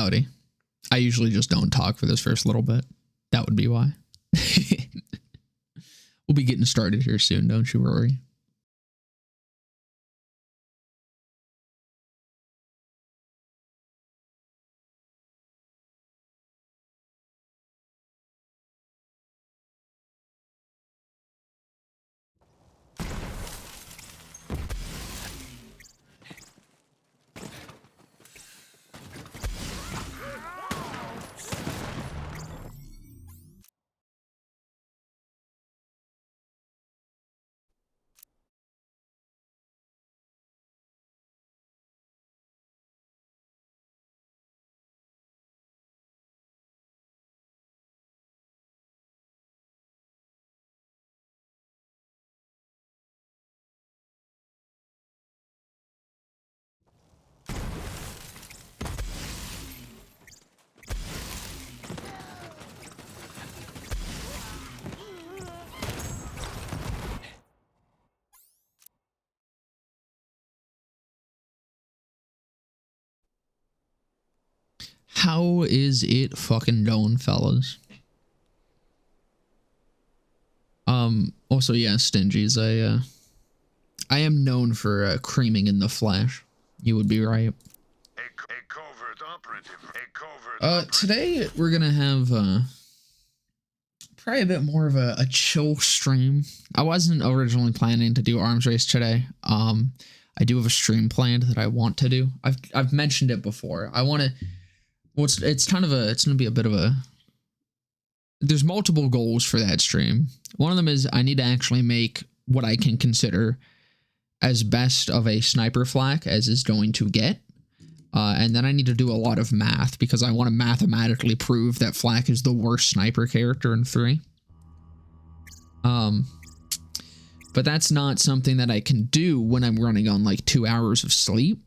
Howdy. I usually just don't talk for this first little bit. That would be why. We'll be getting started here soon, don't you worry. How is it fucking going, fellas? Also, yeah, Stingies, I am known for creaming in the flesh. You would be right. A covert operative. Today we're gonna have probably a bit more of a chill stream. I wasn't originally planning to do arms race today. I do have a stream planned that I want to do. I've mentioned it before. I want to. Well, it's gonna be a bit of a. There's multiple goals for that stream. One of them is I need to actually make what I can consider as best of a sniper flak as is going to get. And then I need to do a lot of math because I want to mathematically prove that flak is the worst sniper character in 3. But that's not something that I can do when I'm running on like 2 hours of sleep.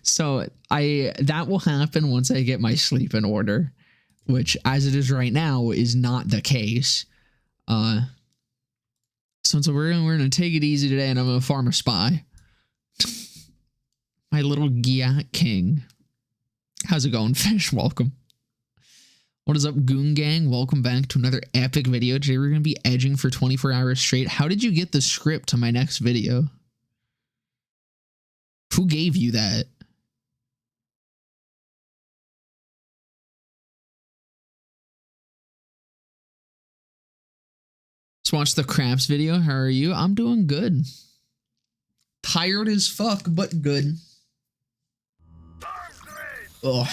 So that will happen once I get my sleep in order, which as it is right now is not the case. So we're gonna take it easy today, and I'm gonna farm a spy. My little Giat King. How's it going, Fish? Welcome. What is up, Goon Gang? Welcome back to another epic video. Today we're gonna be edging for 24 hours straight. How did you get the script to my next video? Who gave you that? Let's watch the Craps video. How are you? I'm doing good. Tired as fuck, but good. Ugh.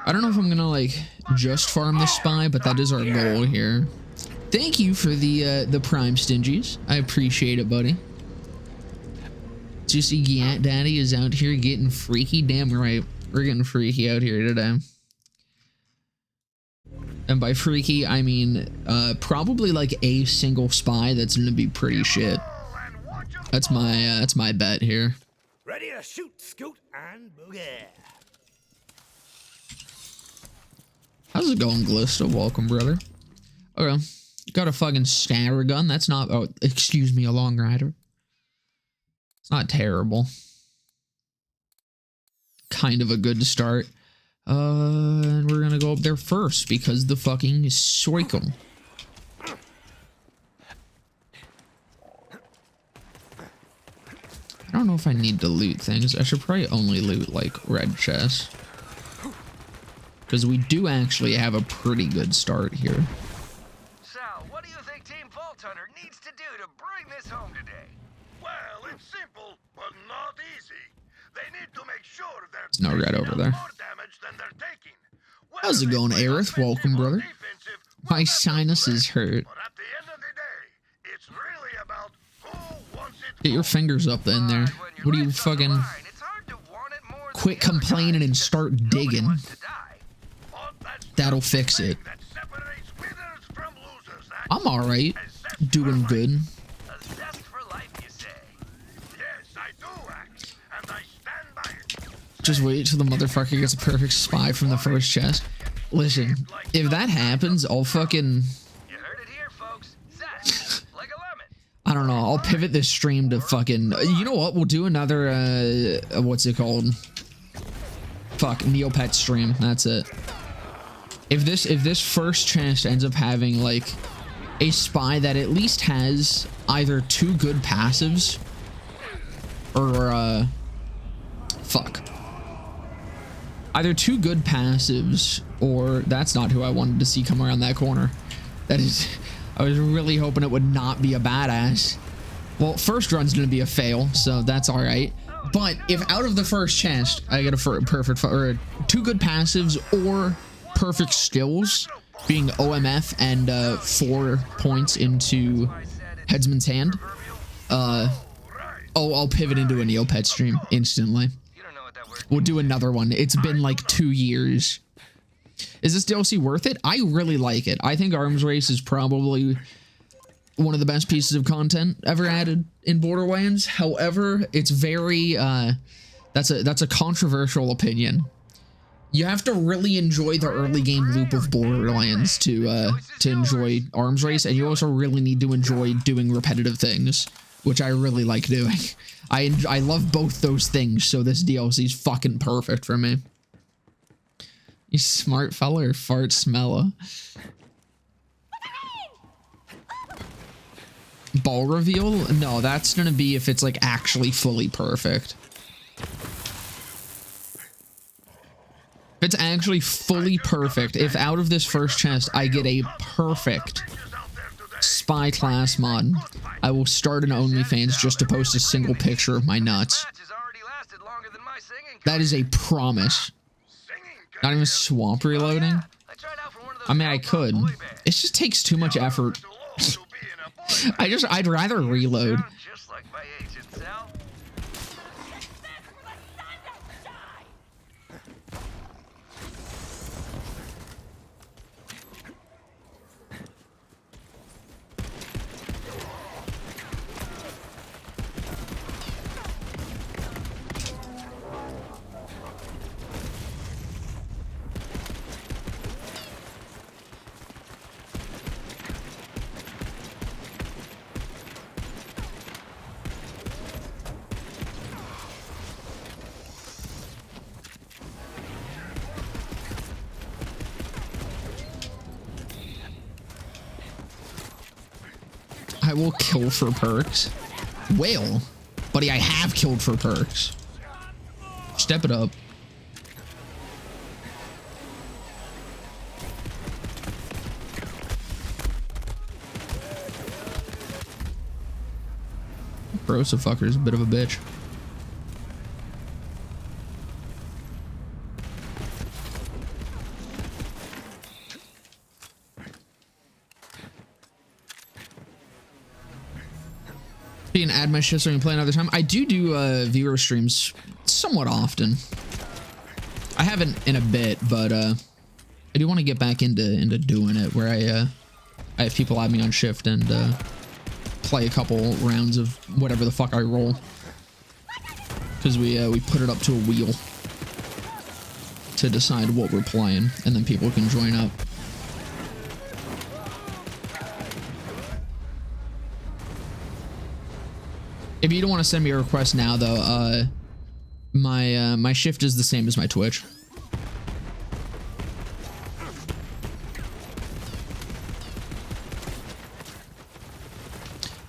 I don't know if I'm gonna like just farm the spy, but that is our goal here. Thank you for the prime Stingies. I appreciate it, buddy. Juicy Giat Daddy is out here getting freaky. Damn right, we're getting freaky out here today. And by freaky, I mean probably like a single spy that's gonna be pretty shit. That's my bet here. Ready to shoot, scoot, and boogie. How's it going, Glista? Welcome, brother. Okay, got a fucking Stagger gun. That's not. Oh, excuse me, a Long Rider. It's not terrible. Kind of a good start. And we're gonna go up there first because the fucking Soikum. I don't know if I need to loot things. I should probably only loot like red chests. Because we do actually have a pretty good start here. Sal, what do you think Team Vault Hunter needs to do to bring this home today? Well, it's simple, but not easy. They need to make sure there's no red over there. How's it going, Aerith? Welcome, brother. My sinus is hurt. Get your fingers up in there. What are you fucking... Quit complaining and start digging. That'll fix it. I'm alright. Doing good. Just wait till the motherfucker gets a perfect spy from the first chest. Listen, if that happens, I'll fucking... I don't know. I'll pivot this stream to fucking. You know what? We'll do another. What's it called? Fuck, Neopet stream. That's it. If this first chest ends up having like a spy that at least has either 2 good passives or fuck. Either 2 good passives or that's not who I wanted to see come around that corner. That is. I was really hoping it would not be a badass. Well, first run's gonna be a fail, so that's all right. But if out of the first chest I get a perfect or 2 good passives or perfect skills, being OMF and 4 points into Headsman's Hand, I'll pivot into a Neopet stream instantly. We'll do another one. It's been like 2 years. Is this DLC worth it? I really like it. I think Arms Race is probably one of the best pieces of content ever added in Borderlands. However, it's very that's a controversial opinion. You have to really enjoy the early game loop of Borderlands to enjoy Arms Race, and you also really need to enjoy doing repetitive things, which I really like doing. I love both those things, so this DLC is fucking perfect for me. You smart fella or fart smeller? Ball reveal? No, that's gonna be if it's like actually fully perfect. If it's actually fully perfect, if out of this first chest I get a perfect spy class mod, I will start an OnlyFans just to post a single picture of my nuts. That is a promise. Not even swamp reloading? I mean, I could. It just takes too much effort. I'd rather reload. I will kill for perks. Whale. Buddy, I have killed for perks. Step it up. Brosa fucker is a bit of a bitch. You can add my shit so we can play another time. I do viewer streams somewhat often. I haven't in a bit, but I do want to get back into doing it where I have people add me on shift and play a couple rounds of whatever the fuck I roll. Because we put it up to a wheel to decide what we're playing, and then people can join up. If you don't want to send me a request now, though, my shift is the same as my Twitch.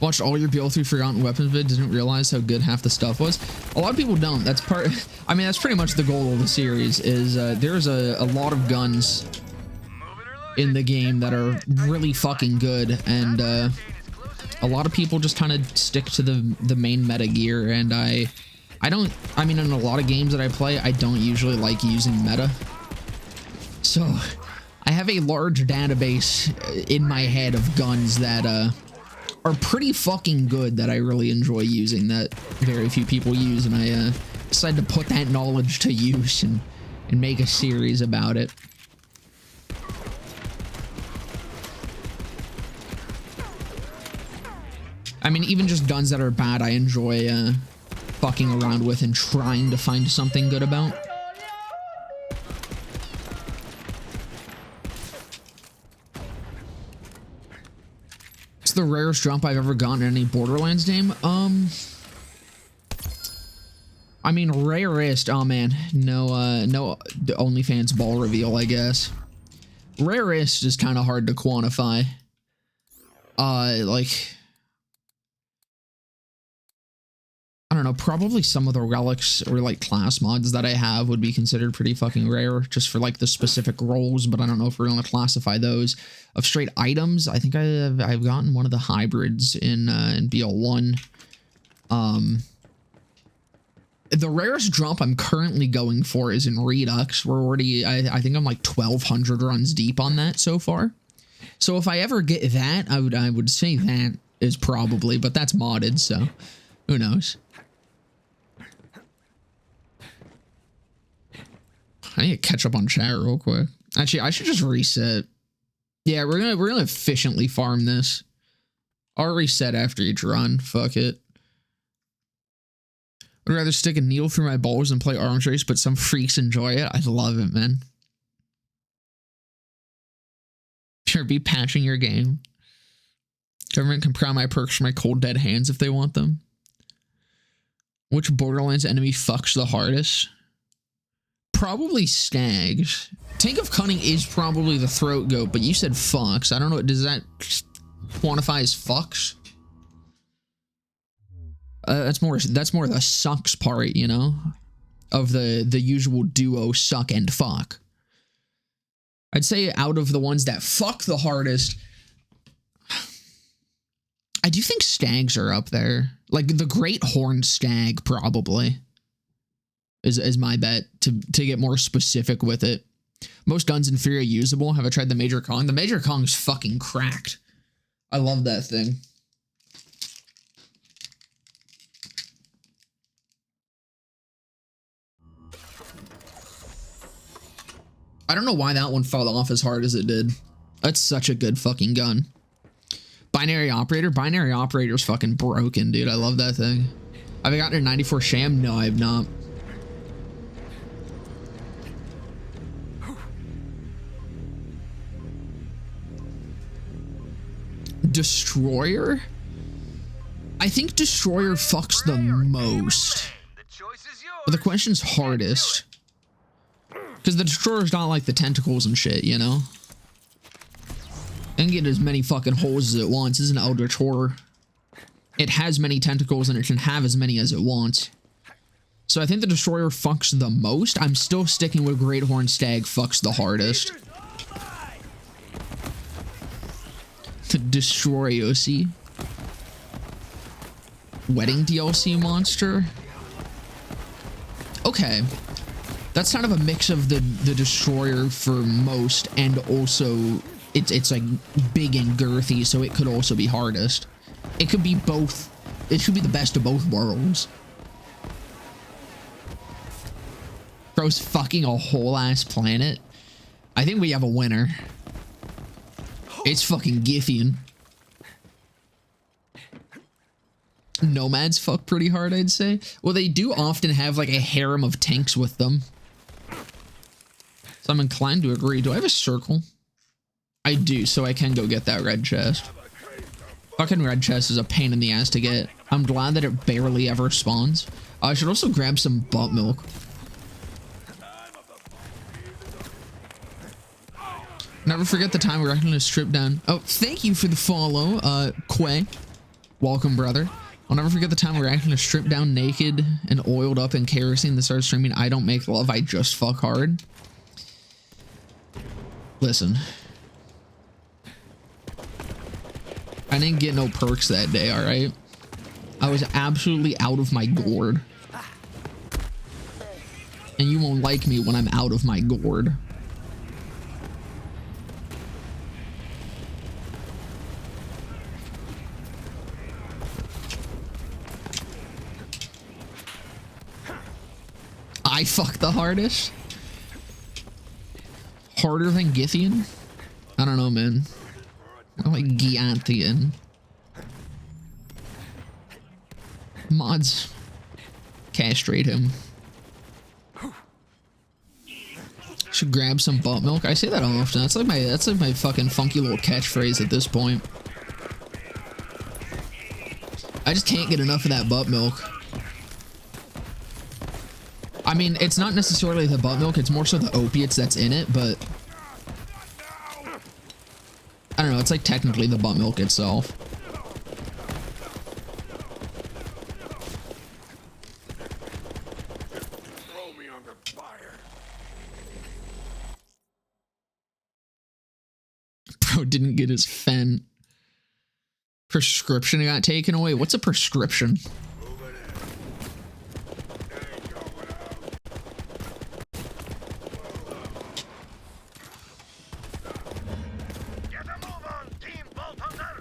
Watched all your BL3 Forgotten Weapons vid, didn't realize how good half the stuff was. A lot of people don't. That's part. I mean, that's pretty much the goal of the series. Is there's a lot of guns in the game that are really fucking good, and a lot of people just kind of stick to the main meta gear, and I mean, in a lot of games that I play, I don't usually like using meta. So I have a large database in my head of guns that are pretty fucking good that I really enjoy using that very few people use, and I decided to put that knowledge to use and make a series about it. I mean, even just guns that are bad, I enjoy fucking around with and trying to find something good about. What's the rarest jump I've ever gotten in any Borderlands game? I mean, rarest. Oh man, no the OnlyFans ball reveal, I guess. Rarest is kind of hard to quantify. Like, I don't know, probably some of the relics or like class mods that I have would be considered pretty fucking rare just for like the specific roles, but I don't know if we're going to classify those. Of straight items, I think I've gotten one of the hybrids in BL1. The rarest drop I'm currently going for is in Redux. We're already, I think I'm like 1,200 runs deep on that so far. So if I ever get that, I would say that is probably, but that's modded, so who knows. I need to catch up on chat real quick. Actually, I should just reset. Yeah, we're gonna efficiently farm this. I'll reset after each run. Fuck it. I'd rather stick a needle through my balls than play arms race, but some freaks enjoy it. I love it, man. Sure, be patching your game. Government can pry my perks from my cold dead hands if they want them. Which Borderlands enemy fucks the hardest? Probably Stags. Tank of Cunning is probably the throat goat, but you said fucks. I don't know. Does that quantify as fucks? That's more the sucks part, you know, of the usual duo suck and fuck. I'd say out of the ones that fuck the hardest, I do think stags are up there. Like the Great Horned Stag probably is my bet to get more specific with it. Most guns in Fury are usable. Have I tried the Major Kong? The Major Kong's fucking cracked. I love that thing. I don't know why that one fell off as hard as it did. That's such a good fucking gun. Binary Operator? Binary Operator's fucking broken, dude. I love that thing. Have I gotten a 94 Sham? No, I have not. Destroyer? I think Destroyer fucks the most. But the question's hardest. Because the Destroyer's not like the tentacles and shit, you know? And get as many fucking holes as it wants. It's an Eldritch Horror. It has many tentacles and it can have as many as it wants. So I think the Destroyer fucks the most. I'm still sticking with Great Horned Stag fucks the hardest. The Destroyer, see? Wedding DLC monster? Okay. That's kind of a mix of the Destroyer for most, and also it's like big and girthy, so it could also be hardest. It could be both. It could be the best of both worlds. Bro's fucking a whole ass planet. I think we have a winner. It's fucking Githian. Nomads fuck pretty hard, I'd say. Well, they do often have like a harem of tanks with them. So I'm inclined to agree. Do I have a circle? I do, so I can go get that red chest. Fucking red chest is a pain in the ass to get. I'm glad that it barely ever spawns. I should also grab some butt milk. Never forget the time we're actually gonna strip down. Oh, thank you for the follow, Quay. Welcome, brother. I'll never forget the time we're actually gonna strip down naked and oiled up in kerosene to start streaming I Don't Make Love, I Just Fuck Hard. Listen. I didn't get no perks that day, alright? I was absolutely out of my gourd. And you won't like me when I'm out of my gourd. I fuck the hardest? Harder than Githian? I don't know, man. I like Gianthian. Mods. Castrate him. Should grab some butt milk. I say that often. That's like my fucking funky little catchphrase at this point. I just can't get enough of that butt milk. I mean, it's not necessarily the butt milk, it's more so the opiates that's in it, but I don't know, it's like technically the butt milk itself. Throw me on the fire. Bro didn't get his fen. Prescription got taken away. What's a prescription? Get a move on, Team Vault Hunter.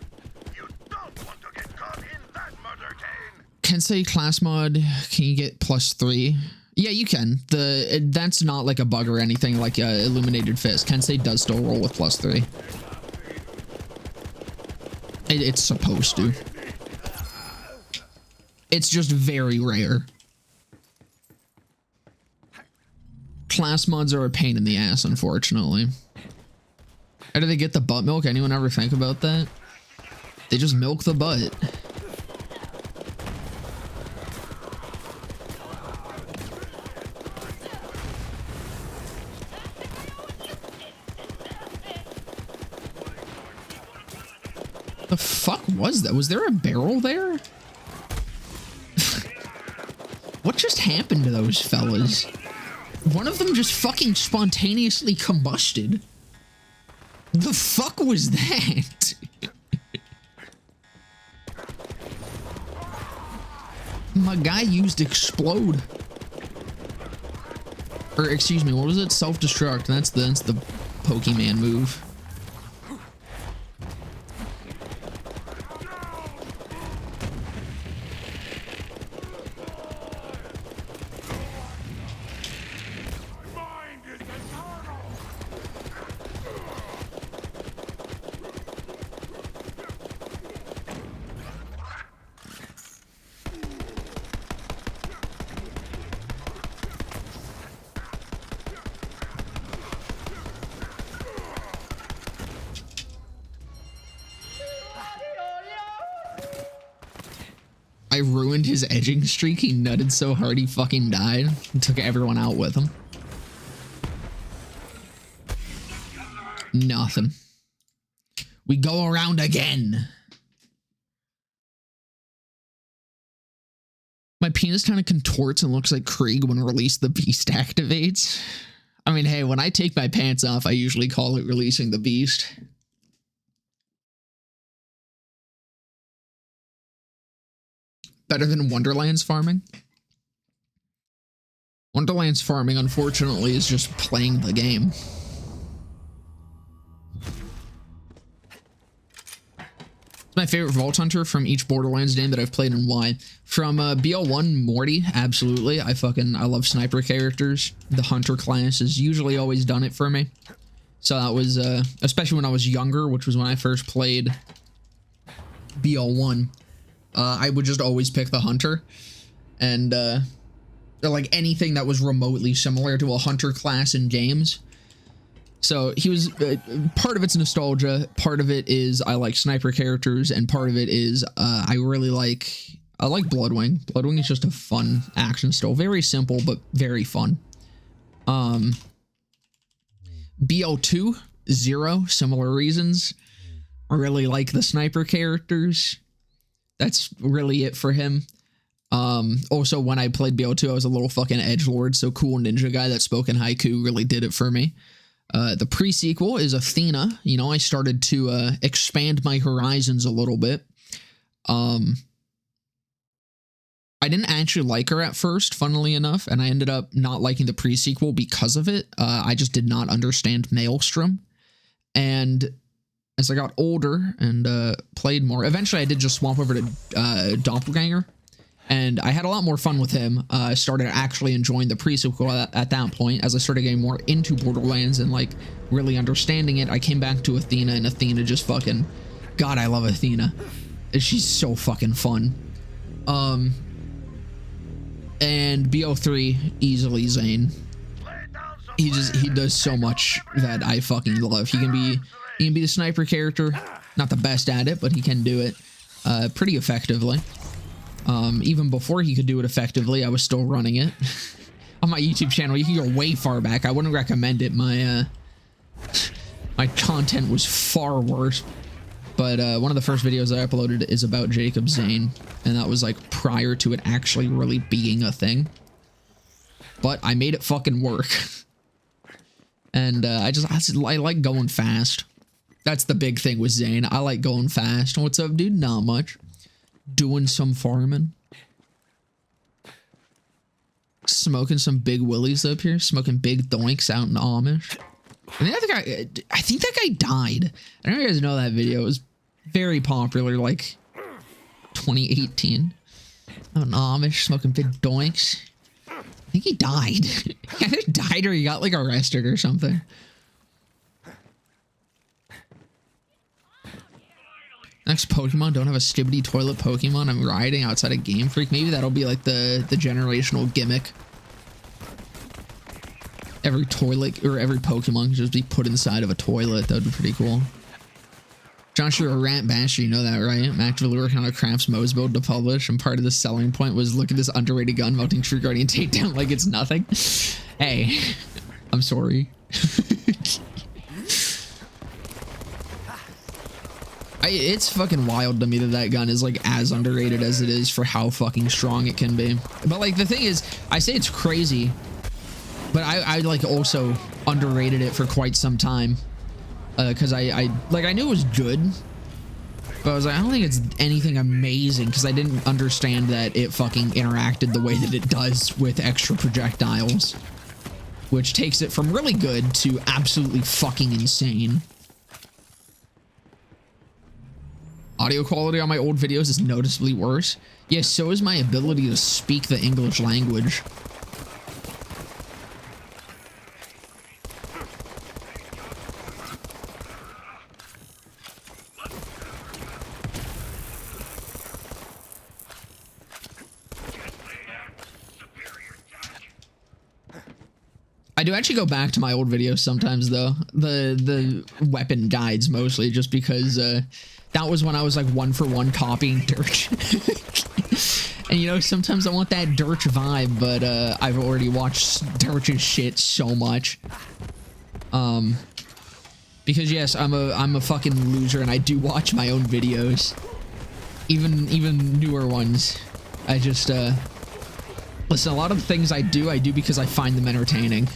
You don't want to get caught in that murder cane. Kensei class mod, can you get +3? Yeah, you can. That's not like a bug or anything like Illuminated Fist. Kensei does still roll with +3. It's supposed to. It's just very rare. Class mods are a pain in the ass, unfortunately. How do they get the butt milk? Anyone ever think about that? They just milk the butt. The fuck was that? Was there a barrel there? What just happened to those fellas? One of them just fucking spontaneously combusted. The fuck was that? My guy used explode. Or excuse me, what was it? Self-destruct. That's the Pokemon move. I ruined his edging streak. He nutted so hard he fucking died and took everyone out with him. Nothing. We go around again. My penis kind of contorts and looks like Krieg when Release the Beast activates. I mean, hey, when I take my pants off, I usually call it releasing the beast. Better than Wonderlands farming? Wonderlands farming, unfortunately, is just playing the game. It's my favorite Vault Hunter from each Borderlands game that I've played and why. From BL1, Morty, absolutely. I love sniper characters. The Hunter class has usually always done it for me. So that was, especially when I was younger, which was when I first played BL1. I would just always pick the Hunter, and like anything that was remotely similar to a Hunter class in games. So he was, part of it's nostalgia, part of it is I like sniper characters, and part of it is I like Bloodwing. Bloodwing is just a fun action style, very simple but very fun. BO2, Zero, similar reasons. I really like the sniper characters. That's really it for him. Also, when I played BO2, I was a little fucking edgelord, so Cool Ninja Guy that spoke in haiku really did it for me. The pre-sequel is Athena. You know, I started to expand my horizons a little bit. I didn't actually like her at first, funnily enough, and I ended up not liking the pre-sequel because of it. I just did not understand Maelstrom. And as I got older and played more, eventually I did just swap over to Doppelganger, and I had a lot more fun with him. I started actually enjoying the pre-sequel at that point. As I started getting more into Borderlands and like really understanding it, I came back to Athena, and Athena just fucking, God, I love Athena. She's so fucking fun. And BO3, easily Zane. He does so much that I fucking love. He can be the sniper character, not the best at it, but he can do it pretty effectively. Even before he could do it effectively, I was still running it on my YouTube channel. You can go way far back. I wouldn't recommend it. My content was far worse. But one of the first videos I uploaded is about Jacob Zane, and that was like prior to it actually really being a thing. But I made it fucking work. And I like going fast. That's the big thing with Zane. I like going fast. What's up, dude? Not much. Doing some farming. Smoking some big willies up here. Smoking big doinks out in Amish. I think that guy died. I don't know if you guys know that video. It was very popular, like 2018. Out in Amish, smoking big doinks. I think he died. He either died or he got like arrested or something. Next Pokemon, don't have a Skibidi toilet Pokemon. I'm riding outside of Game Freak. Maybe that'll be like the generational gimmick. Every toilet or every Pokemon can just be put inside of a toilet. That would be pretty cool. Josh, you're a rant basher, you know that, right? I'm actively working on a Cramps Mo's build to publish, and part of the selling point was look at this underrated gun melting True Guardian takedown like it's nothing. Hey, I'm sorry. It's fucking wild to me that that gun is like as underrated as it is for how fucking strong it can be. But like the thing is, I say it's crazy, but I like also underrated it for quite some time. Because I knew it was good, but I was like, I don't think it's anything amazing because I didn't understand that it fucking interacted the way that it does with extra projectiles, which takes it from really good to absolutely fucking insane. Audio quality on my old videos is noticeably worse. Yes, so is my ability to speak the English language. I do actually go back to my old videos sometimes though. The weapon guides mostly, just because that was when I was like 1-for-1 copying Dirge. And you know, sometimes I want that Dirge vibe, but I've already watched Dirge's shit so much. Because yes, I'm a fucking loser and I do watch my own videos. Even newer ones. I just listen, a lot of the things I do because I find them entertaining.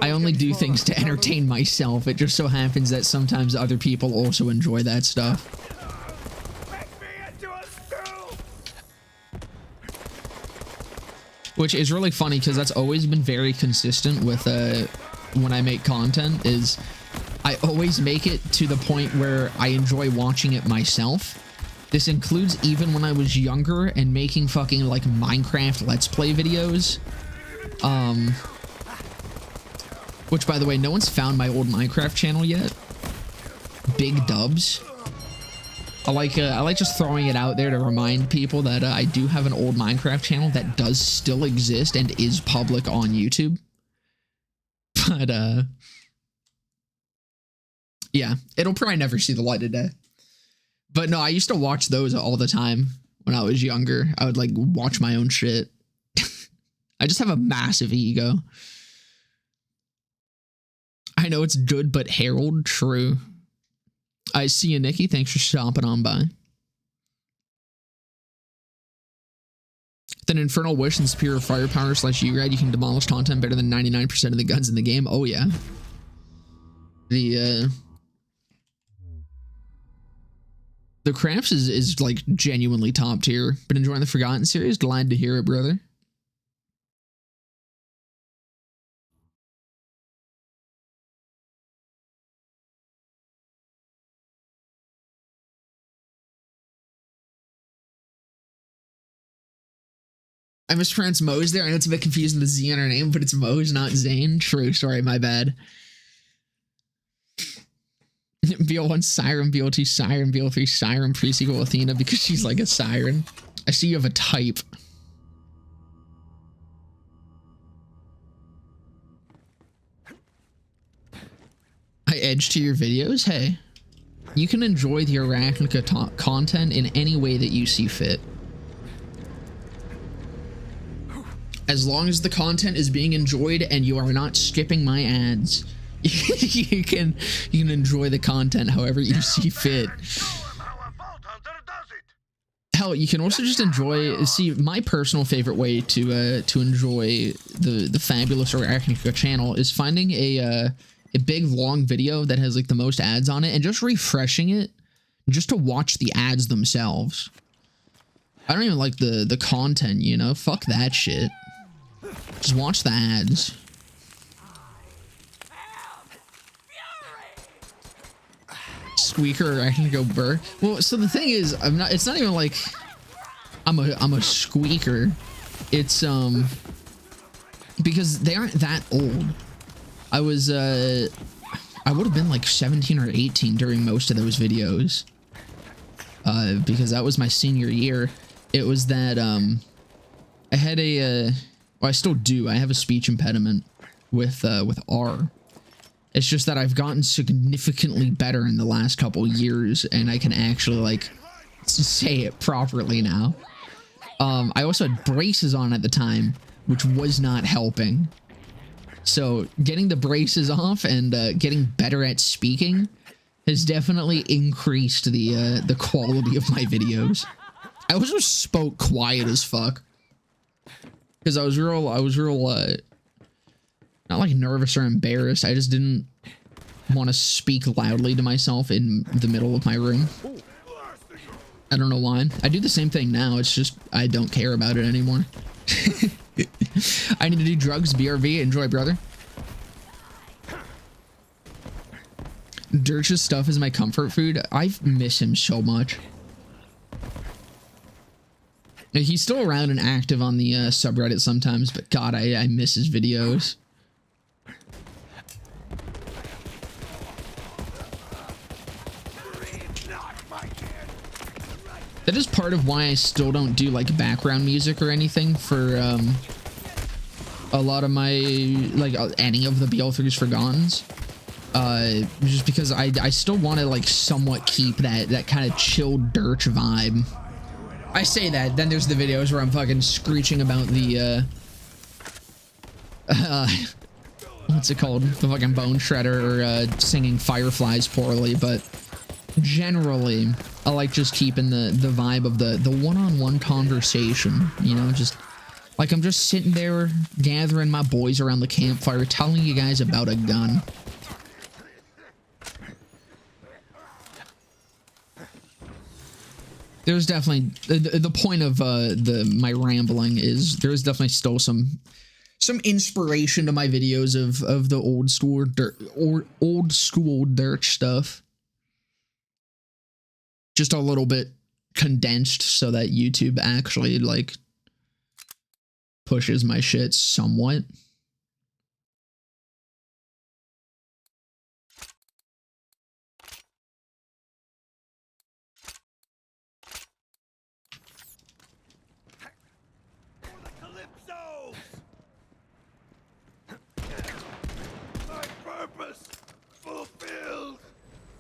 I only do things to entertain myself. It just so happens that sometimes other people also enjoy that stuff. Which is really funny because that's always been very consistent with when I make content, is I always make it to the point where I enjoy watching it myself. This includes even when I was younger and making fucking like Minecraft Let's Play videos. Which, by the way, no one's found my old Minecraft channel yet. Big dubs. I like just throwing it out there to remind people that I do have an old Minecraft channel that does still exist and is public on YouTube. But yeah, it'll probably never see the light of day. But no, I used to watch those all the time when I was younger. I would like watch my own shit. I just have a massive ego. I know it's good, but Harold, true. I see you, Nikki. Thanks for stopping on by. With an Infernal Wish and Superior Firepower / URAD, you can demolish content better than 99% of the guns in the game. Oh, yeah. The Cramps is like genuinely top tier. Been enjoying the Forgotten series? Glad to hear it, brother. I mispronounced Mo's there. I know it's a bit confusing the Z on her name, but it's Mo's, not Zane. True. Sorry, my bad. BL1 Siren, BL2 Siren, BL3 Siren, pre-sequel Athena because she's like a siren. I see you have a type. I edge to your videos? Hey. You can enjoy the Arachnica content in any way that you see fit. As long as the content is being enjoyed and you are not skipping my ads, you can enjoy the content however you see fit. Hell, you can also just enjoy. See, my personal favorite way to enjoy the fabulous Arachnica channel is finding a big long video that has like the most ads on it and just refreshing it just to watch the ads themselves. I don't even like the content, you know? Fuck that shit. Just watch the ads. Squeaker, I can go burr. Well, so the thing is, it's not even like I'm a squeaker. It's because they aren't that old. I would have been like 17 or 18 during most of those videos. Because that was my senior year. It was that I had well, I still do. I have a speech impediment with R. It's just that I've gotten significantly better in the last couple years, and I can actually like say it properly now. I also had braces on at the time, which was not helping. So getting the braces off and getting better at speaking has definitely increased the quality of my videos. I also spoke quiet as fuck because I was real not like nervous or embarrassed. I just didn't want to speak loudly to myself in the middle of my room. I don't know why. I do the same thing now. It's just I don't care about it anymore. I need to do drugs, BRV. Enjoy, brother. Dirch's stuff is my comfort food. I miss him so much. He's still around and active on the subreddit sometimes, but God, I miss his videos. That is part of why I still don't do like background music or anything for a lot of my like any of the BL3's Forgottens. Just because I still want to like somewhat keep that kind of chill Dirch vibe. I say that, then there's the videos where I'm fucking screeching about the what's it called? The fucking Bone Shredder or singing Fireflies poorly, but generally I like just keeping the vibe of the one-on-one conversation, you know, just like I'm just sitting there gathering my boys around the campfire telling you guys about a gun. There's definitely the point of my rambling is there's definitely still some inspiration to my videos of the old school Dirch stuff. Just a little bit condensed so that YouTube actually like pushes my shit somewhat.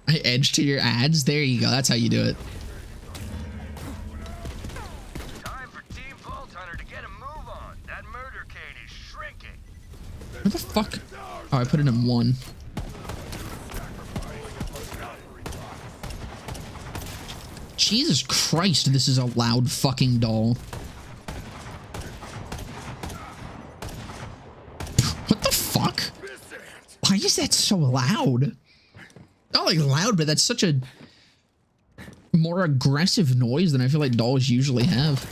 I edge to your ads. There you go. That's how you do it. Time for Team Vault Hunter to get a move on. That murder cane is shrinking. Where the fuck? Oh, I put it in 1. Jesus Christ, this is a loud fucking doll. What the fuck? Why is that so loud? Not like loud, but that's such a more aggressive noise than I feel like dolls usually have.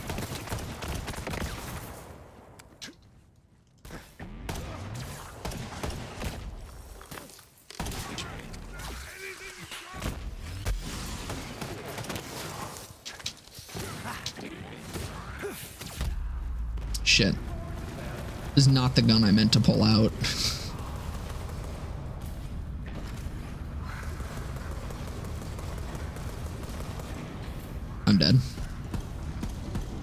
Shit. This is not the gun I meant to pull out. I'm dead.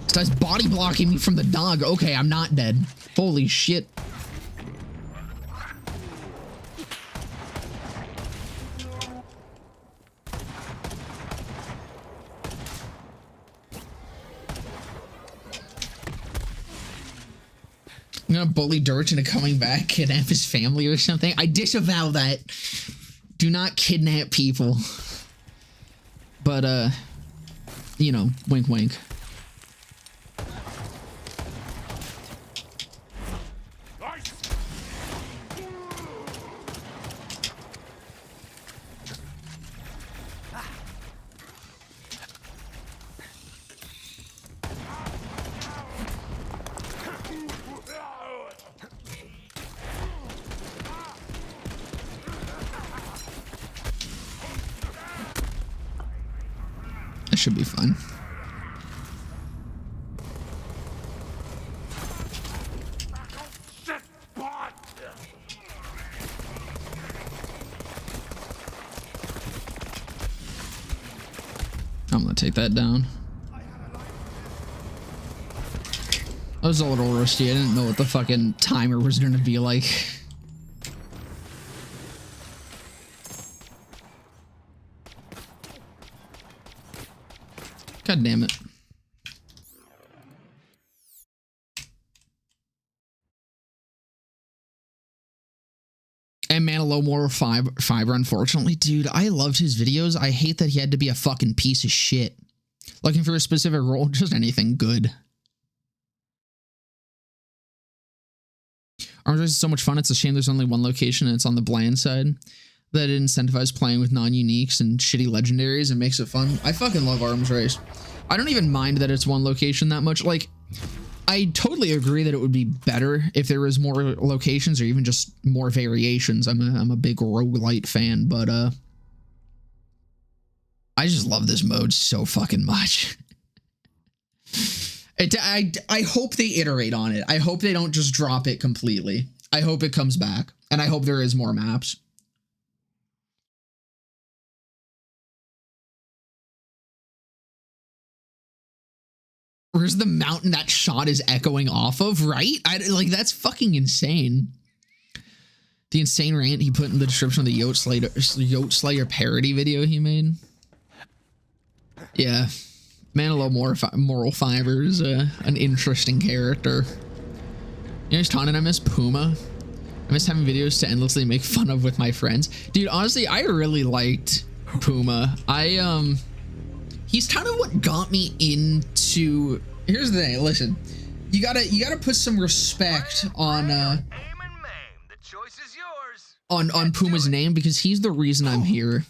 This guy's body blocking me from the dog. Okay, I'm not dead. Holy shit. I'm gonna bully Dirge into coming back, kidnap his family or something. I disavow that. Do not kidnap people. But, you know, wink wink. That should be fun. I'm gonna take that down. I was a little rusty. I didn't know what the fucking timer was gonna be like. God damn it. And Manilow more fiber, unfortunately. Dude, I loved his videos. I hate that he had to be a fucking piece of shit. Looking for a specific role, just anything good. Arms Race is so much fun. It's a shame there's only one location and it's on the bland side. That it incentivizes playing with non-uniques and shitty legendaries and makes it fun. I fucking love Arms Race. I don't even mind that it's one location that much. Like, I totally agree that it would be better if there was more locations or even just more variations. I'm a big roguelite fan, but I just love this mode so fucking much. I hope they iterate on it. I hope they don't just drop it completely. I hope it comes back, and I hope there is more maps. Where's the mountain that shot is echoing off of, right? Like, that's fucking insane. The insane rant he put in the description of the Yote Slayer parody video he made. Yeah. Manilow Moral Fiber is an interesting character. You know, he's taunting, I miss Puma. I miss having videos to endlessly make fun of with my friends. Dude, honestly, I really liked Puma. He's kind of what got me into. Here's the thing. Listen, you gotta put some respect on on Puma's name, because he's the reason I'm here.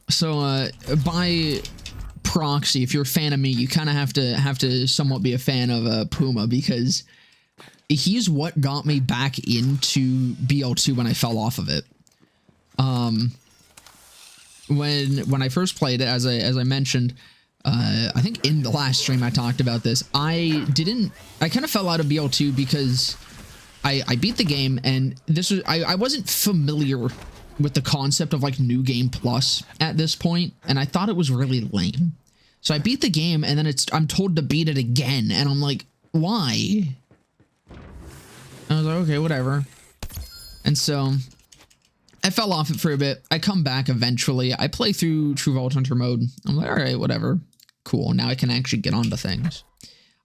So by proxy, if you're a fan of me, you kind of have to somewhat be a fan of Puma, because he's what got me back into BL2 when I fell off of it. When I first played it, as I mentioned, I think in the last stream I talked about this, I kind of fell out of BL2 because I beat the game, and this was I wasn't familiar with the concept of like New Game Plus at this point, and I thought it was really lame. So I beat the game, and then I'm told to beat it again, and I'm like, why? I was like, okay, whatever. And so I fell off it for a bit. I come back eventually. I play through True Vault Hunter mode. I'm like, all right, whatever. Cool. Now I can actually get onto things.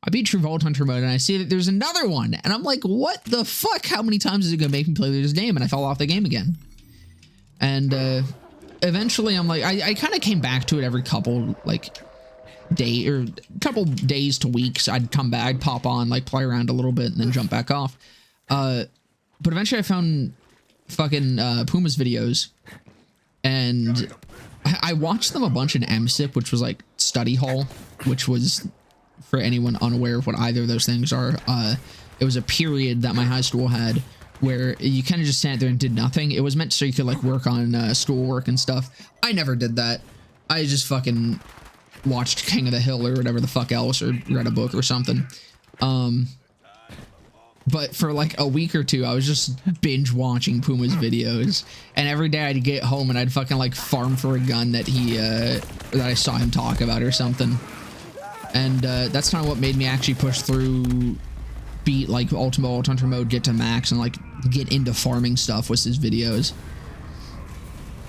I beat True Vault Hunter mode, and I see that there's another one. And I'm like, what the fuck? How many times is it going to make me play this game? And I fell off the game again. And eventually I'm like, I kind of came back to it every couple, like, couple days to weeks. I'd come back, I'd pop on, like, play around a little bit, and then jump back off. But eventually I found fucking Puma's videos, and I watched them a bunch in MSIP, which was like study hall, which was, for anyone unaware of what either of those things are, it was a period that my high school had where you kind of just sat there and did nothing. It was meant so you could like work on schoolwork and stuff. I never did that. I just fucking watched King of the Hill or whatever the fuck else, or read a book or something. But for like a week or two, I was just binge watching Puma's videos, and every day I'd get home and I'd fucking like farm for a gun that that I saw him talk about or something. And that's kind of what made me actually push through, beat like Ultimate Vault Hunter mode, get to max, and like get into farming stuff with his videos.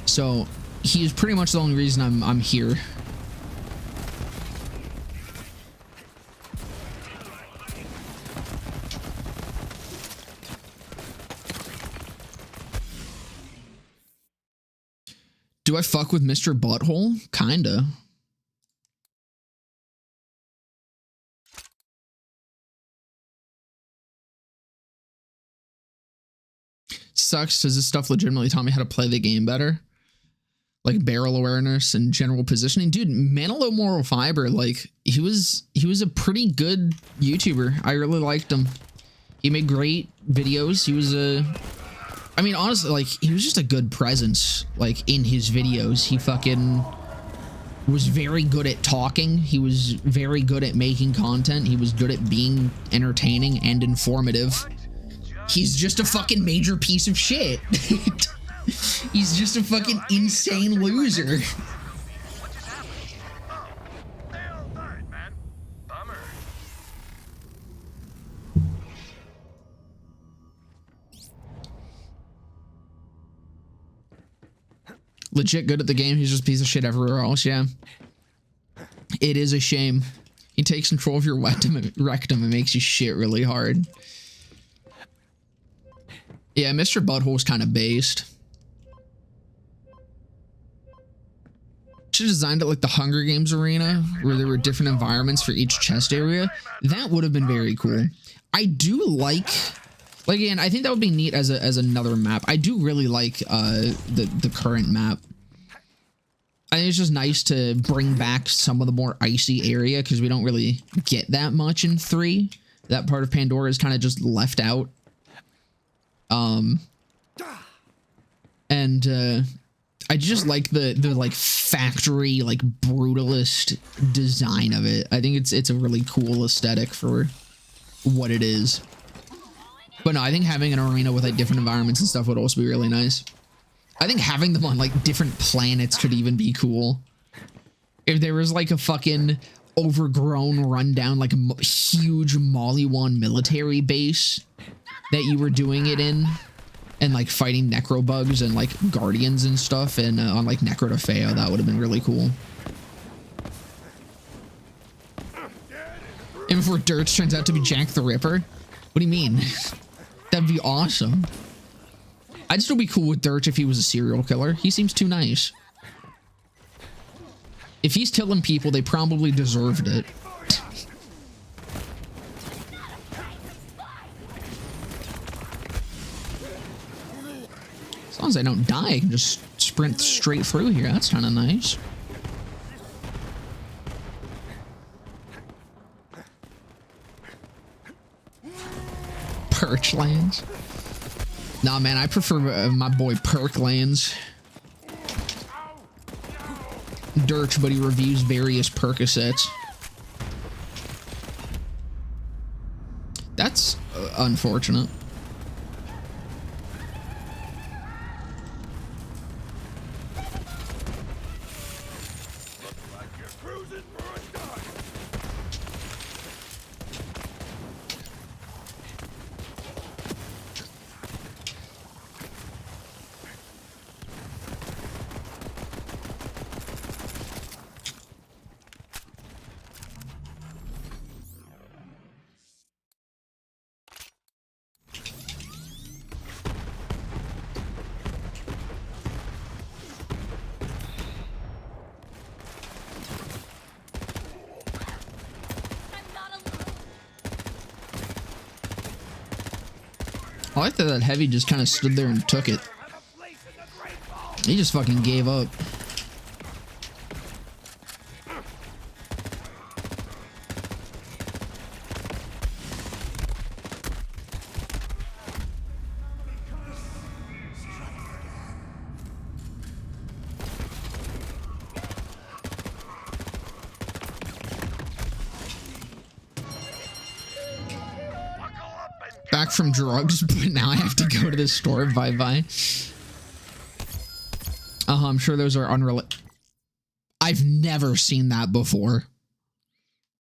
So he's pretty much the only reason I'm here. Do I fuck with Mr. Butthole? Kinda. Sucks. Does this stuff legitimately taught me how to play the game better? Like barrel awareness and general positioning. Dude, Manilow Moral Fiber, like he was a pretty good YouTuber. I really liked him. He made great videos. He was I mean, honestly, like he was just a good presence, like in his videos. He fucking was very good at talking. He was very good at making content. He was good at being entertaining and informative. He's just a fucking major piece of shit. He's just a fucking insane loser. What just happened? Oh, they all died, man. Bummer. Legit good at the game. He's just a piece of shit everywhere else. Yeah. It is a shame. He takes control of your rectum and makes you shit really hard. Yeah, Mr. Butthole's kind of based. Should have designed it like the Hunger Games arena, where there were different environments for each chest area. That would have been very cool. I do like again, I think that would be neat as another map. I do really like the current map. I think it's just nice to bring back some of the more icy area because we don't really get that much in 3. That part of Pandora is kind of just left out. I just like the like factory, like brutalist design of it. I think it's a really cool aesthetic for what it is. But no, I think having an arena with like different environments and stuff would also be really nice. I think having them on like different planets could even be cool. If there was like a fucking overgrown, rundown, like huge Maliwan military base that you were doing it in, and like fighting necrobugs and like guardians and stuff, and on like Necrotafeo, that would have been really cool. And before Dirge turns out to be Jack the Ripper, what do you mean? That'd be awesome. I'd still be cool with Dirge if he was a serial killer. He seems too nice. If he's killing people, they probably deserved it. As long as I don't die, I can just sprint straight through here. That's kind of nice. Perchlands. Nah, man, I prefer my boy Perklands. Dirch, but he reviews various Percocets. That's unfortunate. I like that heavy just kind of stood there and took it. He just fucking gave up. Back from drugs, but now I have to go to the store. Bye-bye. I'm sure those are unrelated. I've never seen that before.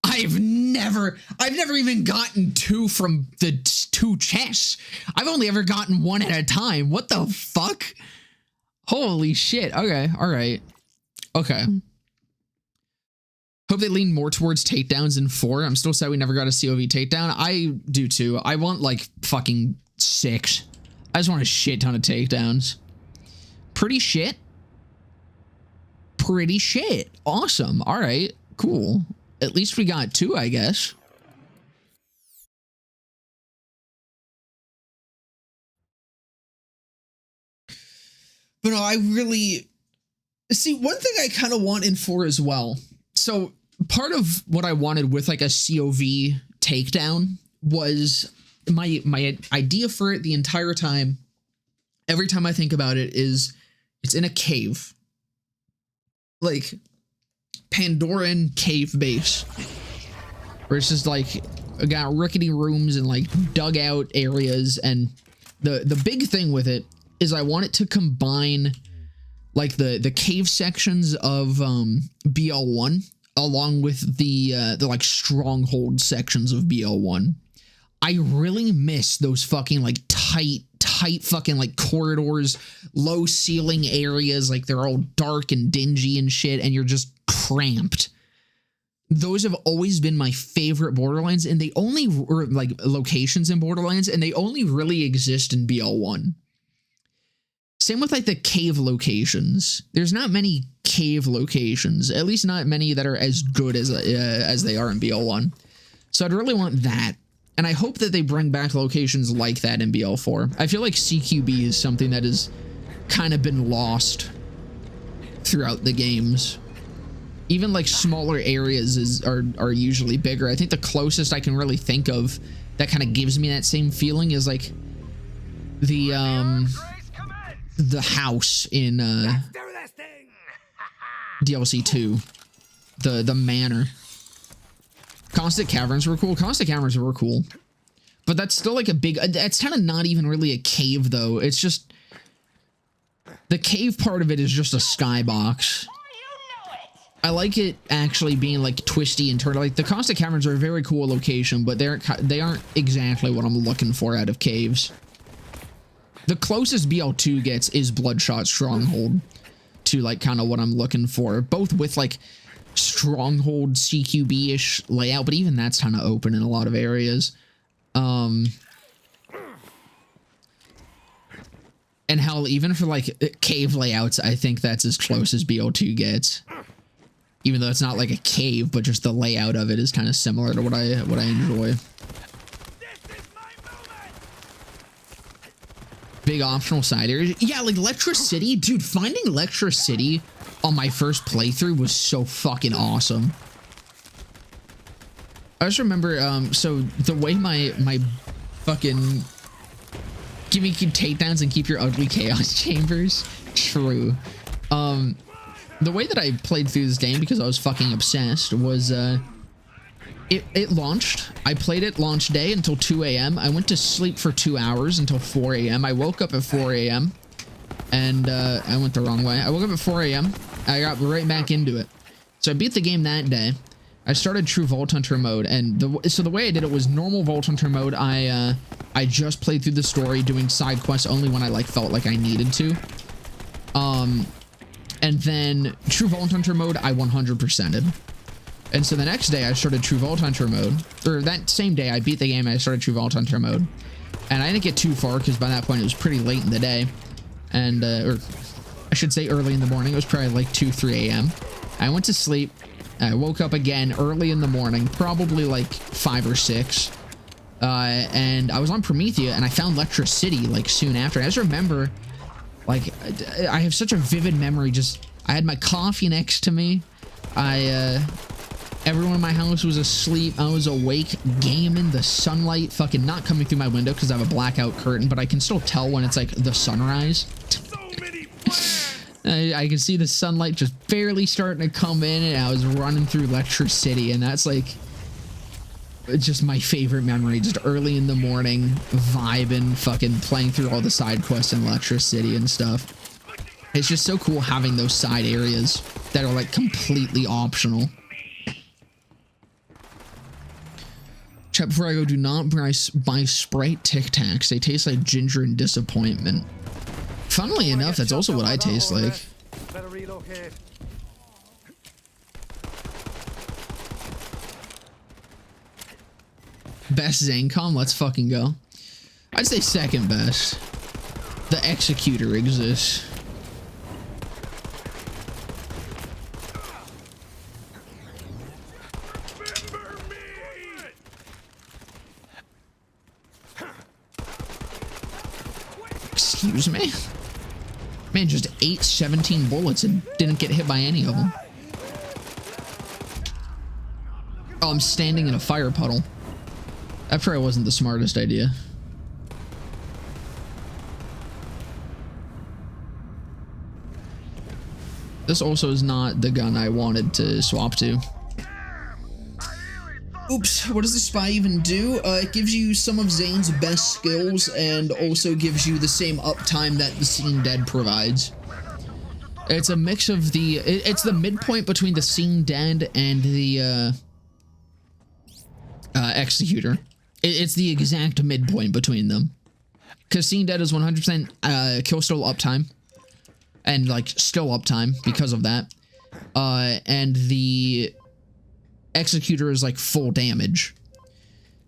I've never even gotten 2 from the 2 chests. I've only ever gotten 1 at a time. What the fuck? Holy shit. Okay, all right. Okay. Hope they lean more towards takedowns in 4. I'm still sad we never got a COV takedown. I do too. I want like fucking 6. I just want a shit ton of takedowns. Pretty shit. pretty shit. Awesome. All right, cool. At least we got 2, I guess. But no, I really see one thing I kind of want in 4 as well. So part of what I wanted with like a COV takedown was my idea for it the entire time. Every time I think about it is it's in a cave, like Pandoran cave base, where it's just like got rickety rooms and like dug out areas. And the big thing with it is I want it to combine like the cave sections of BL1 along with the like stronghold sections of BL1. I really miss those fucking like tight fucking like corridors, low ceiling areas, like they're all dark and dingy and shit, and you're just cramped. Those have always been my favorite Borderlands, and they only, or like locations in Borderlands, and they only really exist in BL1. Same with like the cave locations. There's not many cave locations, at least not many that are as good as they are in BL1. So I'd really want that. And I hope that they bring back locations like that in BL4. I feel like CQB is something that has kind of been lost throughout the games. Even like smaller areas are usually bigger. I think the closest I can really think of that kind of gives me that same feeling is like the house in DLC 2, the manor. Constant Caverns were cool. Constant Caverns were cool. But that's still like a big... That's kind of not even really a cave, though. It's just... The cave part of it is just a skybox. I like it actually being, like, twisty and turny. Like, the Constant Caverns are a very cool location, but they aren't exactly what I'm looking for out of caves. The closest BL2 gets is Bloodshot Stronghold to, like, kind of what I'm looking for. Both with, like... Stronghold CQB-ish layout, but even that's kind of open in a lot of areas. And hell, even for like cave layouts, I think that's as close as BL2 gets. Even though it's not like a cave, but just the layout of it is kind of similar to what I enjoy. Big optional side areas. Yeah, like Lectra City, dude, finding Lectra City on my first playthrough was so fucking awesome. I just remember, so the way my fucking give me takedowns and keep your ugly chaos chambers, true. The way that I played through this game, because I was fucking obsessed, was, it launched. I played it launch day until 2 a.m. I went to sleep for 2 hours until 4 a.m. I woke up at 4 a.m. and I went the wrong way. I woke up at 4 a.m. I got right back into it. So I beat the game that day. I started True Vault Hunter mode, and so the way I did it was normal Vault Hunter mode. I just played through the story, doing side quests only when I like felt like I needed to. And then True Vault Hunter mode, I 100%ed. And so the next day I started True Vault Hunter mode, or that same day I beat the game and I started True Vault Hunter mode. And I didn't get too far because by that point it was pretty late in the day. And, or I should say early in the morning. It was probably like 2, 3 a.m. I went to sleep. I woke up again early in the morning, probably like 5 or 6. And I was on Promethea and I found Lectra City like soon after. I just remember, like, I have such a vivid memory. Just, I had my coffee next to me. Everyone in my house was asleep. I was awake, gaming, the sunlight fucking not coming through my window because I have a blackout curtain, but I can still tell when it's like the sunrise. I can see the sunlight just barely starting to come in, and I was running through Lectra City, and that's like just my favorite memory. Just early in the morning, vibing, fucking playing through all the side quests in Lectra City and stuff. It's just so cool having those side areas that are like completely optional. Chat, before I go, do not buy Sprite Tic Tacs. They taste like ginger and disappointment. Funnily enough, that's also what I taste like. Best Zencom? Let's fucking go. I'd say second best. The Executor exists. Excuse me? Man just ate 17 bullets and didn't get hit by any of them. Oh, I'm standing in a fire puddle. That probably wasn't the smartest idea. This also is not the gun I wanted to swap to. Oops, what does the spy even do? It gives you some of Zane's best skills and also gives you the same uptime that the Seeing Dead provides. It's a mix of the... It's the midpoint between the Seeing Dead and the Executor. It's the exact midpoint between them. Because Seeing Dead is 100% kill steal uptime. And, like, still uptime because of that. And the Executor is, like, full damage.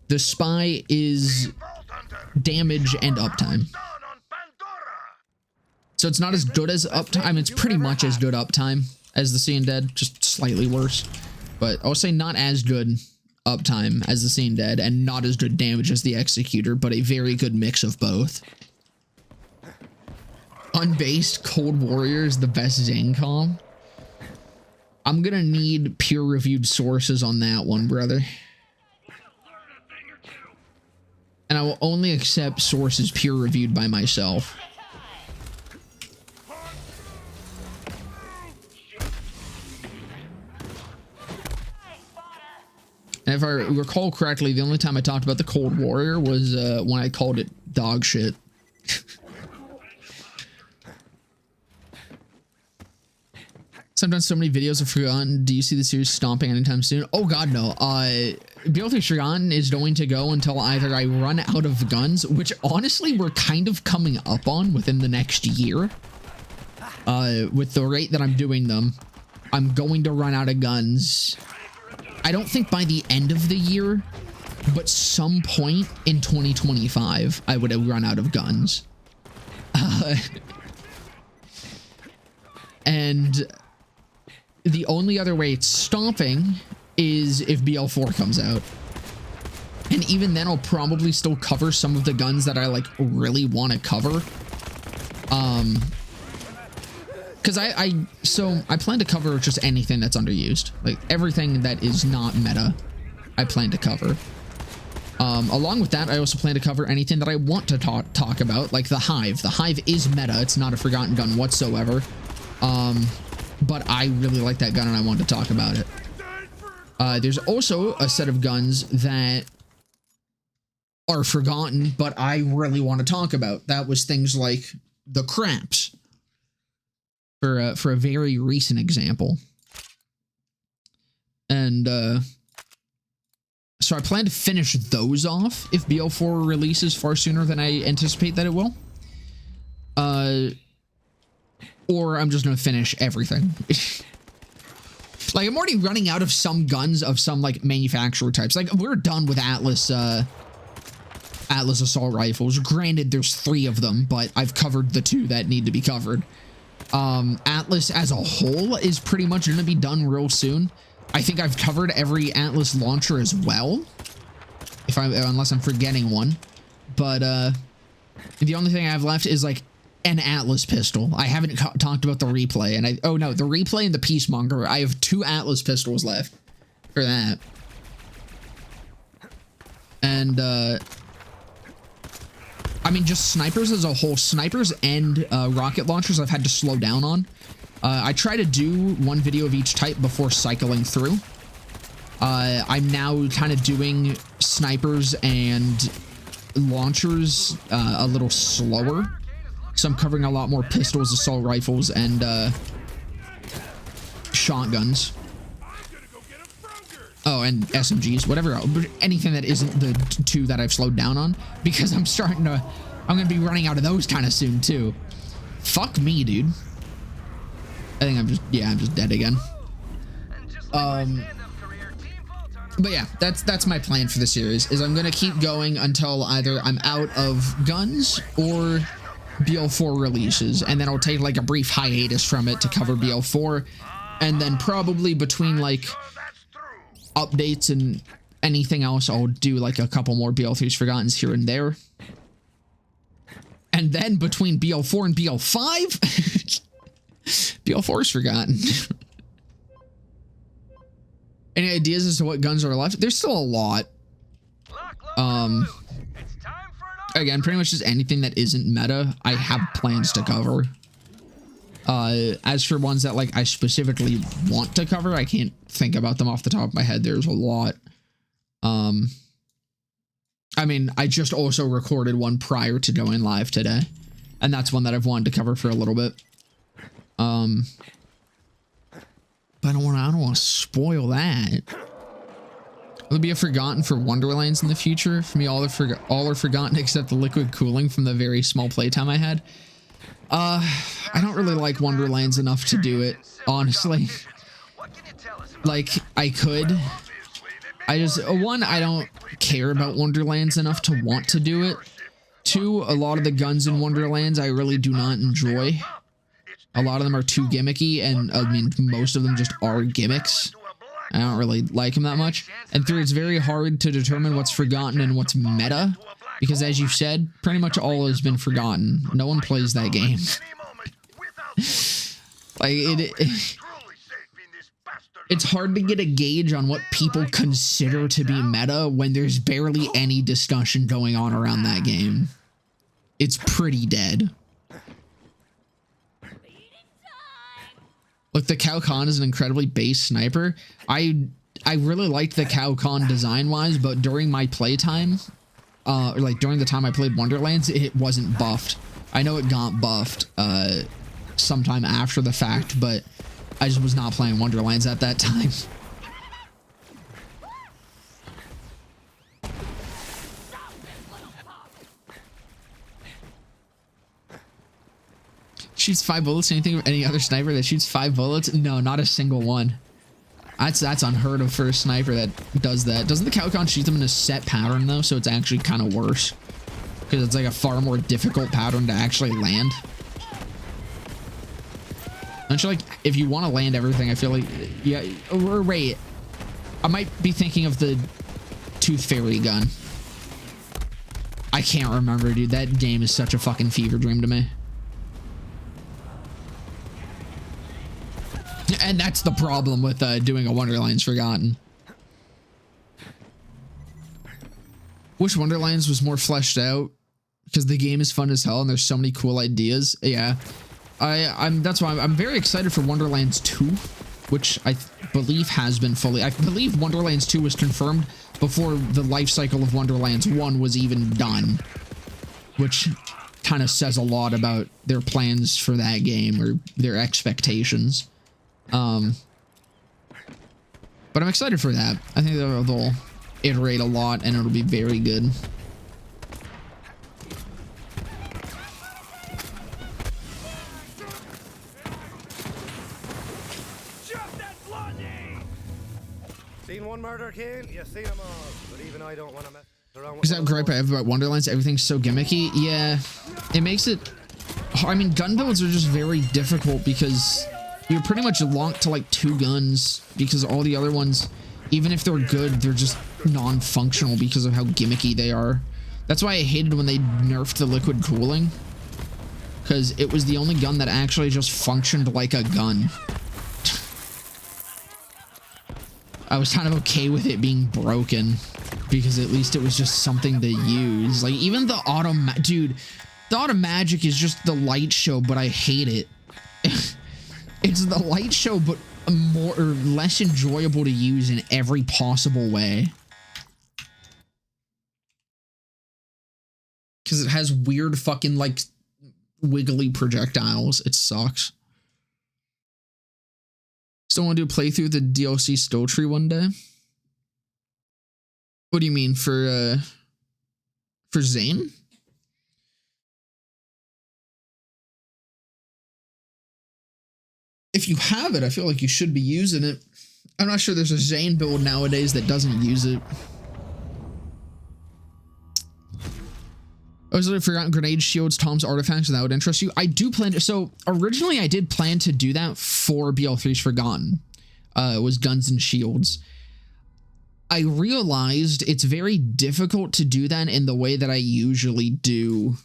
The Spy is damage and uptime. So it's not as good as uptime. I mean, it's pretty much as good uptime as the Seeing Dead, just slightly worse. But I'll say not as good uptime as the Seeing Dead, and not as good damage as the Executor, but a very good mix of both. Unbased Cold Warrior is the best Zane comp. I'm gonna need peer-reviewed sources on that one, brother. And I will only accept sources peer-reviewed by myself. And if I recall correctly, the only time I talked about the Cold Warrior was when I called it dog shit. Sometimes so many videos are forgotten. Do you see the series stomping anytime soon? Oh god, no. BL3 Forgotten is going to go until either I run out of guns, which honestly we're kind of coming up on within the next year. With the rate that I'm doing them, I'm going to run out of guns. I don't think by the end of the year, but some point in 2025, I would have run out of guns. And the only other way it's stopping is if BL4 comes out. And even then, I'll probably still cover some of the guns that I, like, really want to cover. Because I plan to cover just anything that's underused. Like, everything that is not meta, I plan to cover. Along with that, I also plan to cover anything that I want to talk about, like the Hive. The Hive is meta. It's not a forgotten gun whatsoever. But I really like that gun and I want to talk about it. There's also a set of guns that are forgotten, but I really want to talk about. That was things like the Craps, for a very recent example. And so I plan to finish those off if BL4 releases far sooner than I anticipate that it will. Or I'm just going to finish everything. Like, I'm already running out of some guns of some, like, manufacturer types. Like, we're done with Atlas assault rifles. Granted, there's 3 of them, but I've covered the 2 that need to be covered. Atlas as a whole is pretty much going to be done real soon. I think I've covered every Atlas launcher as well. Unless I'm forgetting one. But, the only thing I have left is, like, an Atlas pistol. I haven't talked about the replay, and oh no, the replay and the Peacemonger. I have 2 Atlas pistols left for that. And, I mean, just snipers as a whole. Snipers and rocket launchers I've had to slow down on. I try to do one video of each type before cycling through. I'm now kind of doing snipers and launchers a little slower. So I'm covering a lot more pistols, assault rifles, and shotguns. Oh, and SMGs, whatever else. Anything that isn't the 2 that I've slowed down on. Because I'm going to be running out of those kind of soon, too. Fuck me, dude. I think I'm just dead again. But yeah, that's my plan for the series, is I'm going to keep going until either I'm out of guns or BL4 releases, and then I'll take like a brief hiatus from it to cover BL4, and then probably between like updates and anything else, I'll do like a couple more BL3's Forgottens here and there. And then between BL4 and BL5, BL4 is forgotten. Any ideas as to what guns are left? There's still a lot. Again, pretty much just anything that isn't meta, I have plans to cover. As for ones that like I specifically want to cover, I can't think about them off the top of my head. There's a lot. I mean, I just also recorded one prior to going live today, and that's one that I've wanted to cover for a little bit. But I don't want to spoil that. Will be a forgotten for Wonderlands in the future. For me, all are forgotten except the liquid cooling from the very small playtime I had. I don't really like Wonderlands enough to do it, honestly. Like, I could. One, I don't care about Wonderlands enough to want to do it. Two, a lot of the guns in Wonderlands I really do not enjoy. A lot of them are too gimmicky, and I mean, most of them just are gimmicks. I don't really like them that much. And three, it's very hard to determine what's forgotten and what's meta, because as you said, pretty much all has been forgotten. No one plays that game. Like, it's hard to get a gauge on what people consider to be meta when there's barely any discussion going on around that game. It's pretty dead. Look, the Cao Kahn is an incredibly base sniper. I really liked the Cao Kahn design-wise, but during my playtime, or like during the time I played Wonderlands, it wasn't buffed. I know it got buffed sometime after the fact, but I just was not playing Wonderlands at that time. Shoots 5 bullets. Anything of any other sniper that shoots 5 bullets? No, not a single one. That's unheard of for a sniper that does that. Doesn't the Cao Kahn shoot them in a set pattern though? So it's actually kind of worse because it's like a far more difficult pattern to actually land. Don't you like, if you want to land everything, I feel like, yeah, or wait, I might be thinking of the Tooth Fairy gun. I can't remember, dude. That game is such a fucking fever dream to me. And that's the problem with doing a Wonderlands Forgotten. Wish Wonderlands was more fleshed out because the game is fun as hell and there's so many cool ideas. Yeah. That's why I'm very excited for Wonderlands 2, which I believe has been fully. I believe Wonderlands 2 was confirmed before the life cycle of Wonderlands 1 was even done, which kind of says a lot about their plans for that game or their expectations. But I'm excited for that. I think they'll iterate a lot and it'll be very good. Seen one murder, Kane? You seen them all, but even I don't want to mess around with. Is that gripe I have about Wonderlands? Everything's so gimmicky. Yeah, it makes it. I mean, gun builds are just very difficult because you're pretty much locked to like 2 guns because all the other ones, even if they're good, they're just non-functional because of how gimmicky they are. That's why I hated when they nerfed the liquid cooling, because it was the only gun that actually just functioned like a gun. I was kind of okay with it being broken because at least it was just something to use. Like even the dude, the Automagic is just the light show, but I hate it. It's the light show, but more or less enjoyable to use in every possible way. Because it has weird fucking like wiggly projectiles. It sucks. Still want to do a playthrough of the DLC Stowtree one day? What do you mean for Zane? If you have it, I feel like you should be using it. I'm not sure there's a Zane build nowadays that doesn't use it. I was literally forgotten grenade shields, Tom's artifacts, and that would interest you. I do plan to. So originally I did plan to do that for BL3's Forgotten. It was guns and shields. I realized it's very difficult to do that in the way that I usually do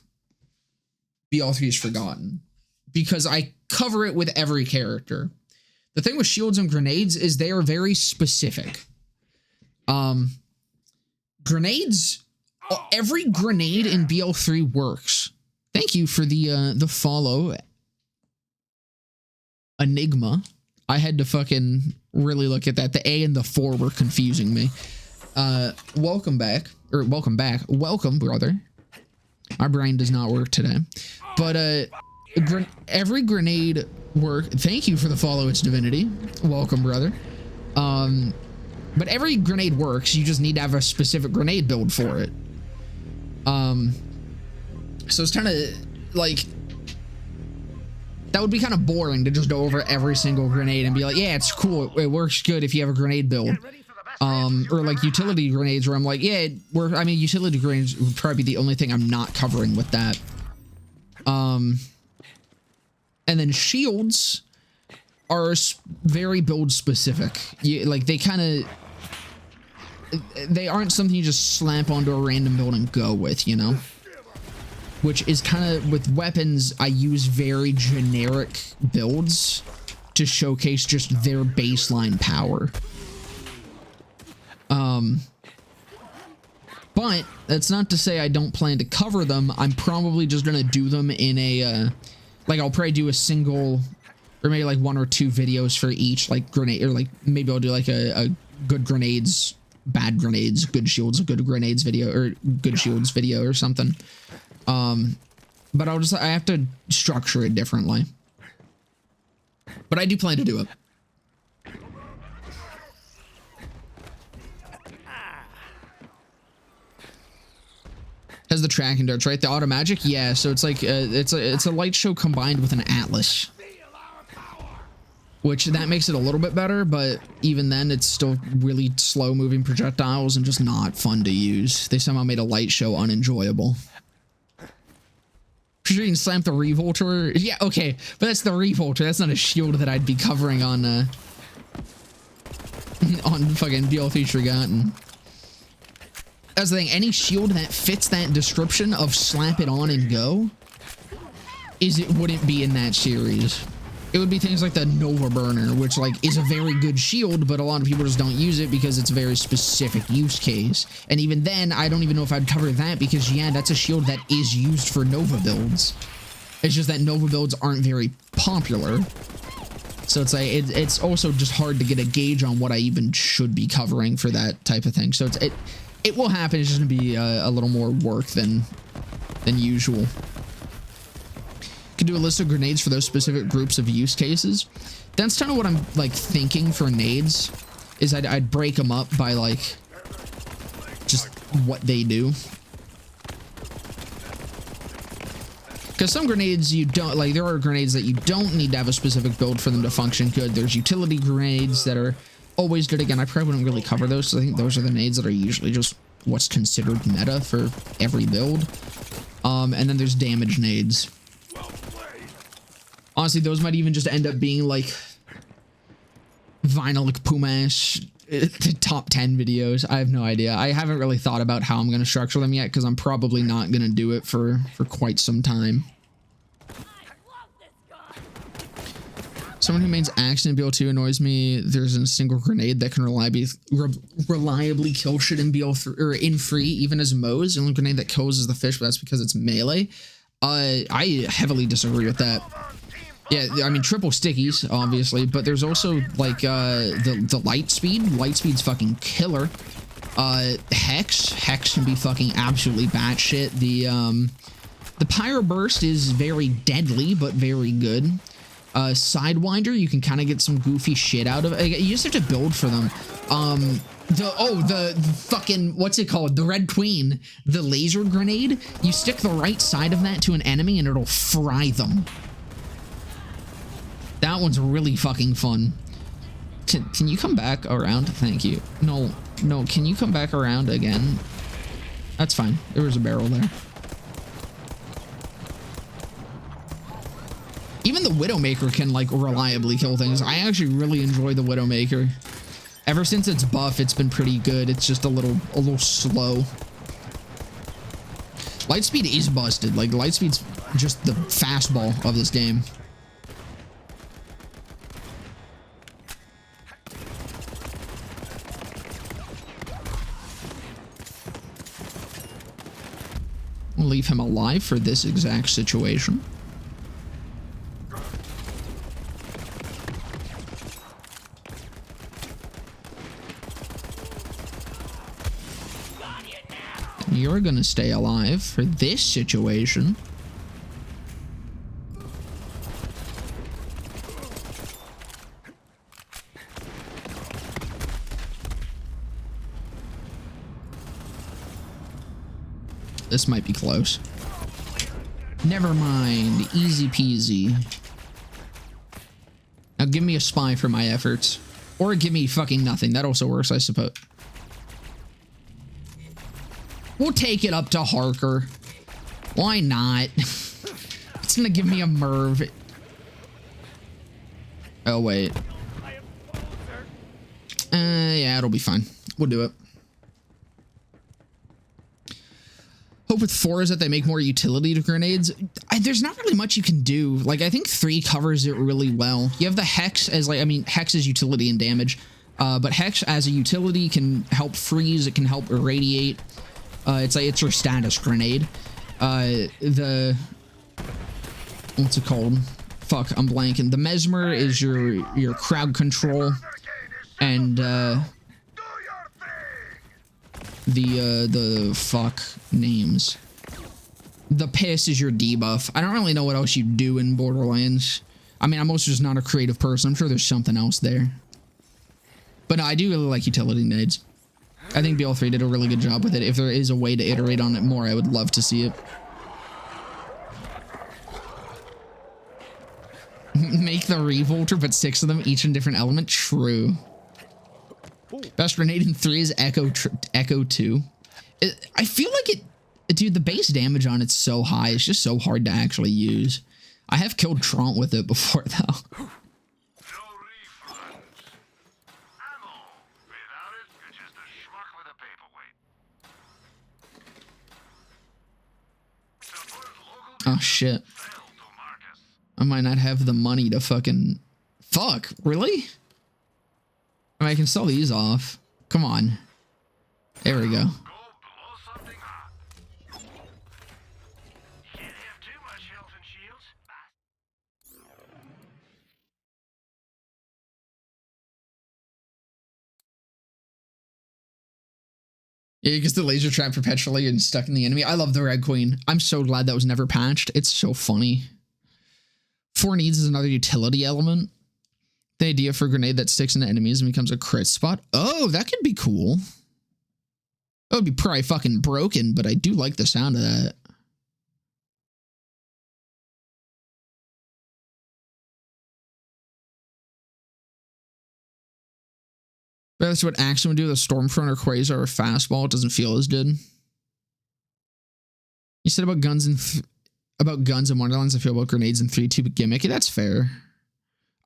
BL3's Forgotten because I cover it with every character. The thing with shields and grenades is they are very specific. Grenades, every grenade in BL3 works. Thank you for the follow, Enigma. I had to fucking really look at that. The A and the 4 were confusing me. Welcome back. Welcome back. Welcome, brother. My brain does not work today. But every grenade work. Thank you for the follow, It's Divinity. Welcome, brother. But every grenade works. You just need to have a specific grenade build for it. So it's kind of like, that would be kind of boring to just go over every single grenade and be like, yeah, it's cool. It works good if you have a grenade build. Or like utility grenades where I'm like, yeah, I mean, utility grenades would probably be the only thing I'm not covering with that. And then shields are very build specific. Like they aren't something you just slap onto a random build and go with, you know? Which is kind of, with weapons, I use very generic builds to showcase just their baseline power. But that's not to say I don't plan to cover them. I'm probably just going to do them in a, like I'll probably do a single, or maybe like 1 or 2 videos for each, like grenade, or like maybe I'll do like a good grenades, bad grenades, good shields, good grenades video, or good shields video or something. But I have to structure it differently. But I do plan to do it. Has the tracking darts, right? The auto magic? Yeah, so it's like, it's a light show combined with an atlas. Which, that makes it a little bit better, but even then, it's still really slow moving projectiles and just not fun to use. They somehow made a light show unenjoyable. Sure you can slam the Revolter? Yeah, okay, but that's the Revolter. That's not a shield that I'd be covering on fucking BL3's Forgotten. That's the thing, any shield that fits that description of slap it on and go, it wouldn't be in that series. It would be things like the Nova Burner, which like is a very good shield, but a lot of people just don't use it because it's a very specific use case. And even then, I don't even know if I'd cover that because, yeah, that's a shield that is used for Nova builds. It's just that Nova builds aren't very popular. So it's like, it's also just hard to get a gauge on what I even should be covering for that type of thing. So it will happen. It's just gonna be a little more work than usual. Could do a list of grenades for those specific groups of use cases. That's kind of what I'm like thinking for nades, is I'd break them up by like just what they do. Because some grenades you don't, like there are grenades that you don't need to have a specific build for them to function good. There's utility grenades that are always good. Again, I probably wouldn't really cover those, so I think those are the nades that are usually just what's considered meta for every build. And then there's damage nades. Honestly, those might even just end up being like Vinylic Pumash top 10 videos. I have no idea. I haven't really thought about how I'm going to structure them yet because I'm probably not going to do it for quite some time. Someone who mains action in BL2 annoys me. There's a single grenade that can reliably kill shit in BL3 or in free, even as Moe's. The only grenade that kills is the fish, but that's because it's melee. I heavily disagree with that. Yeah, I mean, triple stickies, obviously, but there's also, like, the light speed. Light speed's fucking killer. Hex can be fucking absolutely batshit. The Pyro Burst is very deadly, but very good. Sidewinder, you can kind of get some goofy shit out of it. You just have to build for them. The fucking, what's it called? The Red Queen. The laser grenade. You stick the right side of that to an enemy and it'll fry them. That one's really fucking fun. Can you come back around? Thank you. No, can you come back around again? That's fine. There was a barrel there. Even the Widowmaker can, like, reliably kill things. I actually really enjoy the Widowmaker. Ever since its buff, it's been pretty good. It's just a little slow. Lightspeed is busted. Like, Lightspeed's just the fastball of this game. We'll leave him alive for this exact situation. You're gonna stay alive for this situation. This might be close. Never mind. Easy peasy. Now give me a spy for my efforts. Or give me fucking nothing. That also works, I suppose. We'll take it up to Harker. Why not? It's gonna give me a Merv. Oh, wait. Yeah, it'll be fine. We'll do it. Hope with 4 is that they make more utility to grenades. There's not really much you can do. Like, I think 3 covers it really well. You have the Hex as, like, I mean, Hex is utility and damage. But Hex as a utility can help freeze. It can help irradiate. It's like, it's your status grenade. What's it called? Fuck, I'm blanking. The Mesmer is your crowd control. And, the fuck names. The Piss is your debuff. I don't really know what else you do in Borderlands. I mean, I'm also just not a creative person. I'm sure there's something else there. But no, I do really like utility nades. I think BL3 did a really good job with it. If there is a way to iterate on it more, I would love to see it. Make the Revolter, but 6 of them, each in different element. True. Best grenade in 3 is Echo 2. I feel like it... Dude, the base damage on it's so high. It's just so hard to actually use. I have killed Trant with it before, though. No refunds. Ammo. Without it, you're just a schmuck with a paperweight. Oh, shit. I might not have the money to fucking... Fuck, really? I mean, I can sell these off. Come on. There we go. Yeah, because the laser trap perpetually and stuck in the enemy. I love the Red Queen. I'm so glad that was never patched. It's so funny. 4 needs is another utility element. The idea for a grenade that sticks into enemies and becomes a crit spot. Oh, that could be cool. That would be probably fucking broken, but I do like the sound of that. But that's what Axum would do with a Stormfront or Quasar or Fastball. It doesn't feel as good. You said about guns and Wonderlands. I feel about grenades in 3 too gimmicky. That's fair.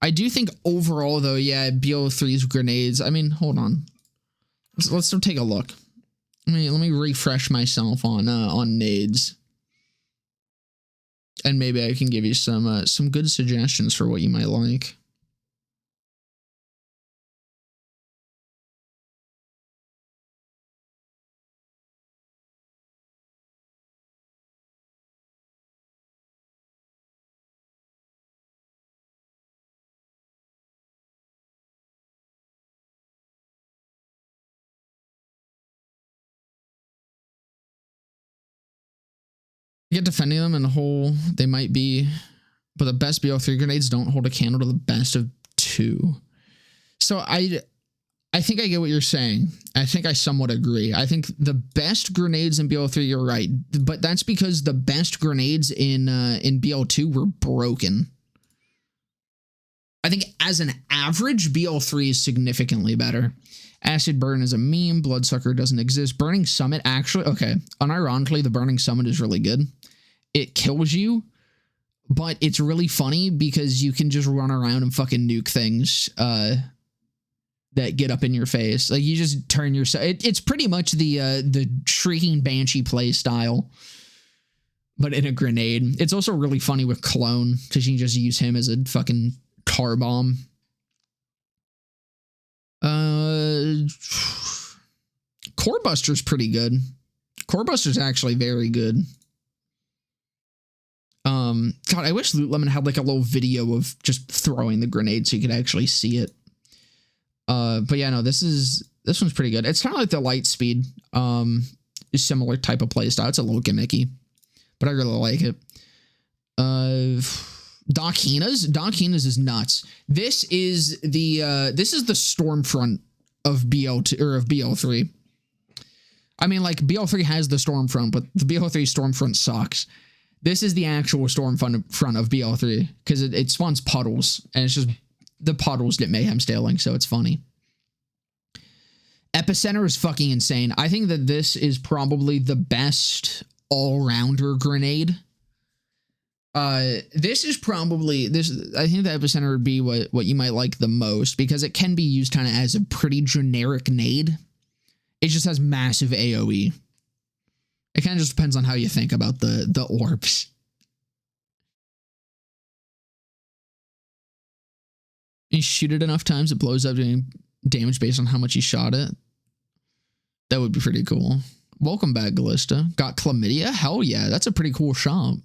I do think overall though, yeah, BO3's grenades. I mean, hold on. Let's take a look. Let me refresh myself on nades. And maybe I can give you some good suggestions for what you might like. You get defending them in a hole, they might be, but the best BO3 grenades don't hold a candle to the best of 2. So I think I get what you're saying. I think I somewhat agree. I think the best grenades in BO3, you're right, but that's because the best grenades in BO2 were broken. I think as an average, BO3 is significantly better. Acid Burn is a meme. Bloodsucker doesn't exist. Burning Summit, actually, okay. Unironically, the Burning Summit is really good. It kills you, but it's really funny because you can just run around and fucking nuke things that get up in your face. Like, you just turn yourself... It's pretty much the Shrieking Banshee play style. but in a grenade. It's also really funny with Clone because you can just use him as a fucking car bomb. Core Buster's pretty good. Core Buster's actually very good. God, I wish Loot Lemon had like a little video of just throwing the grenade so you could actually see it. But yeah, no, this one's pretty good. It's kind of like the light speed. Similar type of playstyle. It's a little gimmicky, but I really like it. Doc Hina's is nuts. This is the Stormfront of BL2 or of BL3. I mean, like, BL3 has the Stormfront, but the BL3 Stormfront sucks. This is the actual Stormfront of BL3 because it spawns puddles, and it's just the puddles get mayhem stealing, so it's funny. Epicenter is fucking insane. I think that this is probably the best all-rounder grenade. This is probably I think the Epicenter would be what you might like the most because it can be used kind of as a pretty generic nade. It just has massive AoE. It kind of just depends on how you think about the orbs. You shoot it enough times, it blows up, doing damage based on how much you shot it. That would be pretty cool. Welcome back, Gallista. Got chlamydia? Hell yeah, that's a pretty cool shop.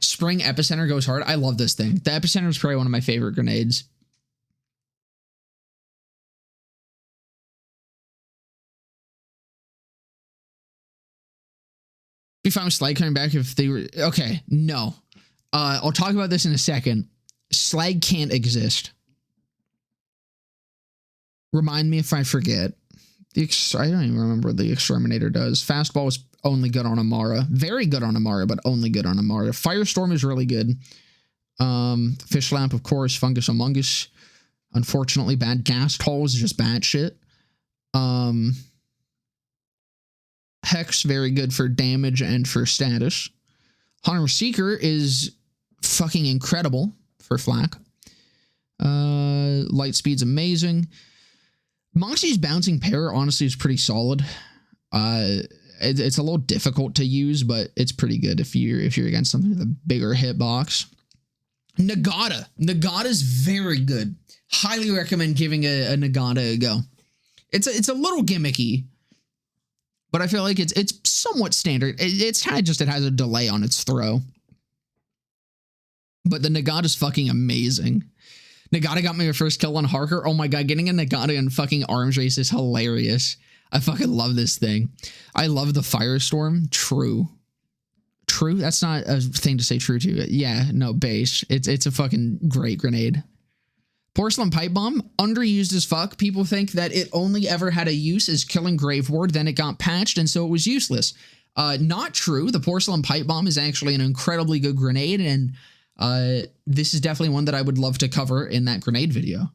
Spring Epicenter goes hard. I love this thing. The Epicenter is probably one of my favorite grenades. Be fine with Slag coming back if they were... Okay, no. I'll talk about this in a second. Slag can't exist. Remind me if I forget. I don't even remember what the Exterminator does. Fastball is only good on Amara. Very good on Amara, but only good on Amara. Firestorm is really good. Fish Lamp, of course. Fungus Among Us. Unfortunately, bad gas tolls is just bad shit. Hex, very good for damage and for status. Hunter Seeker is fucking incredible for flak. Light speed's amazing. Moxie's bouncing pair honestly is pretty solid. It's a little difficult to use, but it's pretty good if you're against something with a bigger hitbox. Nagata's very good. Highly recommend giving a Nagata a go. It's a little gimmicky, but I feel like it's somewhat standard. It's kind of just it has a delay on its throw. But the Nagata's fucking amazing. Nagata got me my first kill on Harker. Oh my god, getting a Nagata in fucking arms race is hilarious. I fucking love this thing. I love the Firestorm. True. That's not a thing to say true to. Yeah, no, base. It's a fucking great grenade. Porcelain Pipe Bomb, underused as fuck. People think that it only ever had a use as killing Grave Ward, then it got patched, and so it was useless. Not true. The Porcelain Pipe Bomb is actually an incredibly good grenade, and this is definitely one that I would love to cover in that grenade video.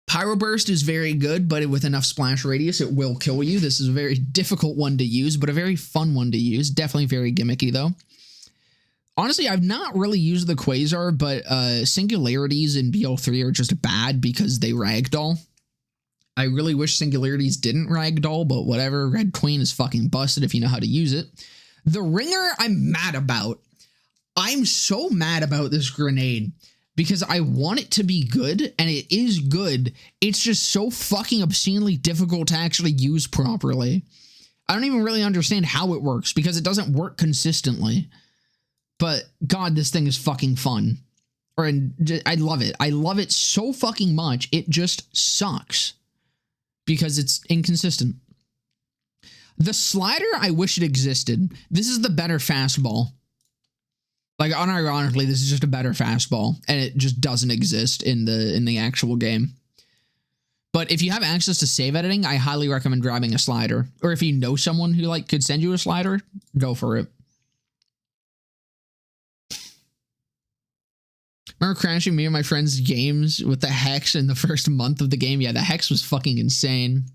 Pyro Burst is very good, but with enough splash radius, it will kill you. This is a very difficult one to use, but a very fun one to use. Definitely very gimmicky, though. Honestly, I've not really used the Quasar, but Singularities in BL3 are just bad because they ragdoll. I really wish Singularities didn't ragdoll, but whatever. Red Queen is fucking busted if you know how to use it. The Ringer, I'm mad about. I'm so mad about this grenade because I want it to be good, and it is good. It's just so fucking obscenely difficult to actually use properly. I don't even really understand how it works because it doesn't work consistently. But god, this thing is fucking fun. I love it. I love it so fucking much. It just sucks because it's inconsistent. The slider, I wish it existed. This is the better fastball. Like, unironically, this is just a better fastball, and it just doesn't exist in the actual game. But if you have access to save editing, I highly recommend grabbing a slider. Or if you know someone who like could send you a slider, go for it. Remember crashing me and my friends' games with the Hex in the first month of the game? Yeah, the Hex was fucking insane.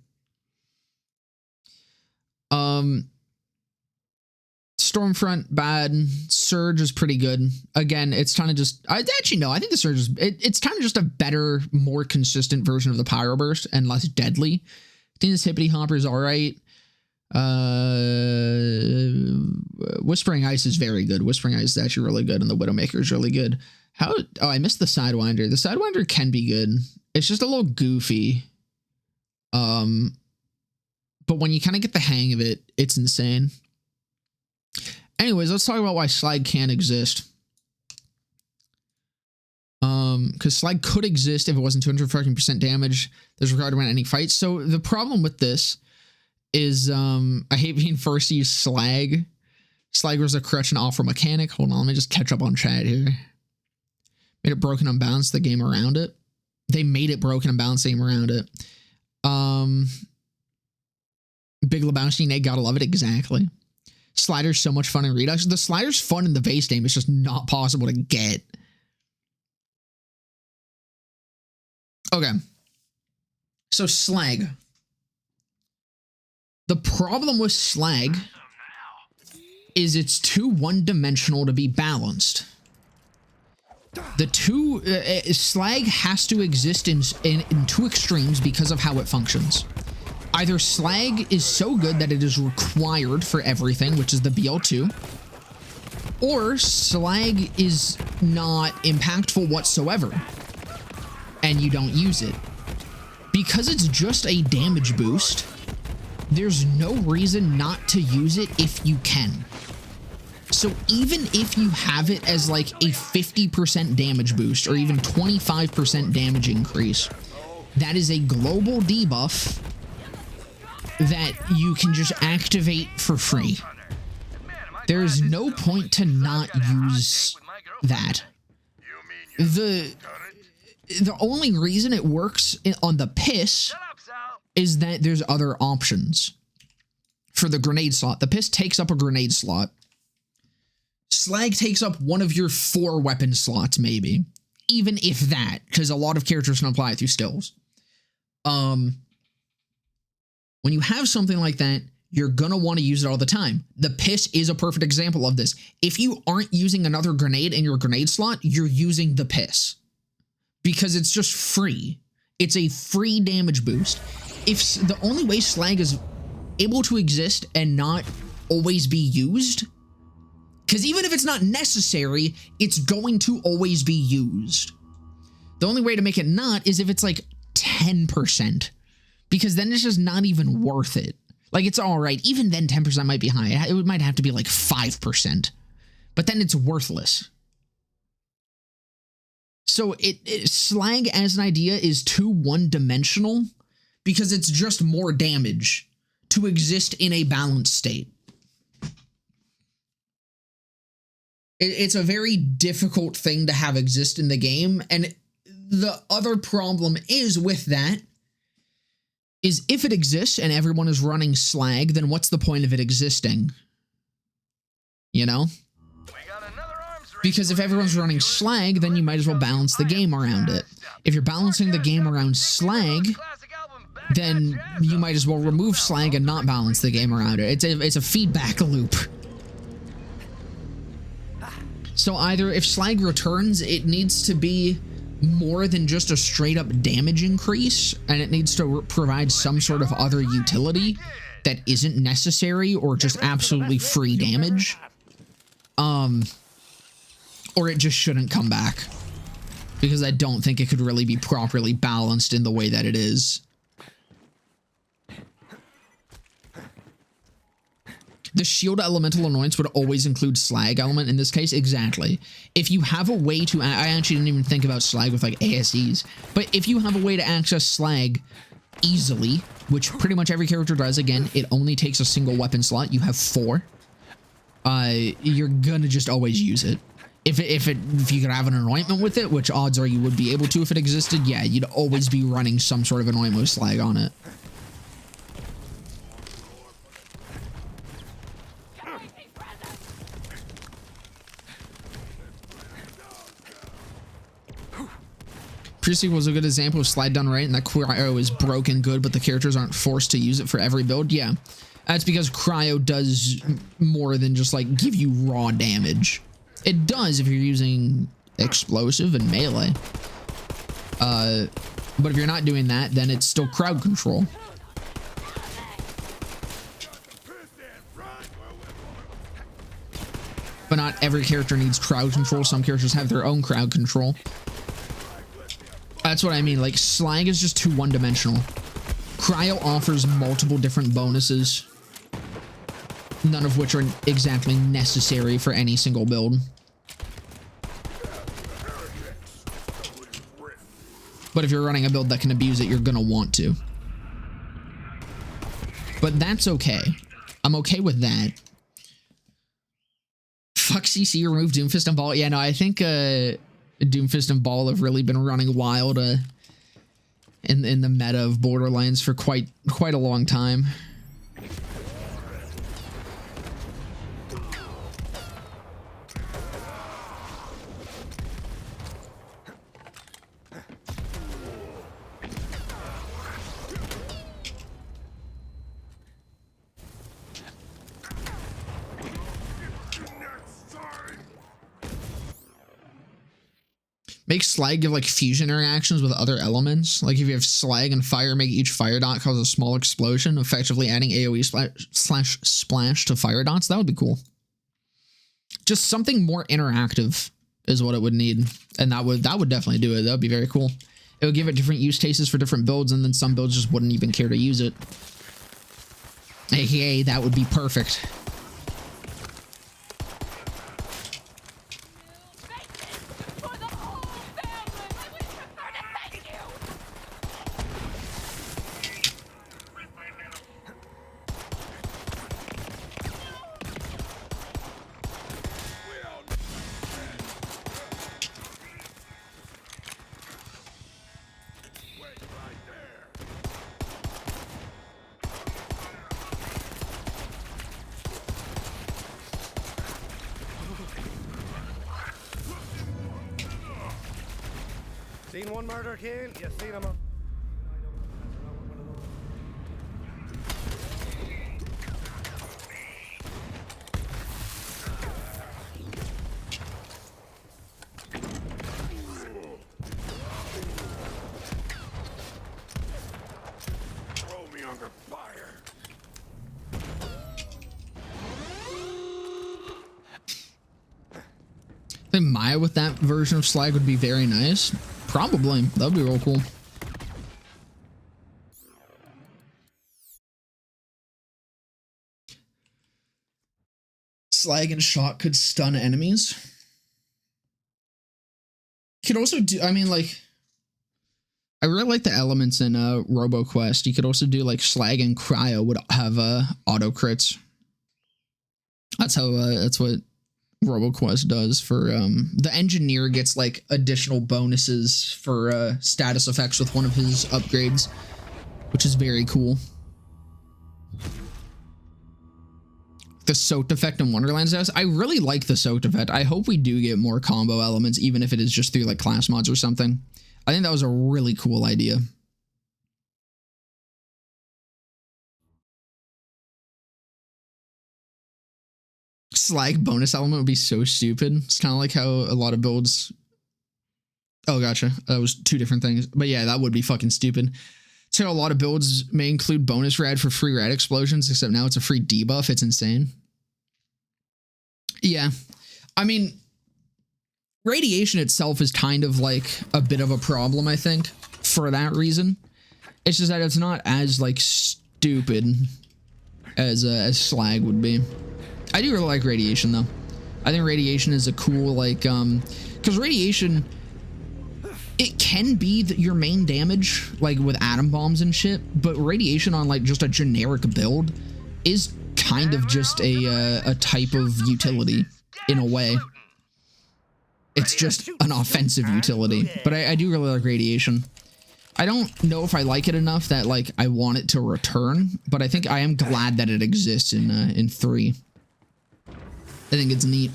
Stormfront, bad. Surge is pretty good. Again, it's kind of just... I think the Surge is... It's kind of just a better, more consistent version of the Pyro Burst and less deadly. Tina's Hippity Hopper is alright. Whispering Ice is very good. Whispering Ice is actually really good, and the Widowmaker is really good. Oh, I missed the Sidewinder. The Sidewinder can be good. It's just a little goofy. But when you kind of get the hang of it, it's insane. Anyways, let's talk about why Slag can't exist. Because Slag could exist if it wasn't 200% damage that's required to win any fight. So the problem with this is, I hate being forced to use Slag. Slag was a crutch and offer mechanic. Hold on, let me just catch up on chat here. Made it broken and balanced the game around it. They made it broken and balanced the game around it. Big Lebowski, Nate, gotta love it. Exactly. Slider's so much fun in Redux. The slider's fun in the base game. It's just not possible to get. Okay. So Slag. The problem with Slag is it's too one-dimensional to be balanced. The two Slag has to exist in two extremes because of how it functions. Either Slag is so good that it is required for everything, which is the BL2, or Slag is not impactful whatsoever, and you don't use it. Because it's just a damage boost, there's no reason not to use it if you can. So even if you have it as like a 50% damage boost or even 25% damage increase, that is a global debuff that you can just activate for free. There's no point to not use that. The only reason it works on the Piss is that there's other options. For the grenade slot, the Piss takes up a grenade slot. Slag takes up one of your 4 weapon slots, maybe. Even if that, because a lot of characters can apply it through stills. When you have something like that, you're gonna want to use it all the time. The Piss is a perfect example of this. If you aren't using another grenade in your grenade slot, you're using the Piss. Because it's just free. It's a free damage boost. If the only way Slag is able to exist and not always be used, because even if it's not necessary, it's going to always be used. The only way to make it not is if it's like 10%, because then it's just not even worth it. Like, it's all right. Even then, 10% might be high. It might have to be like 5%, but then it's worthless. So Slag as an idea is too one-dimensional because it's just more damage to exist in a balanced state. It's a very difficult thing to have exist in the game, and the other problem is with that is if it exists and everyone is running Slag, then what's the point of it existing? You know? Because if everyone's running Slag, then you might as well balance the game around it. If you're balancing the game around Slag, then you might as well remove Slag and not balance the game around it. It's a feedback loop. So either if Slag returns, it needs to be more than just a straight up damage increase, and it needs to provide some sort of other utility that isn't necessary or just absolutely free damage. Or it just shouldn't come back, because I don't think it could really be properly balanced in the way that it is. The shield elemental annoyance would always include Slag element in this case. Exactly. If you have a way to, I actually didn't even think about Slag with like ASEs, but if you have a way to access Slag easily, which pretty much every character does, again, it only takes a single weapon slot. You have 4. You're gonna just always use it. If you could have an anointment with it, which odds are you would be able to if it existed, yeah, you'd always be running some sort of anointment with Slag on it. Pre-sequel was a good example of Slide done right, and that Cryo is broken good, but the characters aren't forced to use it for every build. Yeah, that's because Cryo does more than just like give you raw damage. It does if you're using explosive and melee. But if you're not doing that, then it's still crowd control. but not every character needs crowd control. Some characters have their own crowd control. That's what I mean. Like, Slag is just too one-dimensional. Cryo offers multiple different bonuses, none of which are exactly necessary for any single build. But if you're running a build that can abuse it, you're gonna want to. But that's okay. I'm okay with that. Fuck CC, remove Doomfist and Ball. Yeah, no, I think Doomfist and Ball have really been running wild in the meta of Borderlands for quite a long time. Make Slag give like fusion interactions with other elements. Like if you have Slag and Fire, make each fire dot cause a small explosion, effectively adding AoE splash to fire dots. That would be cool. Just something more interactive is what it would need, and that would definitely do it. That would be very cool. It would give it different use cases for different builds, and then some builds just wouldn't even care to use it. AKA, that would be perfect. Seen one murder, Kane? You seen him? Throw me under fire. I think Maya with that version of Slag would be very nice. Probably. That would be real cool. Slag and Shock could stun enemies. You could also do, I mean, like, I really like the elements in RoboQuest. You could also do, like, Slag and Cryo would have auto crits. That's how, that's what RoboQuest does for the engineer gets like additional bonuses for status effects with one of his upgrades, which is very cool. The soaked effect in Wonderlands does. I really like the soaked effect. I hope we do get more combo elements, even if it is just through like class mods or something. I think that was a really cool idea. Slag bonus element would be so stupid. It's kind of like how a lot of builds... Oh, gotcha. That was two different things. But yeah, that would be fucking stupid. So a lot of builds may include bonus rad for free rad explosions, except now it's a free debuff. It's insane. Yeah. I mean, radiation itself is kind of like a bit of a problem, I think, for that reason. It's just that it's not as like stupid as Slag would be. I do really like radiation though. I think radiation is a cool like because radiation, it can be your main damage like with atom bombs and shit, but radiation on like just a generic build is kind of just a type of utility in a way. It's just an offensive utility, but I do really like radiation. I don't know if I like it enough that like I want it to return, but I think I am glad that it exists in 3. I think it's neat.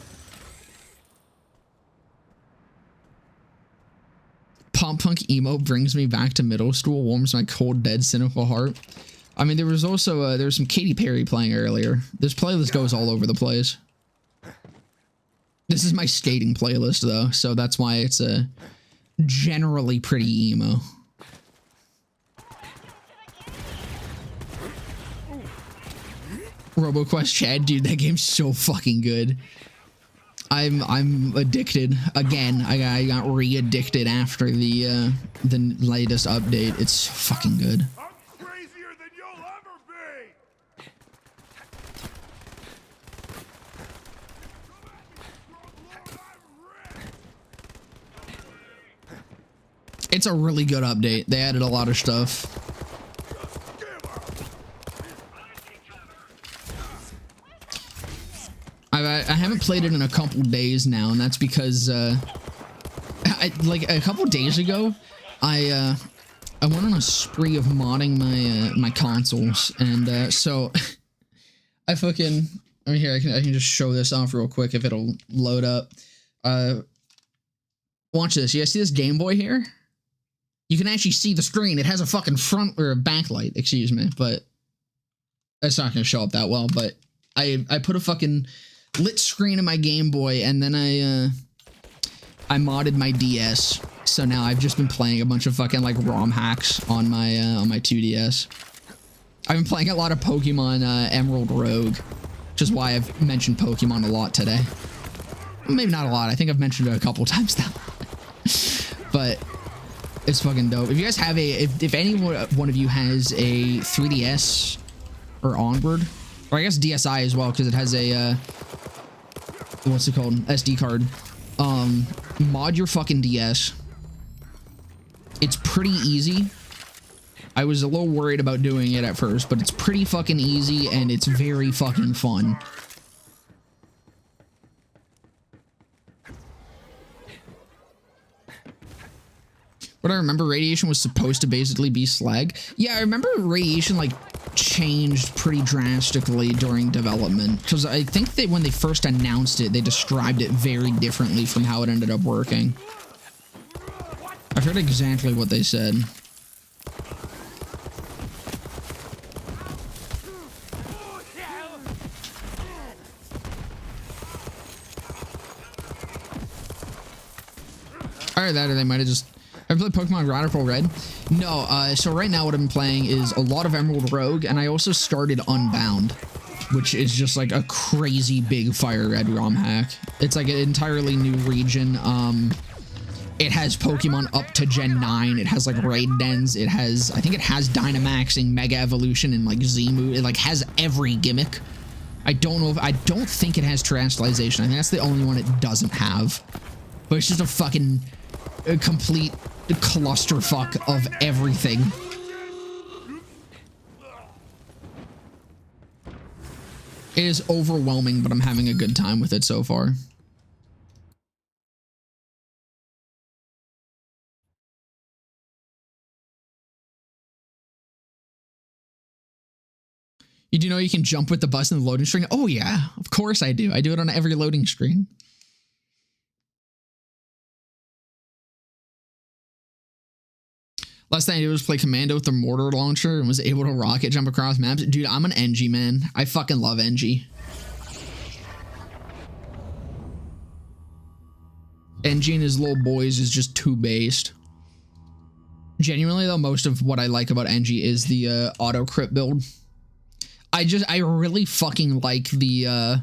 Pop punk emo brings me back to middle school, warms my cold, dead, cynical heart. I mean, there was also there was some Katy Perry playing earlier. This playlist goes all over the place. This is my skating playlist though, so that's why it's generally pretty emo. RoboQuest Chad, dude, that game's so fucking good. I'm addicted again. I got re-addicted after the latest update. It's fucking good. I'm crazier than you'll ever be! It's a really good update. They added a lot of stuff. I haven't played it in a couple days now, and that's because like a couple days ago, I went on a spree of modding my consoles, and so I fucking here I can just show this off real quick if it'll load up. Watch this. You guys see this Game Boy here? You can actually see the screen. It has a fucking front or a backlight, excuse me, but it's not gonna show up that well. But I put a fucking lit screen in my Game Boy, and then I modded my DS. So now I've just been playing a bunch of fucking like ROM hacks on my 2DS. I've been playing a lot of Pokemon Emerald Rogue, which is why I've mentioned Pokemon a lot today. Maybe not a lot. I think I've mentioned it a couple times now. But it's fucking dope. If you guys have if any one of you has a 3DS or Onward, or I guess DSi as well, because it has a what's it called, SD card, mod your fucking DS. It's pretty easy. I was a little worried about doing it at first, but it's pretty fucking easy, and it's very fucking fun. What I remember, radiation was supposed to basically be slag. Yeah, I remember radiation like changed pretty drastically during development, because I think that when they first announced it, they described it very differently from how it ended up working. I've heard exactly what they said. Either that, or they might have just... Have you played Pokemon Radical Red? No, so right now what I'm playing is a lot of Emerald Rogue, and I also started Unbound, which is just like a crazy big Fire Red ROM hack. It's like an entirely new region. It has Pokemon up to Gen 9. It has like Raid Dens. It has, I think it has Dynamaxing, Mega Evolution, and like Z-Move. It like has every gimmick. I don't think it has Terastallization. I think that's the only one it doesn't have. But it's just a fucking complete clusterfuck of everything. It is overwhelming, but I'm having a good time with it so far. You do know you can jump with the bus in the loading screen? Oh yeah, of course I do. I do it on every loading screen. Last thing I did was play Commando with the mortar launcher and was able to rocket jump across maps. Dude, I'm an NG, man. I fucking love NG. NG and his little boys is just too based. Genuinely, though, most of what I like about NG is the auto crit build. I really fucking like the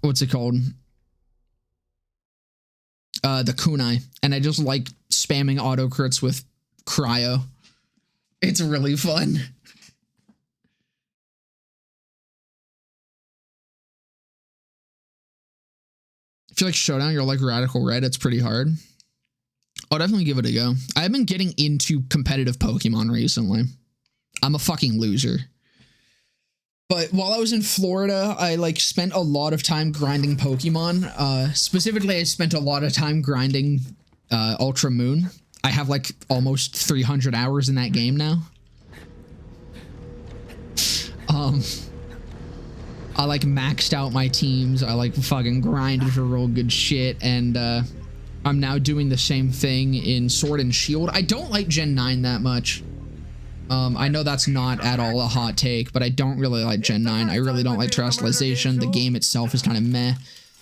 what's it called? The kunai, and I just like spamming auto crits with cryo. It's really fun. If you like Showdown, you're like Radical Red, it's pretty hard. I'll definitely give it a go. I've been getting into competitive Pokemon recently. I'm a fucking loser. But while I was in Florida, I like spent a lot of time grinding Pokemon. Specifically, I spent a lot of time grinding Ultra Moon. I have like almost 300 hours in that game now. I like maxed out my teams. I like fucking grinded for real good shit, and I'm now doing the same thing in Sword and Shield. I don't like Gen 9 that much. I know that's not at all a hot take, but I don't really like Gen 9. I really don't like Terastallization. The game itself is kind of meh.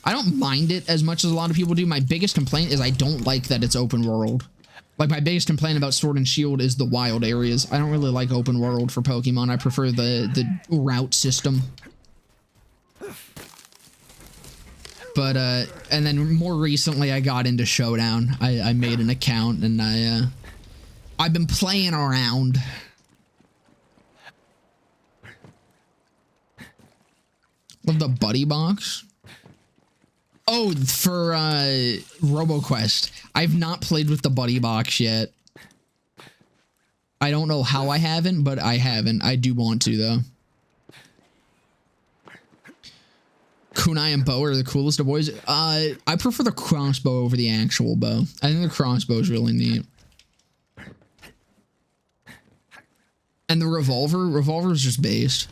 I don't mind it as much as a lot of people do. My biggest complaint is I don't like that it's open world. Like, my biggest complaint about Sword and Shield is the wild areas. I don't really like open world for Pokemon. I prefer the route system. But and then more recently I got into Showdown. I made an account and I've been playing around. Love the buddy box. Oh, for RoboQuest. I've not played with the buddy box yet. I don't know how I haven't, but I haven't. I do want to though. Kunai and bow are the coolest of boys. I prefer the crossbow over the actual bow. I think the crossbow is really neat. And the revolver is just based.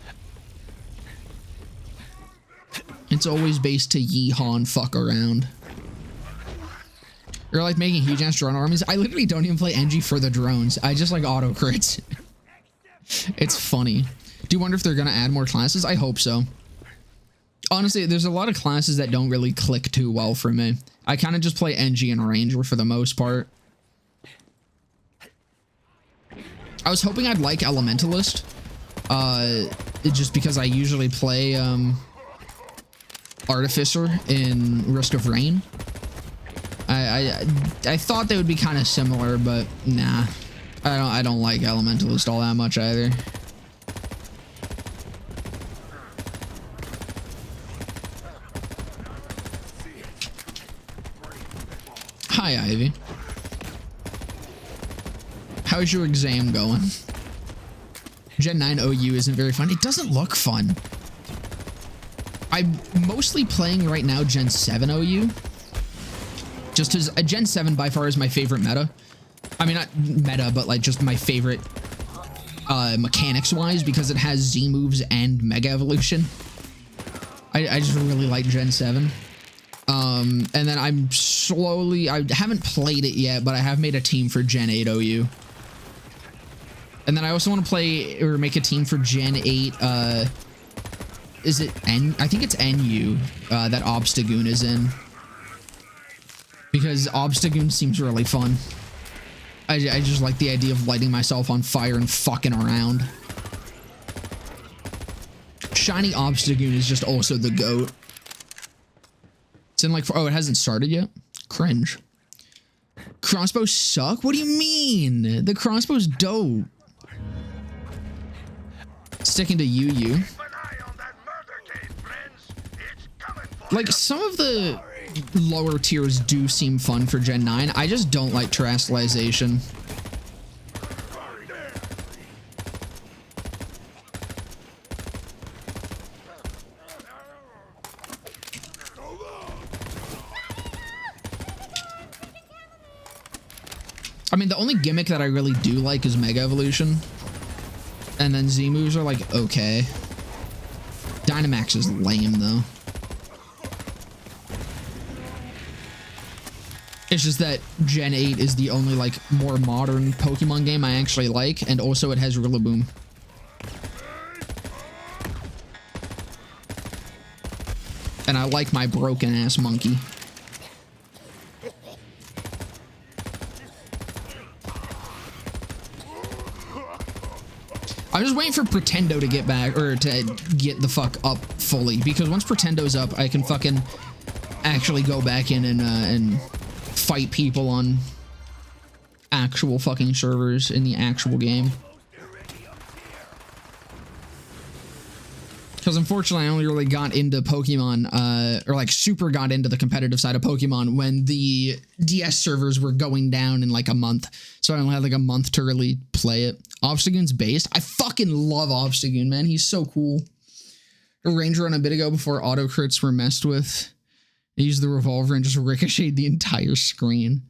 It's always based to yeehaw and fuck around. You're like making huge ass drone armies. I literally don't even play NG for the drones. I just like auto crits. It's funny. Do you wonder if they're gonna add more classes? I hope so. Honestly, there's a lot of classes that don't really click too well for me. I kind of just play NG and Ranger for the most part. I was hoping I'd like Elementalist. Just because I usually play Artificer in Risk of Rain. I thought they would be kind of similar, but nah. I don't like Elementalist all that much either. Hi, Ivy. How's your exam going? Gen 9 OU isn't very fun. It doesn't look fun. I'm mostly playing right now Gen 7 OU. Just as a Gen 7 by far is my favorite meta. I mean, not meta, but like just my favorite mechanics wise, because it has Z moves and Mega Evolution. I just really like Gen 7. And then I haven't played it yet, but I have made a team for Gen 8 OU. And then I also want to play or make a team for Gen 8, is it N? I think it's NU, that Obstagoon is in. Because Obstagoon seems really fun. I just like the idea of lighting myself on fire and fucking around. Shiny Obstagoon is just also the GOAT. It's in like, oh, it hasn't started yet? Cringe. Crossbows suck? What do you mean? The crossbow's dope. Sticking to UU. Like, some of the lower tiers do seem fun for Gen 9. I just don't like Terastallization. I mean, the only gimmick that I really do like is Mega Evolution. And then Z moves are like, okay. Dynamax is lame, though. It's just that Gen 8 is the only, like, more modern Pokemon game I actually like, and also it has Rillaboom. And I like my broken-ass monkey. I'm just waiting for Pretendo to get back, or to get the fuck up fully, because once Pretendo's up, I can fucking actually go back in and fight people on actual fucking servers in the actual game. Because unfortunately, I only really got into Pokemon, or like super got into the competitive side of Pokemon when the DS servers were going down in like a month. So I only had like a month to really play it. Obstagoon's based. I fucking love Obstagoon, man. He's so cool. A Ranger on a bit ago before auto crits were messed with. I used the revolver and just ricocheted the entire screen.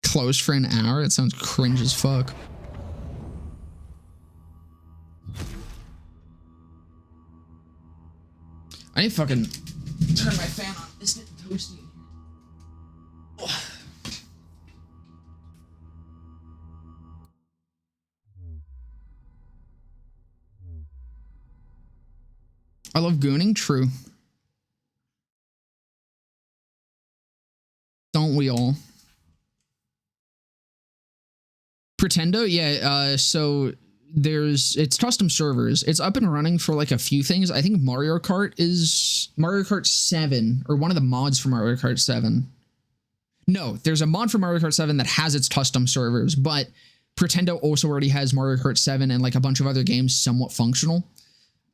Close for an hour? That sounds cringe as fuck. I need to fucking turn my fan on. It's getting toasty. I love gooning, true. Don't we all? Pretendo, yeah, so it's custom servers. It's up and running for like a few things. I think Mario Kart 7 or one of the mods for Mario Kart 7. No, there's a mod for Mario Kart 7 that has its custom servers, but Pretendo also already has Mario Kart 7 and like a bunch of other games somewhat functional.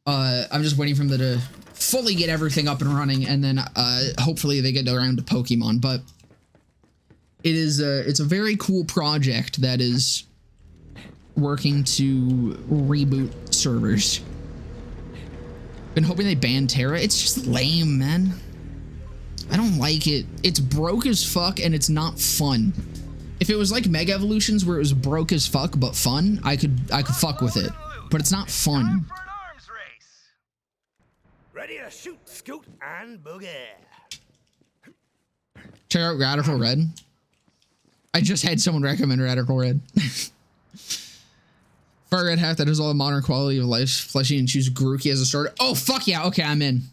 I'm just waiting for them to fully get everything up and running, and then hopefully they get around to Pokemon. But it's a very cool project that is working to reboot servers. Been hoping they ban Terra. It's just lame, man. I don't like it. It's broke as fuck and it's not fun. If it was like Mega Evolutions where it was broke as fuck but fun, I could fuck with it. But it's not fun. Time for an arms race. Ready to shoot, scoot, and boogie. Check out Radical Red. I just had someone recommend Radical Red. Far Red Hat that is all the modern quality of life. Fleshy and choose Grookey as a starter. Oh, fuck yeah. Okay, I'm in.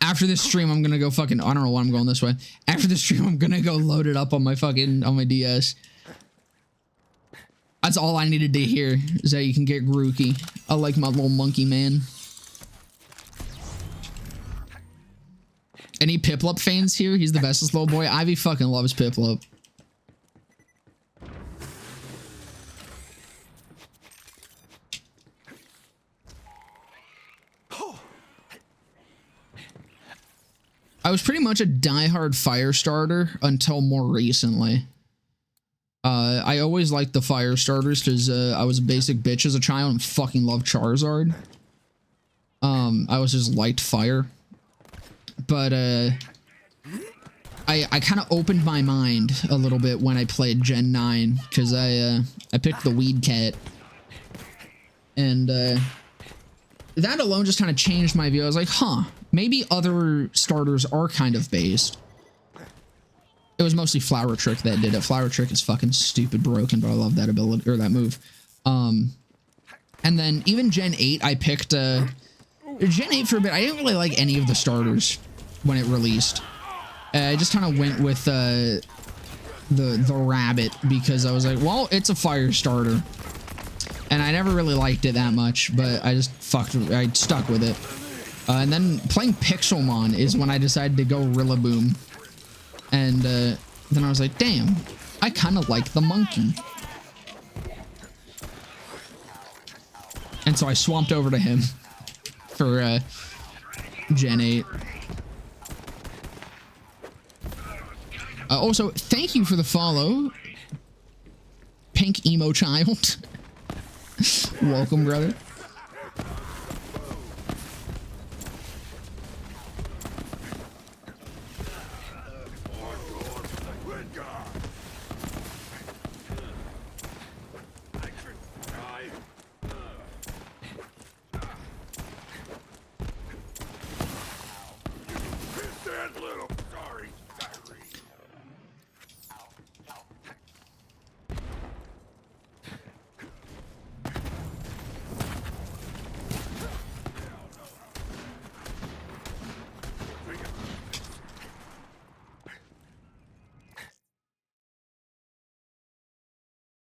After this stream, I'm gonna go fucking... I don't know why I'm going this way. After this stream, I'm gonna go load it up on my fucking... on my DS. That's all I needed to hear, is that you can get Grookey. I like my little monkey man. Any Piplup fans here? He's the bestest little boy. Ivy fucking loves Piplup. I was pretty much a diehard fire starter until more recently. I always liked the fire starters because I was a basic bitch as a child and fucking loved Charizard. I was just liked fire. But I kind of opened my mind a little bit when I played Gen 9 because I picked the Weed Cat. And that alone just kind of changed my view. I was like, huh, maybe other starters are kind of based. It was mostly Flower Trick that did it. Flower Trick is fucking stupid broken, but I love that ability, or that move. And then even Gen 8, I picked Gen 8 for a bit. I didn't really like any of the starters when it released. I just kind of went with the rabbit because I was like, well, it's a fire starter. And I never really liked it that much, but I stuck with it. And then playing Pixelmon is when I decided to go Rillaboom. And then I was like, damn, I kind of like the monkey. And so I swapped over to him for Gen 8. Also, thank you for the follow, Pink Emo Child. Welcome, brother.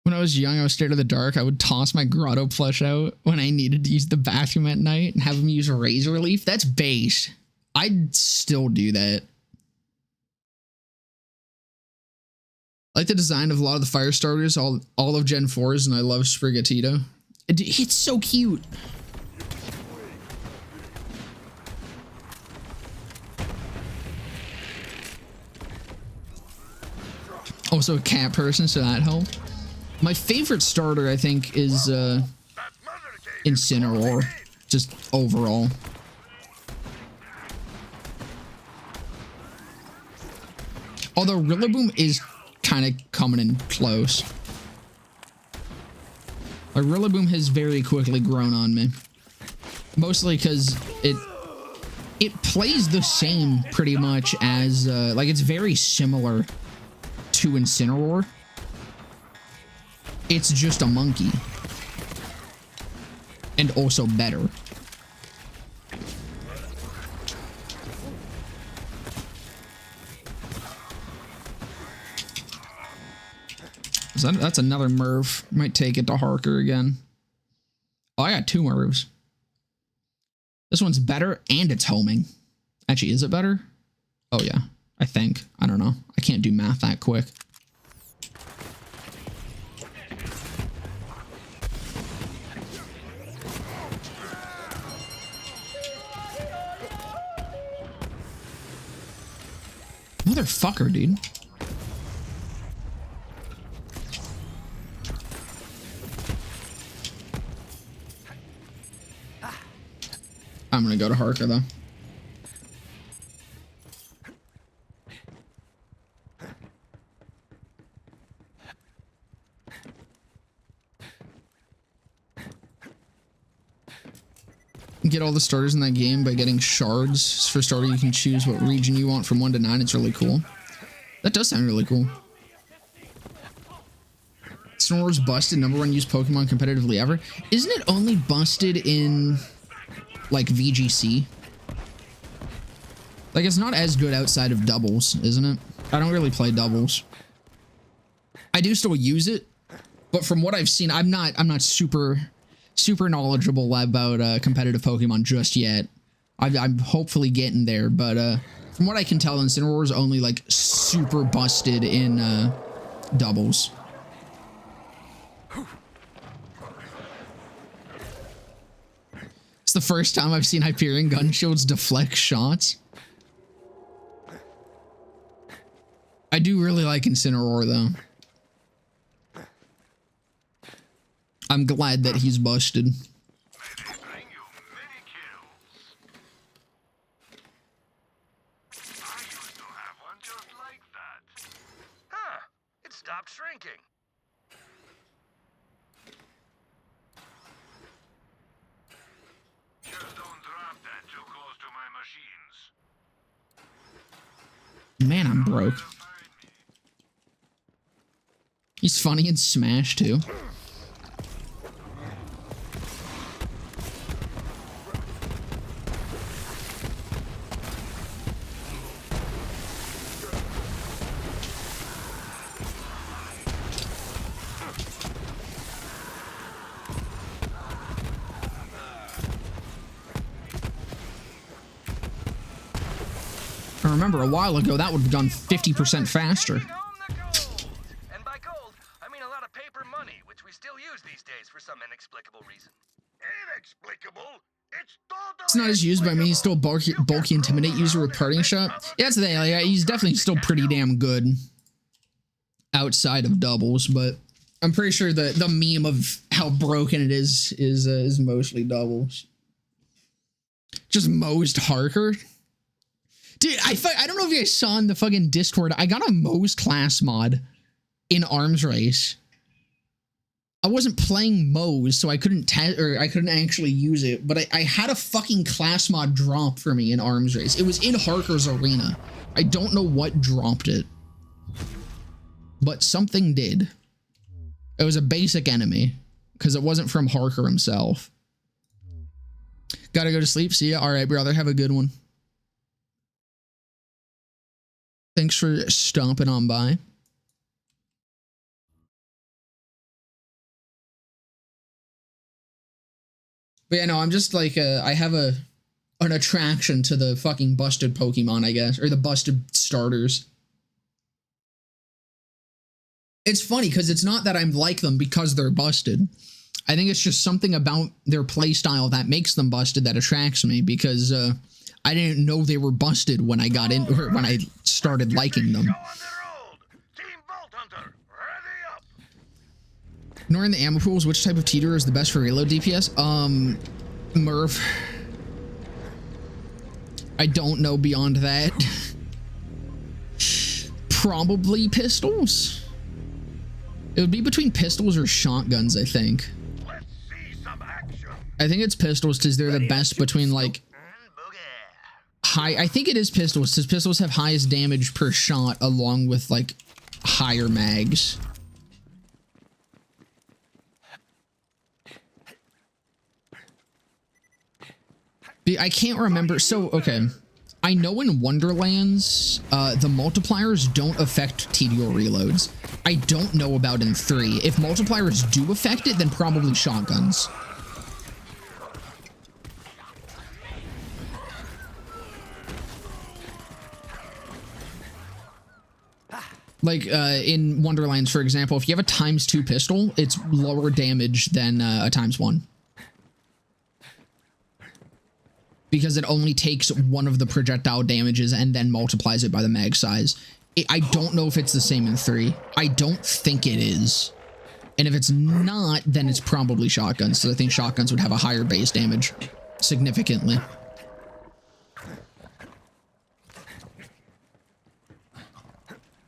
When I was young, I was scared of the dark. I would toss my Grotto plush out when I needed to use the bathroom at night and have him use a razor leaf. That's base. I'd still do that. I like the design of a lot of the fire starters, all of Gen 4s, and I love Sprigatito. It's so cute. Also a cat person, so that helped. My favorite starter, I think, is Incineroar, just overall. Although Rillaboom is kind of coming in close. Like, Rillaboom has very quickly grown on me. Mostly because it plays the same pretty much as, like, it's very similar to Incineroar. It's just a monkey. And also better. So that's another Merv. Might take it to Harker again. Oh, I got 2 Mervs. This one's better and it's homing. Actually, is it better? Oh yeah, I think. I don't know. I can't do math that quick. Motherfucker, dude. I'm gonna go to Harker though. Get all the starters in that game by getting shards. For starter, you can choose what region you want from 1 to 9. It's really cool. That does sound really cool. Snoru's busted, #1 used Pokemon competitively ever. Isn't it only busted in, like, VGC? Like, it's not as good outside of doubles, isn't it? I don't really play doubles. I do still use it, but from what I've seen, I'm not super knowledgeable about competitive Pokemon just yet. I'm hopefully getting there, but from what I can tell, Incineroar is only like super busted in doubles. It's the first time I've seen Hyperion gun shields deflect shots. I do really like Incineroar though. I'm glad that he's busted. Huh, it stopped shrinking. Just don't drop that too close to my machines. Man, I'm broke. He's funny in Smash too. I remember a while ago that would have done 50% faster. And by gold, I mean a lot of paper money, which we still use these days for some inexplicable reason. Inexplicable? It's not as used by me. He's still bulky intimidate user with parting shot. Yeah, that's the thing. Like, he's definitely still pretty damn good outside of doubles, but I'm pretty sure the meme of how broken it is mostly doubles. Just Mosed Harker. Dude, I don't know if you guys saw in the fucking Discord, I got a Mosed class mod in Arms Race. I wasn't playing Mosed, so I couldn't actually use it, but I had a fucking class mod drop for me in Arms Race. It was in Harker's arena. I don't know what dropped it, but something did. It was a basic enemy, because it wasn't from Harker himself. Gotta go to sleep. See ya. All right, brother. Have a good one. Thanks for stomping on by. But yeah, no, I'm just like, I have an attraction to the fucking busted Pokemon, I guess, or the busted starters. It's funny, because it's not that I'm like them because they're busted. I think it's just something about their playstyle that makes them busted that attracts me, because I didn't know they were busted when I got in, or when I started liking them. Ignoring the ammo pools, which type of teeter is the best for reload DPS? Merv. I don't know beyond that. Probably pistols. It would be between pistols or shotguns, I think. Let's see some action. I think it's pistols because they're the best between like high. I think it is pistols because pistols have highest damage per shot along with like higher mags. I can't remember. So, okay. I know in Wonderlands, the multipliers don't affect TDR reloads. I don't know about in 3. If multipliers do affect it, then probably shotguns. Like, in Wonderlands, for example, if you have a ×2 pistol, it's lower damage than a ×1. Because it only takes one of the projectile damages and then multiplies it by the mag size. I don't know if it's the same in 3. I don't think it is. And if it's not, then it's probably shotguns. So I think shotguns would have a higher base damage. Significantly.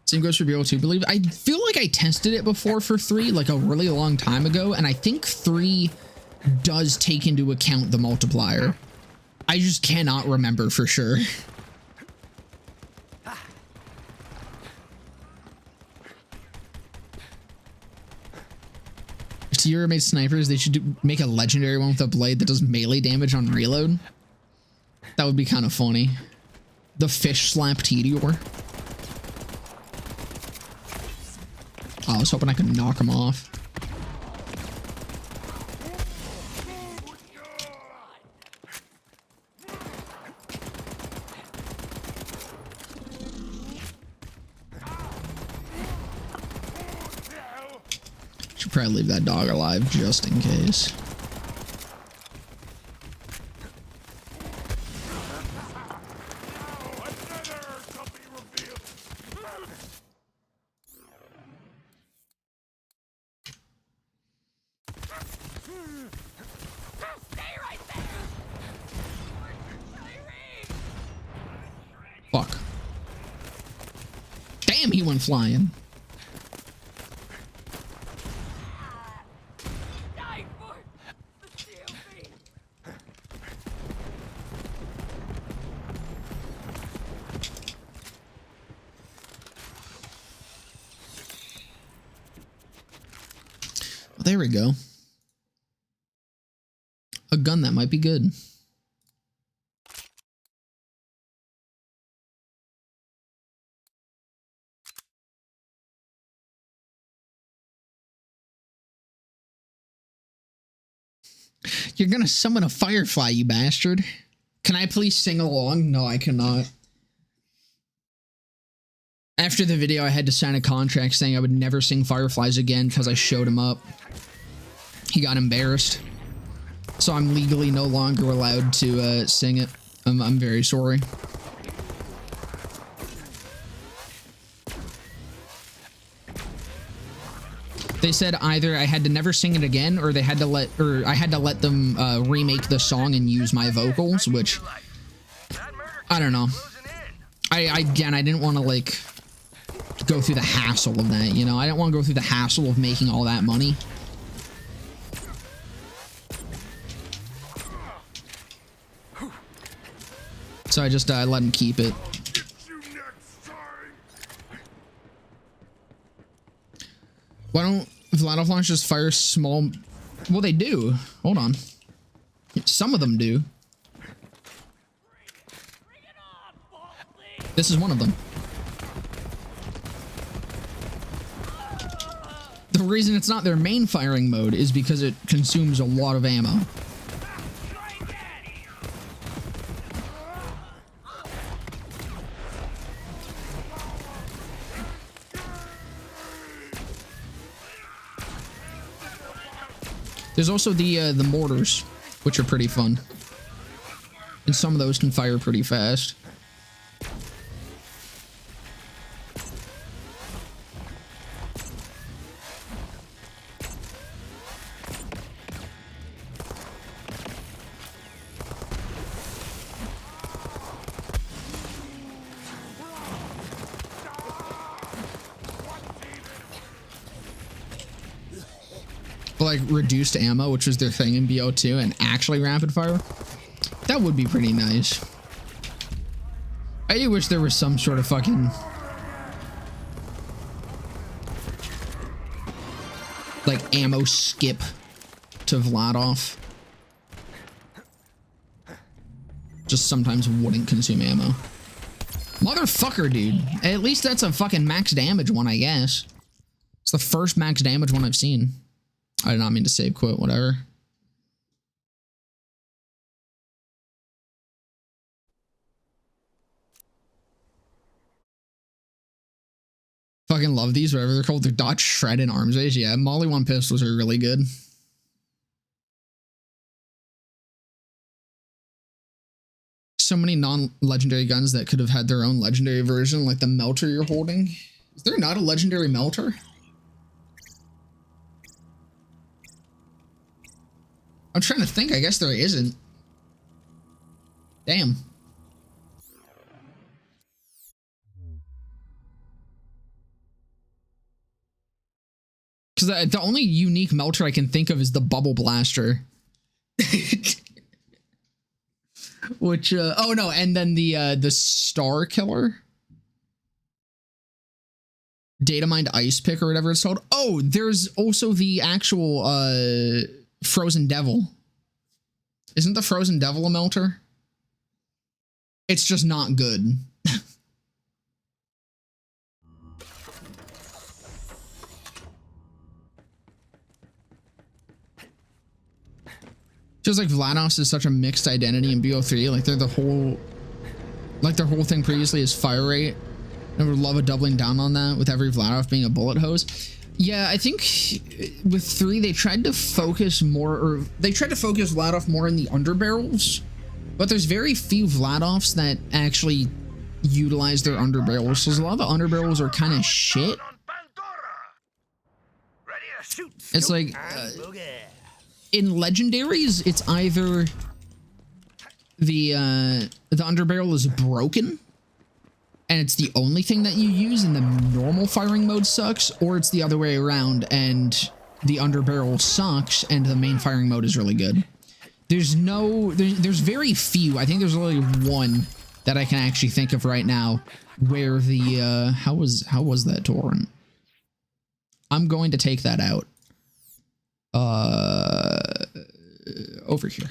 Same goes for BO2, believe. I feel like I tested it before for 3, like a really long time ago. And I think 3 does take into account the multiplier. I just cannot remember for sure. To your made snipers, they should make a legendary one with a blade that does melee damage on reload. That would be kind of funny. The fish slap TDR. Oh, I was hoping I could knock him off. Should probably leave that dog alive just in case. Fuck. Damn, he went flying. There we go. A gun that might be good. You're gonna summon a firefly, you bastard. Can I please sing along? No, I cannot. After the video, I had to sign a contract saying I would never sing fireflies again because I showed him up. He got embarrassed. So I'm legally no longer allowed to sing it. I'm very sorry. They said either I had to never sing it again, or I had to let them remake the song and use my vocals, which I don't know. Again, I didn't want to like go through the hassle of that, you know. I didn't want to go through the hassle of making all that money. So I just let him keep it. Why don't Vlad launch just fire small? Well, they do. Hold on. Some of them do. This is one of them. The reason it's not their main firing mode is because it consumes a lot of ammo. There's also the mortars, which are pretty fun. And some of those can fire pretty fast. Like reduced ammo, which was their thing in BO2, and actually rapid fire. That would be pretty nice. I do wish there was some sort of fucking like ammo skip to Vladov. Just sometimes wouldn't consume ammo. Motherfucker, dude. At least that's a fucking max damage one, I guess. It's the first max damage one I've seen. I did not mean to save quit, whatever. Fucking love these, whatever they're called. They're Dodge Shred and Arms Race. Yeah, Molly 1 pistols are really good. So many non-legendary guns that could have had their own legendary version, like the melter you're holding. Is there not a legendary melter? I'm trying to think. I guess there isn't. Damn. Because the only unique melter I can think of is the Bubble Blaster. Which, oh no, and then the Star Killer. Datamined Ice Pick or whatever it's called. Oh, there's also the actual, Frozen Devil. Isn't the Frozen Devil a melter? It's just not good. Feels like Vlados is such a mixed identity in BO3. Like they're the whole, like their whole thing previously is fire rate. I would love a doubling down on that with every Vlados being a bullet hose. Yeah, I think with 3 they tried to focus more, or they tried to focus Vlados more in the underbarrels, but there's very few Vlados that actually utilize their underbarrels. So a lot of the underbarrels are kind of shit. It's like in legendaries, it's either the underbarrel is broken and it's the only thing that you use and the normal firing mode sucks, or it's the other way around and the underbarrel sucks and the main firing mode is really good. There's very few. I think there's only one that I can actually think of right now where the how was that torrent? I'm going to take that out. Over here.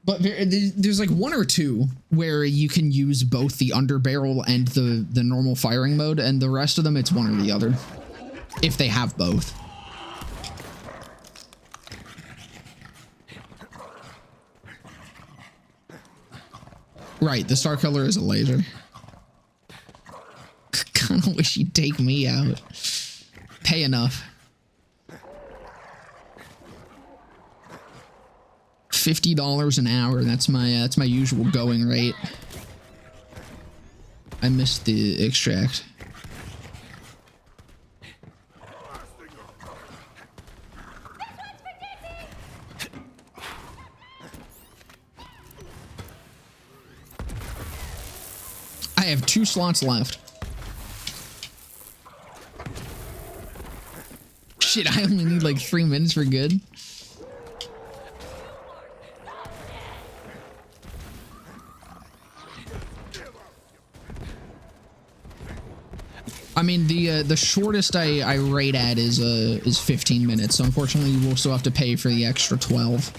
But there's like 1 or 2 where you can use both the underbarrel and the normal firing mode, and the rest of them it's one or the other, if they have both. Right, the Star Killer is a laser. Kinda wish you'd take me out. Pay enough. $50 an hour. That's my usual going rate. I missed the extract. I have 2 slots left. Shit, I only need like 3 minutes for good. I mean, the shortest I rate at is 15 minutes. So unfortunately, you will still have to pay for the extra 12.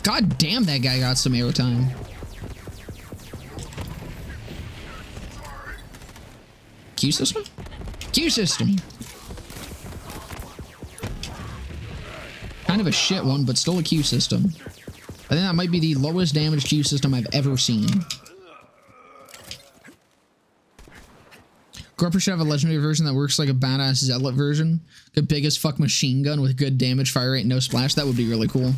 God damn, that guy got some airtime. Q system? Q system. Kind of a shit one, but still a Q system. I think that might be the lowest damage Q system I've ever seen. Gorper should have a legendary version that works like a badass zealot version. A big as fuck machine gun with good damage, fire rate, no splash. That would be really cool.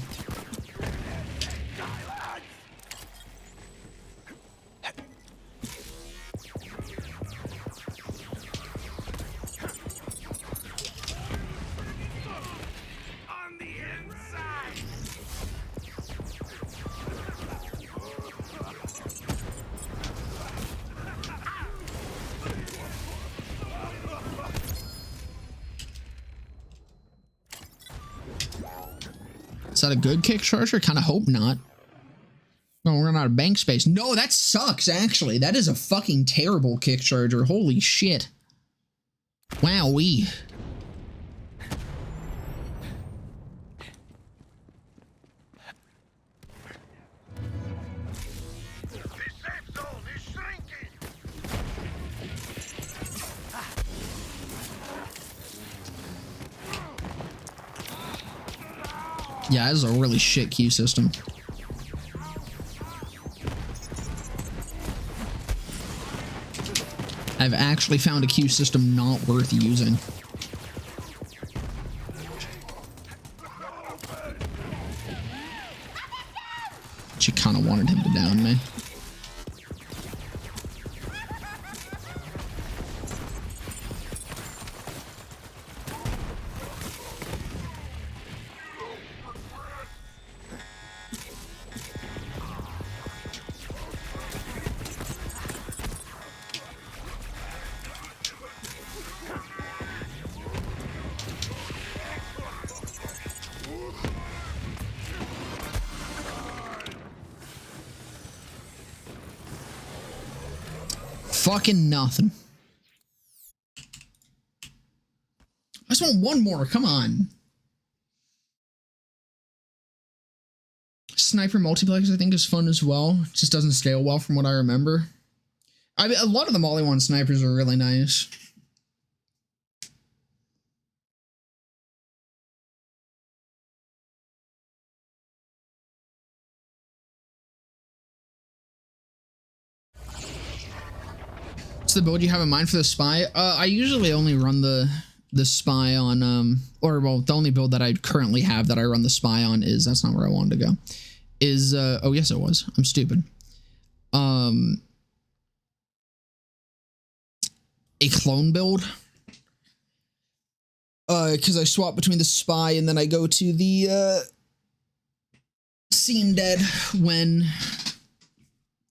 Is that a good kick charger? Kind of hope not. No, we're out of bank space. No, that sucks, actually. That is a fucking terrible kick charger. Holy shit. Wowee. The safe zone is shrinking. Yeah, this is a really shit queue system. I've actually found a queue system not worth using. She kind of wanted him to down me. Fucking nothing. I just want one more. Come on. Sniper multiplex, I think, is fun as well. It just doesn't scale well from what I remember. I mean, a lot of the Molly 1 snipers are really nice. What's the build you have in mind for the spy? I usually only run the spy on or well, the only build that I currently have that I run the spy on is, that's not where I wanted to go. Is oh yes it was. I'm stupid. A clone build. Because I swap between the spy and then I go to the Seem Dead when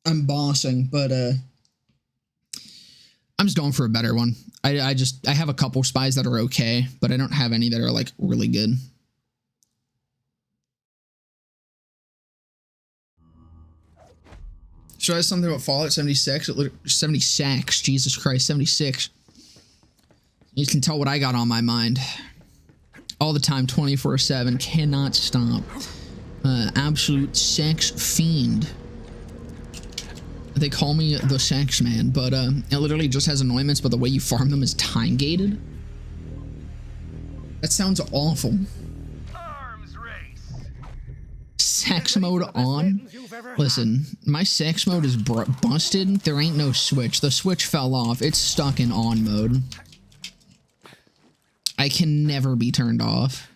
I'm bossing, but I'm just going for a better one. I have a couple spies that are okay, but I don't have any that are like really good. Should I say something about Fallout 76? 76, Jesus Christ, 76. You can tell what I got on my mind. All the time, 24/7, cannot stop. Absolute sex fiend. They call me the sex man, but it literally just has anointments, but the way you farm them is time gated. That sounds awful. Arms race. Sex mode on? Listen, my sex mode is busted. There ain't no switch. The switch fell off. It's stuck in on mode. I can never be turned off.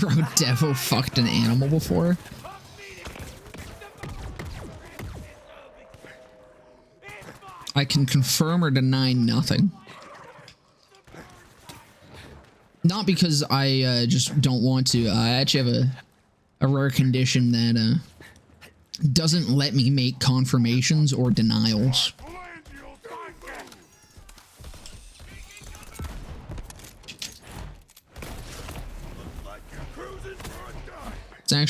Bro, Devo fucked an animal before. I can confirm or deny nothing. Not because I just don't want to. I actually have a rare condition that doesn't let me make confirmations or denials.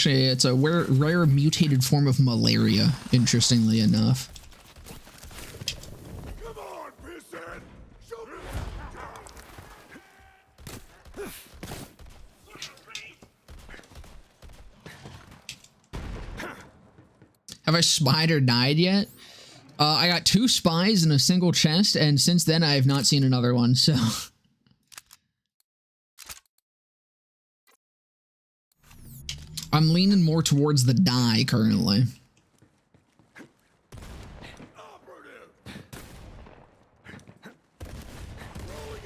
It's a rare mutated form of malaria, interestingly enough. Come on, pisshead. Show me. Have I spied or died yet? I got 2 spies in a single chest, and since then I have not seen another one, so... I'm leaning more towards the die currently.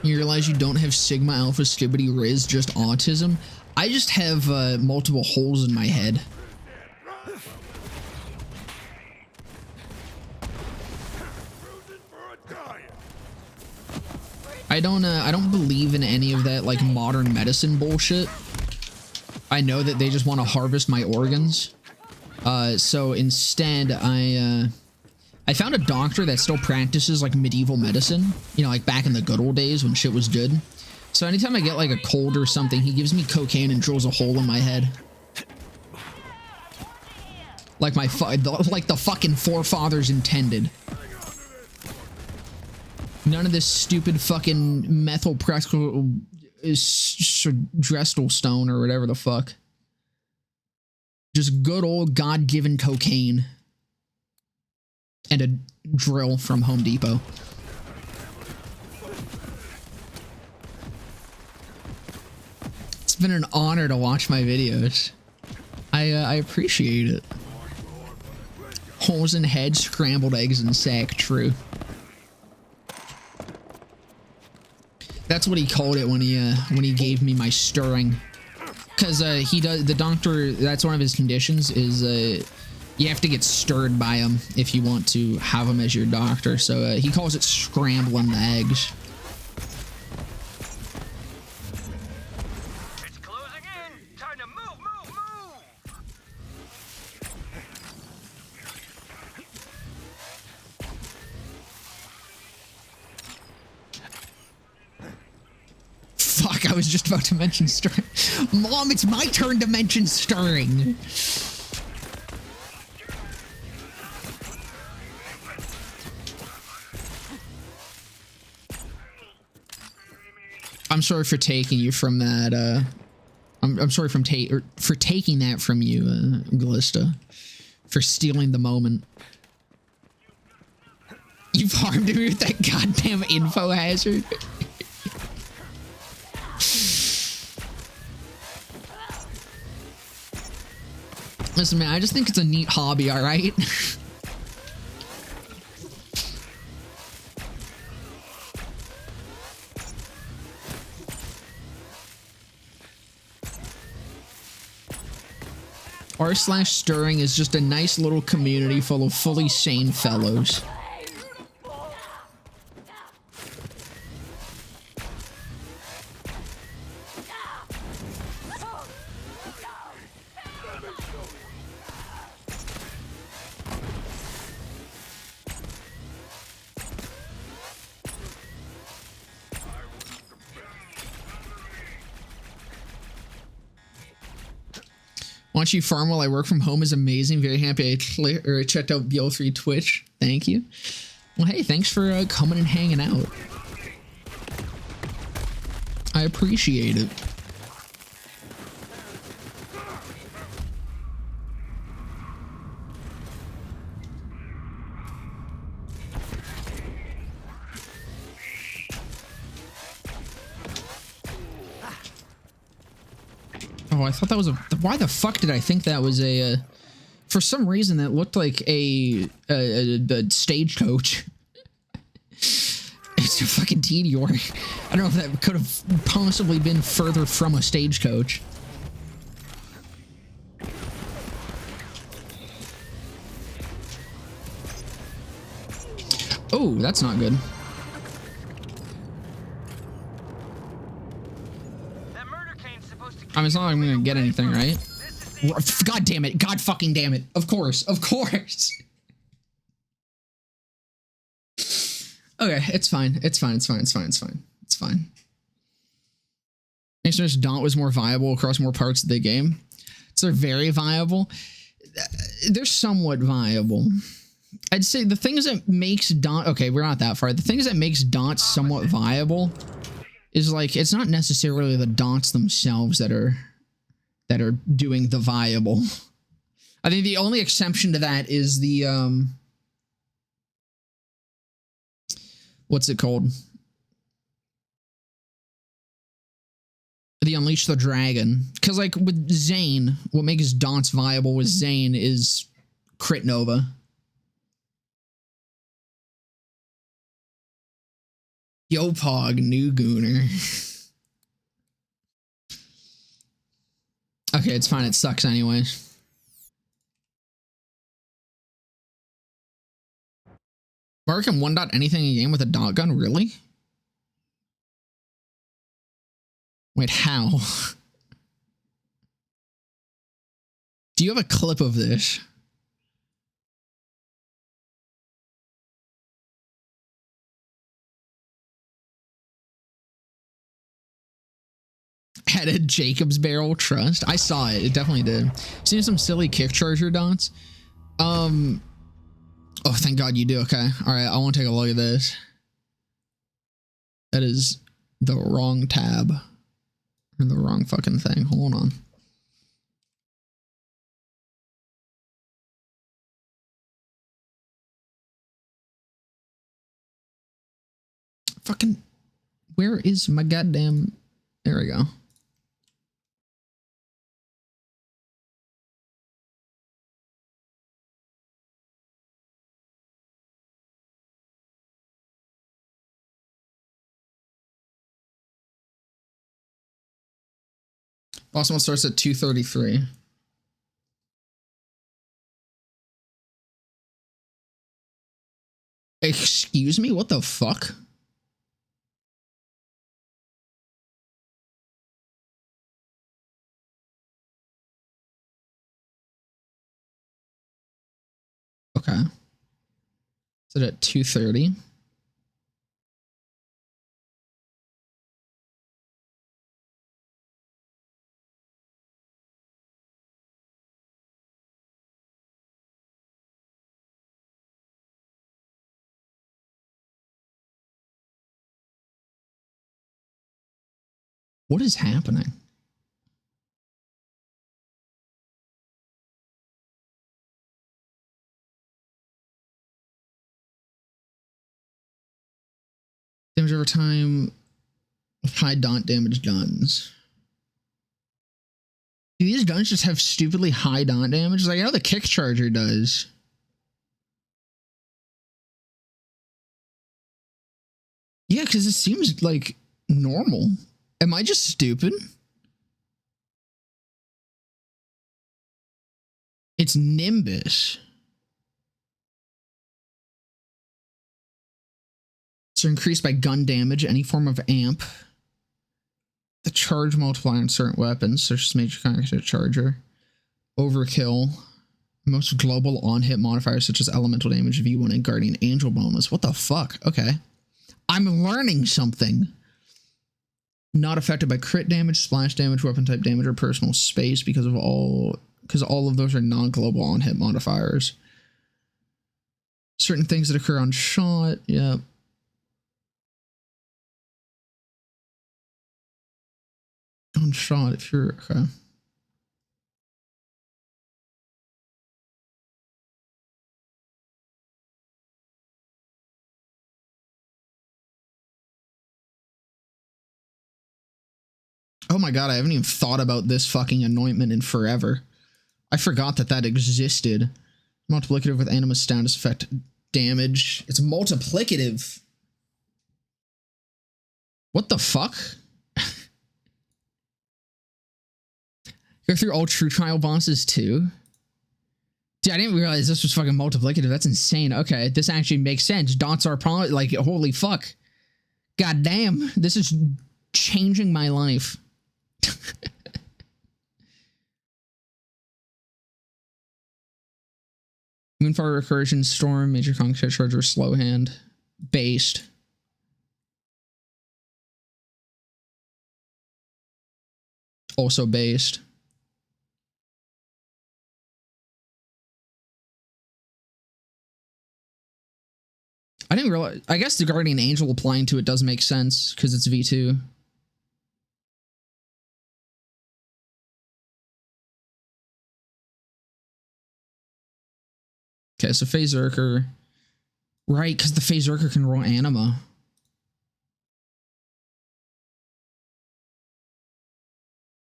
You realize you don't have Sigma Alpha Skibbity Riz, just autism? I just have multiple holes in my head. I don't believe in any of that like modern medicine bullshit. I know that they just want to harvest my organs. So instead, I found a doctor that still practices like medieval medicine. You know, like back in the good old days when shit was good. So anytime I get like a cold or something, he gives me cocaine and drills a hole in my head. Like like the fucking forefathers intended. None of this stupid fucking methylprednisolone stone or whatever the fuck. Just good old God-given cocaine. And a drill from Home Depot. It's been an honor to watch my videos. I appreciate it. Holes in head, scrambled eggs, and sack. True. That's what he called it when he gave me my stirring. Because the doctor, that's one of his conditions is you have to get stirred by him if you want to have him as your doctor. So he calls it scrambling the eggs. It's closing in. Time to move, move, move. Fuck, I was just about to mention stirring. Mom, it's my turn to mention stirring. I'm sorry for taking you from that, I'm sorry for taking that from you, Glista. For stealing the moment. You've harmed me with that goddamn info hazard. Listen, man, I just think it's a neat hobby, alright? r/stirring is just a nice little community full of fully sane fellows. Watch you farm while I work from home is amazing. Very happy I checked out BL3 Twitch. Thank you. Well, hey, thanks for coming and hanging out. I appreciate it. Oh, I thought that was a... Why the fuck did I think that was a... for some reason, that looked like a stagecoach. It's a fucking Tediore. I don't know if that could have possibly been further from a stagecoach. Oh, that's not good. I mean, it's not like I'm gonna get anything, right? God damn it. God fucking damn it. Of course. Of course. Okay, it's fine. It's fine. It's fine. It's fine. It's fine. It's fine. Makes Daunt was more viable across more parts of the game. So they're very viable. They're somewhat viable. I'd say the things that makes Daunt... Okay, we're not that far. The things that makes Daunt somewhat viable is like, it's not necessarily the Daunts themselves that are doing the viable. I think the only exception to that is the what's it called? The Unleash the Dragon. Because like with Zane, what makes Daunts viable with Zane is Crit Nova. Yo Pog, new Gooner. Okay, it's fine. It sucks anyways. Mark can one dot anything in a game with a dot gun? Really? Wait, how? Do you have a clip of this? Had a Jacob's barrel trust. I saw it. It definitely did. Seen some silly kick charger dots. Oh, thank God you do. Okay. All right. I want to take a look at this. That is the wrong tab. Or the wrong fucking thing. Hold on. Fucking, where is my goddamn, there we go. Boss one starts at 233. Excuse me? What the fuck? Okay. Is it at 230? What is happening? Damage over time with high daunt damage guns. Do these guns just have stupidly high daunt damage? Like, I know the kick charger does. Yeah, because it seems like normal. Am I just stupid? It's Nimbus. So increased by gun damage, any form of amp. The charge multiplier on certain weapons, such as major contact charger. Overkill. Most global on-hit modifiers, such as elemental damage, V1, and guardian angel bonus. What the fuck? Okay. I'm learning something. Not affected by crit damage, splash damage, weapon type damage, or personal space because all of those are non-global on-hit modifiers. Certain things that occur on shot. Yep. On shot, if you're okay. Oh my god, I haven't even thought about this fucking anointment in forever. I forgot that that existed. Multiplicative with animus status effect damage. It's multiplicative. What the fuck? Go through all true trial bosses too? Dude, I didn't realize this was fucking multiplicative. That's insane. Okay, this actually makes sense. Dots are probably like, holy fuck. God damn, this is changing my life. Moonfire Recursion, Storm, Major Contact Charger, Slow Hand, Based. Also based. I didn't realize. I guess the Guardian Angel applying to it does make sense because it's V2. Okay, so Phazerker. Right, because the Phazerker can roll Anima.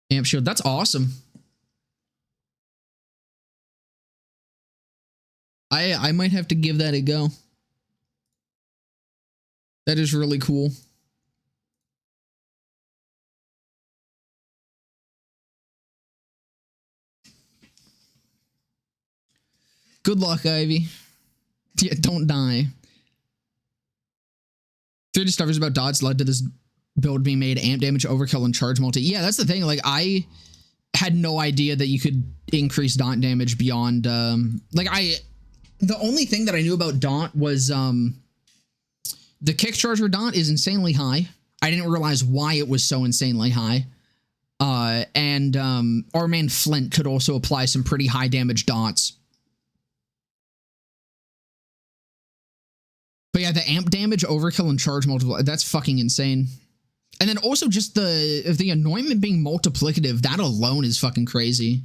Amp Shield, that's awesome. I might have to give that a go. That is really cool. Good luck, Ivy. Yeah, don't die. 3 discoveries about dots led to this build being made. Amp damage, overkill, and charge multi. Yeah, that's the thing. Like, I had no idea that you could increase daunt damage beyond the only thing that I knew about daunt was the kick charger daunt is insanely high. I didn't realize why it was so insanely high. And our man Flint could also apply some pretty high damage daunts. But yeah, the amp damage, overkill, and charge multiple, that's fucking insane. And then also just the anointment being multiplicative, that alone is fucking crazy.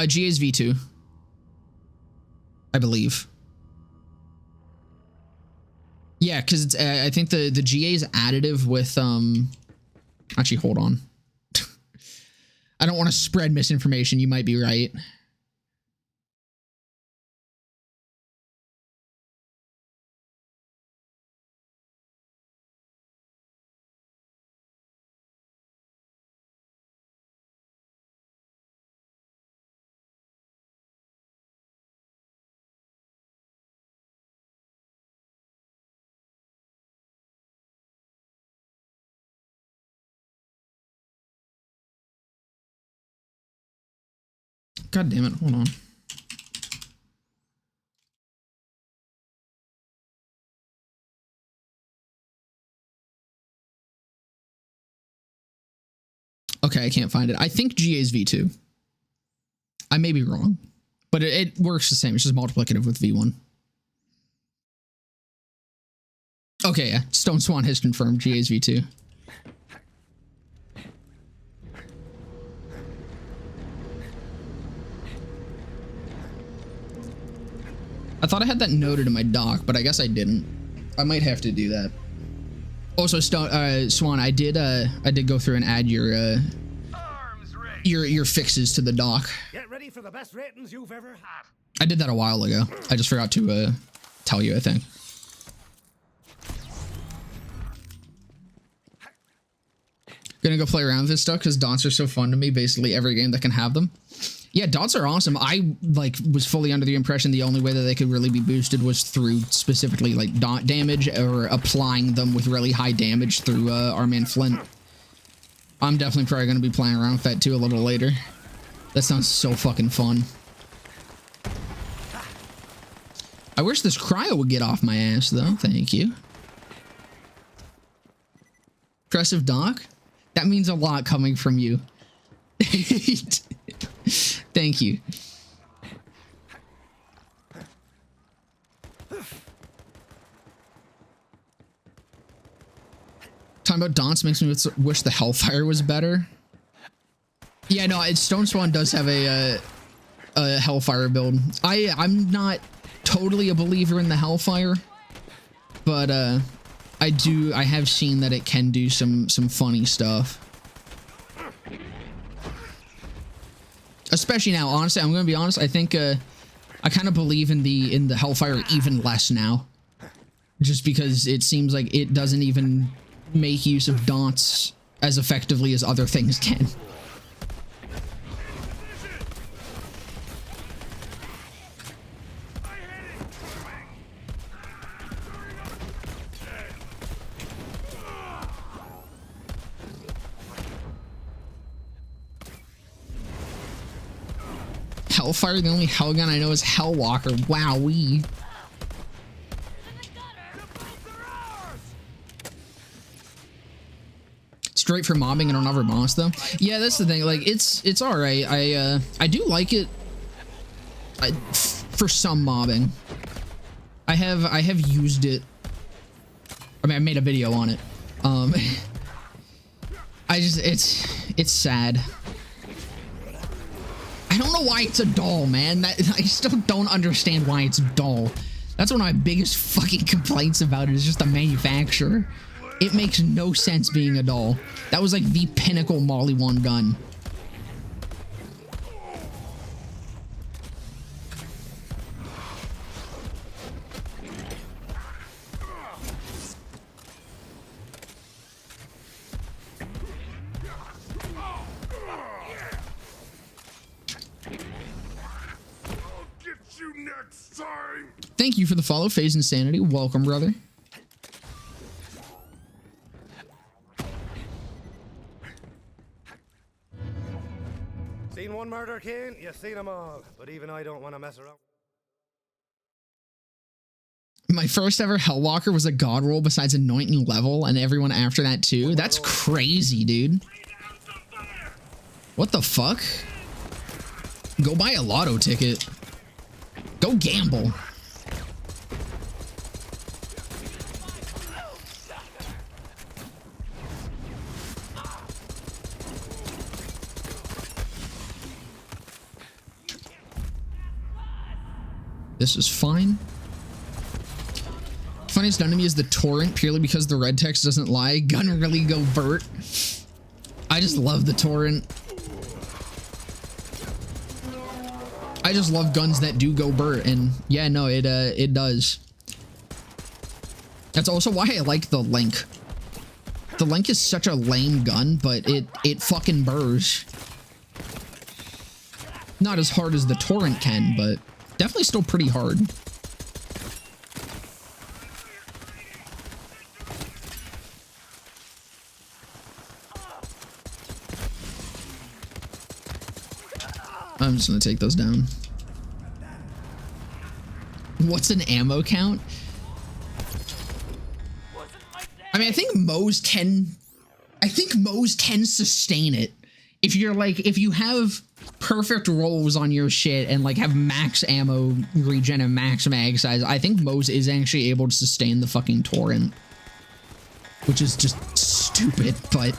GA's V2. I believe. Yeah, because it's I think the GA is additive with actually hold on. I don't want to spread misinformation. You might be right. God damn it, hold on. Okay, I can't find it. I think GA's V2. I may be wrong, but it works the same. It's just multiplicative with V1. Okay, yeah. Stone Swan has confirmed GA's V2. I thought I had that noted in my doc, but I guess I didn't. I might have to do that. Also, Swan, I did go through and add your fixes to the doc. Get ready for the best ratings you've ever had. I did that a while ago. I just forgot to tell you, I think. Gonna go play around with this stuff because daunts are so fun to me. Basically, every game that can have them. Yeah, daunts are awesome. I was fully under the impression the only way that they could really be boosted was through specifically like daunt damage or applying them with really high damage through our man Flint. I'm definitely probably going to be playing around with that too a little later. That sounds so fucking fun. I wish this cryo would get off my ass though. Thank you. Impressive doc? That means a lot coming from you. Thank you. Talking about daunts makes me wish the Hellfire was better. Yeah, no, Stone Swan does have a Hellfire build. I'm not totally a believer in the Hellfire, but I have seen that it can do some funny stuff. Especially now, honestly, I'm gonna be honest. I think I kind of believe in the Hellfire even less now, just because it seems like it doesn't even make use of daunts as effectively as other things can. Hellfire, the only Hellgun I know is Hellwalker. Wowee. Straight for mobbing and another boss though. Yeah, that's the thing. Like it's all right. I do like it. For some mobbing. I have used it. I mean, I made a video on it. It's sad. I don't know why it's a doll, man. I still don't understand why it's dull. That's one of my biggest fucking complaints about it, is just the manufacturer. It makes no sense being a doll. That was like the pinnacle Molly 1 gun. Thank you for the follow, Phase Insanity. Welcome, brother. Seen one murder, Kane? You've seen them all. But even I don't want to mess around. My first ever Hellwalker was a god roll besides anointing level, and everyone after that too. That's crazy, dude. What the fuck? Go buy a lotto ticket. Go gamble. This is fine. Funniest done to me is the torrent, purely because the red text doesn't lie. Gun really go Bert. I just love the torrent. I just love guns that do go Bert, and yeah, no, it does. That's also why I like the Link. The Link is such a lame gun, but it fucking burrs. Not as hard as the torrent can, but definitely still pretty hard. I'm just gonna take those down. What's an ammo count? I mean, I think Mo's can sustain it. If you're like, if you have perfect rolls on your shit and like have max ammo regen and max mag size, I think Mo's is actually able to sustain the fucking torrent. Which is just stupid, but...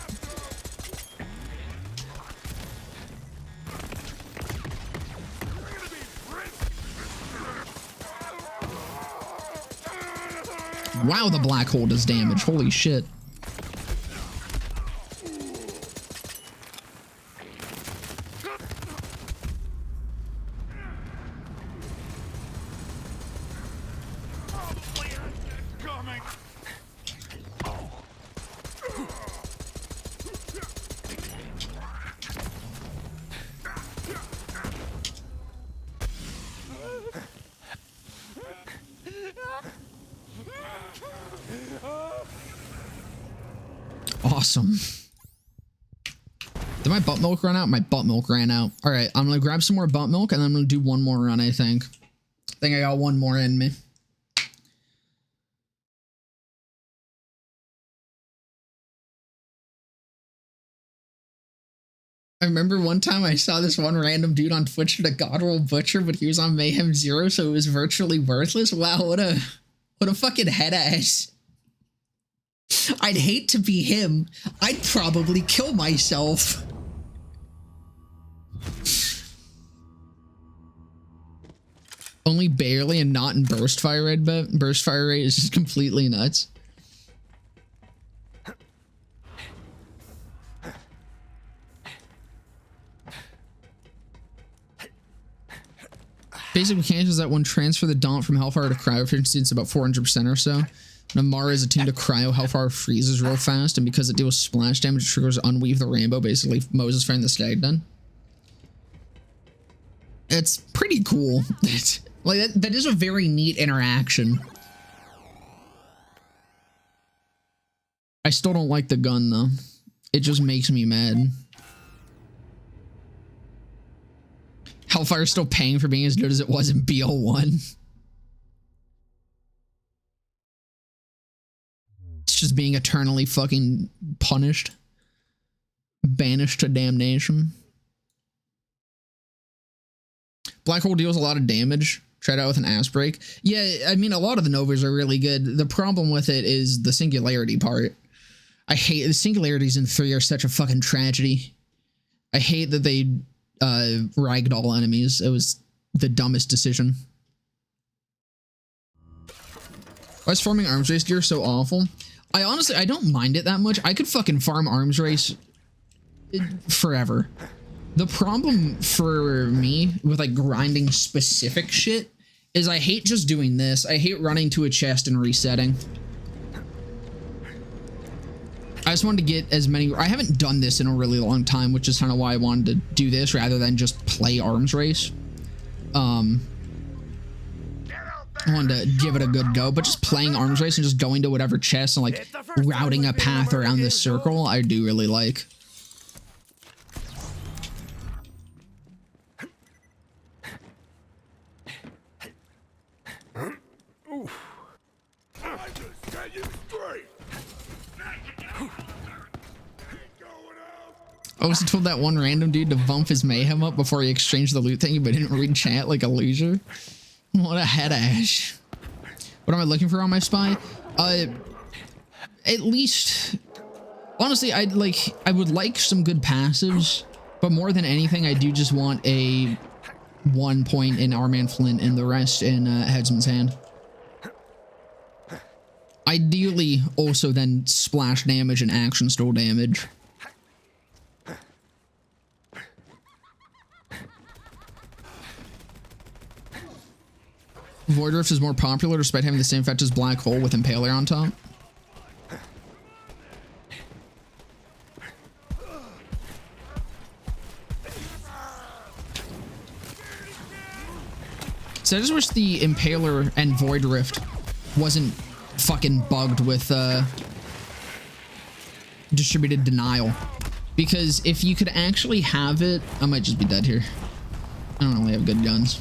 Wow, the black hole does damage. Holy shit. Awesome. Did my butt milk run out? My butt milk ran out. All right, I'm gonna grab some more butt milk and then I'm gonna do one more run, I think. I think I got one more in me. I remember one time I saw this one random dude on Twitch with a God Roll Butcher, but he was on Mayhem 0, so it was virtually worthless. Wow, what a fucking head ass. I'd hate to be him. I'd probably kill myself. Only barely and not in burst fire rate, but burst fire rate is just completely nuts. Basic mechanics is that when transfer the Daunt from Hellfire to Cryo efficiency, it's about 400% or so. Namara is attuned to Cryo. Hellfire freezes real fast, and because it deals splash damage, it triggers Unweave the Rainbow. Basically, Moses firing the Stag done. It's pretty cool. Like that is a very neat interaction. I still don't like the gun though. It just makes me mad. Hellfire's still paying for being as good as it was in BL1. It's just being eternally fucking punished. Banished to damnation. Black Hole deals a lot of damage. Try it out with an ass break. Yeah, I mean, a lot of the Novas are really good. The problem with it is the singularity part. I hate the singularities in 3 are such a fucking tragedy. I hate that they ragdoll enemies. It was the dumbest decision. Why is farming arms race gear so awful? I don't mind it that much. I could fucking farm arms race forever. The problem for me with like grinding specific shit is I hate just doing this. I hate running to a chest and resetting. I just wanted to get as many. I haven't done this in a really long time, which is kind of why I wanted to do this rather than just play arms race. I wanted to give it a good go, but just playing arms race and just going to whatever chest and like routing a path around this circle, I do really like. I was told that one random dude to bump his mayhem up before he exchanged the loot thingy, but didn't read chat like a loser. What a head ash. What am I looking for on my spy? At least, honestly, I would like some good passives, but more than anything, I do just want a 1 point in Arman Flint and the rest in Headsman's Hand. Ideally, also then splash damage and action stole damage. Void Rift is more popular despite having the same effect as Black Hole with Impaler on top. So I just wish the Impaler and Void Rift wasn't fucking bugged with distributed denial. Because if you could actually have it, I might just be dead here. I don't really have good guns.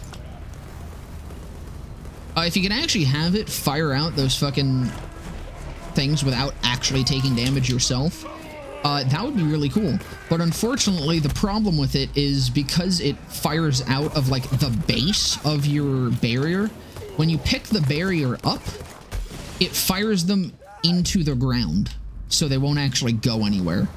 If you can actually have it fire out those fucking things without actually taking damage yourself, that would be really cool. But unfortunately, the problem with it is because it fires out of like the base of your barrier, when you pick the barrier up, it fires them into the ground, so they won't actually go anywhere.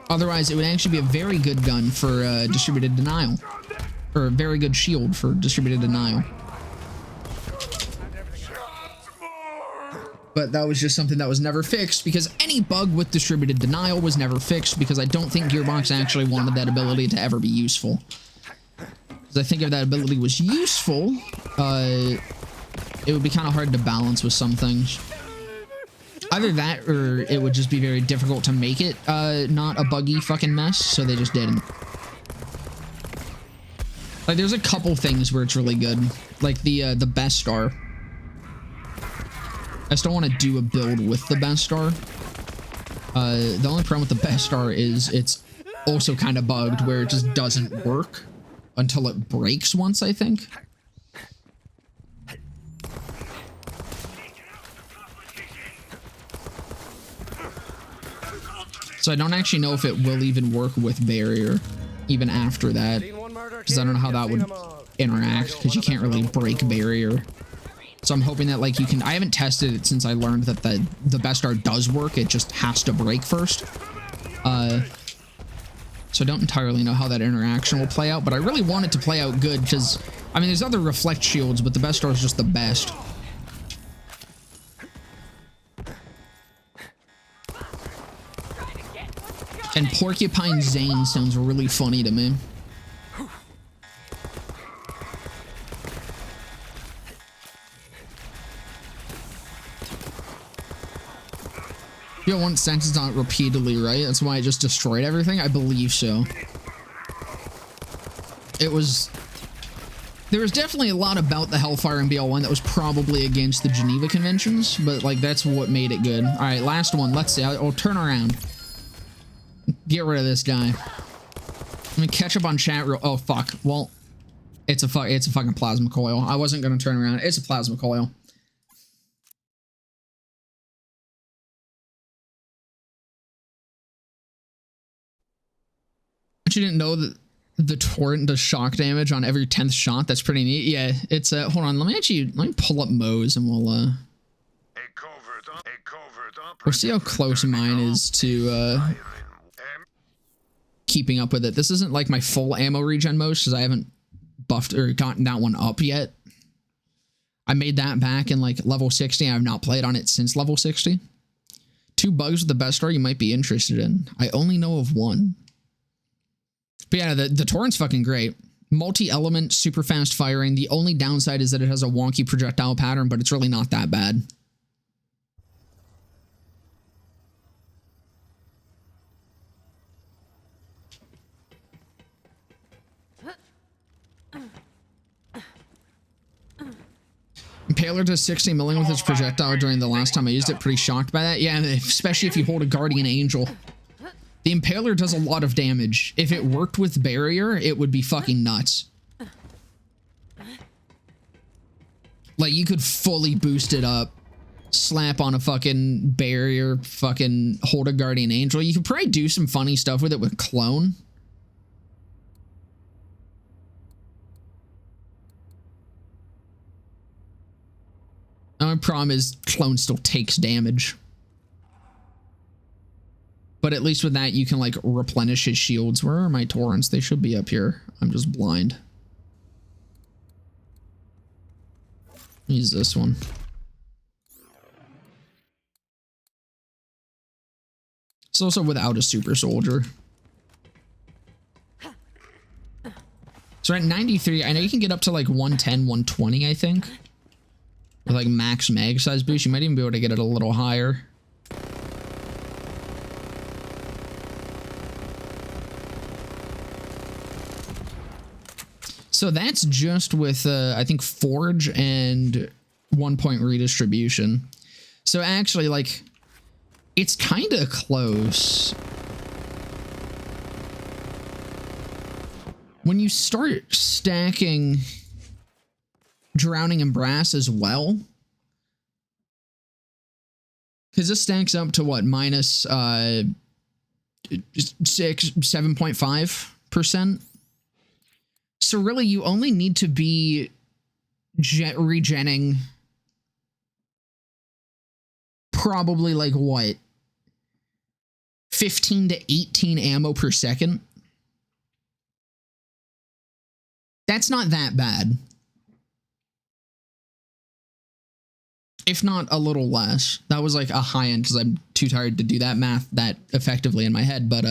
Otherwise, it would actually be a very good gun for distributed denial. Or a very good shield for distributed denial. But that was just something that was never fixed, because any bug with distributed denial was never fixed, because I don't think Gearbox actually wanted that ability to ever be useful. Because I think if that ability was useful, it would be kind of hard to balance with some things. Either that, or it would just be very difficult to make it not a buggy fucking mess, so they just didn't. Like, there's a couple things where it's really good. Like the Best Star. I still want to do a build with the Best Star. The only problem with the Best Star is it's also kind of bugged, where it just doesn't work until it breaks once, I think. So I don't actually know if it will even work with barrier even after that, because I don't know how that would interact, because you can't really break barrier. So I'm hoping that like you can, I haven't tested it since I learned that the Best Star does work, it just has to break first. So I don't entirely know how that interaction will play out, but I really want it to play out good, because I mean there's other reflect shields, but the Best Star is just the best. And Porcupine Zane sounds really funny to me. You don't want senses on it repeatedly, right? That's why it just destroyed everything? I believe so. It was... There was definitely a lot about the Hellfire in BL1 that was probably against the Geneva Conventions, but like that's what made it good. Alright, last one. Let's see. I'll turn around. Get rid of this guy. Let me catch up on chat real... Oh, fuck. Well, it's a fucking plasma coil. I wasn't going to turn around. It's a plasma coil. But you didn't know that the torrent does shock damage on every 10th shot? That's pretty neat. Yeah, it's... hold on. Let me pull up Moe's and we'll see how close mine is to... keeping up with it. This isn't like my full ammo regen mode because I haven't buffed or gotten that one up yet. I made that back in like level 60. I have not played on it since level 60. 2 bugs with the Best Star you might be interested in. I only know of one. But yeah, the torrent's fucking great. Multi-element, super fast firing. The only downside is that it has a wonky projectile pattern, but it's really not that bad. Impaler does 60 million with its projectile during the last time I used it. Pretty shocked by that. Yeah, especially if you hold a Guardian Angel. The Impaler does a lot of damage. If it worked with Barrier, it would be fucking nuts. Like, you could fully boost it up, slap on a fucking Barrier, fucking hold a Guardian Angel. You could probably do some funny stuff with it with Clone. The only problem is Clone still takes damage. But at least with that, you can, like, replenish his shields. Where are my torrents? They should be up here. I'm just blind. Use this one. It's also without a super soldier. So at 93, I know you can get up to, like, 110, 120, I think. With, like, max mag size boost. You might even be able to get it a little higher. So that's just with, I think, Forge and 1-point redistribution. So actually, like, it's kind of close. When you start stacking Drowning in Brass as well, because this stacks up to what, minus 7.5%. So really, you only need to be regenning probably like what, 15 to 18 ammo per second. That's not that bad. If not a little less. That was like a high end because I'm too tired to do that math that effectively in my head, but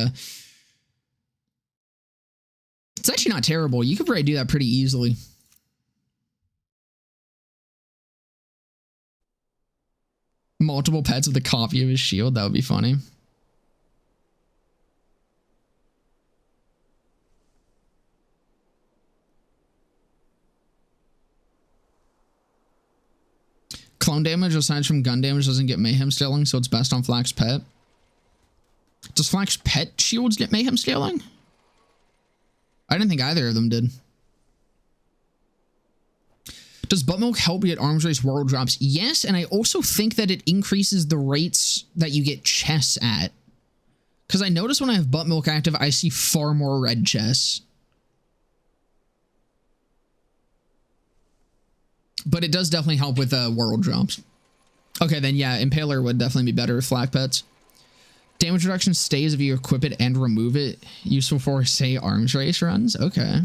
it's actually not terrible. You could probably do that pretty easily. Multiple pets with a copy of his shield. That would be funny. Clone damage aside from gun damage doesn't get mayhem scaling, so it's best on Flak's pet. Does Flak's pet shields get mayhem scaling? I didn't think either of them did. Does Buttmilk help you get arms race world drops? Yes, and I also think that it increases the rates that you get chests at. Because I notice when I have Buttmilk active, I see far more red chests. But it does definitely help with world drops. Okay, then yeah, Impaler would definitely be better with Flak pets. Damage reduction stays if you equip it and remove it. Useful for, say, arms race runs. Okay.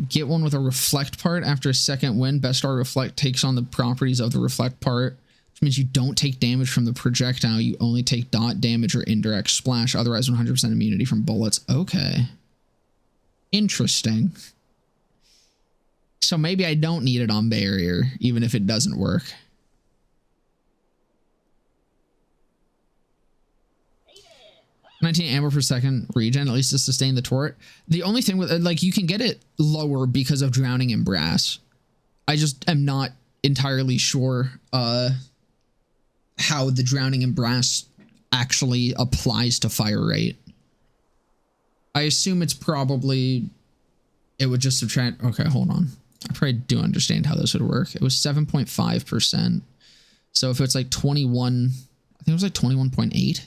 Get one with a reflect part after a second win. Best Star Reflect takes on the properties of the reflect part, which means you don't take damage from the projectile. You only take dot damage or indirect splash. Otherwise, 100% immunity from bullets. Okay. Interesting. So maybe I don't need it on Barrier, even if it doesn't work. $19 ammo per second regen, at least to sustain the turret. The only thing with, like, you can get it lower because of Drowning in Brass. I just am not entirely sure how the Drowning in Brass actually applies to fire rate. I assume it's probably, it would just subtract. Okay, hold on. I probably do understand how this would work. It was 7.5%. So if it's like 21, I think it was like 21.8.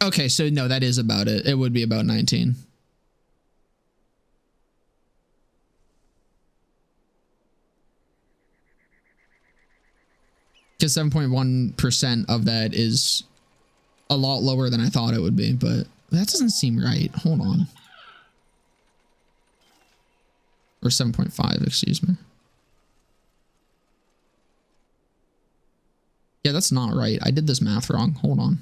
Okay, so no, that is about it. It would be about 19. Because 7.1% of that is a lot lower than I thought it would be, but that doesn't seem right. Hold on. Or 7.5, excuse me. Yeah, that's not right. I did this math wrong. Hold on.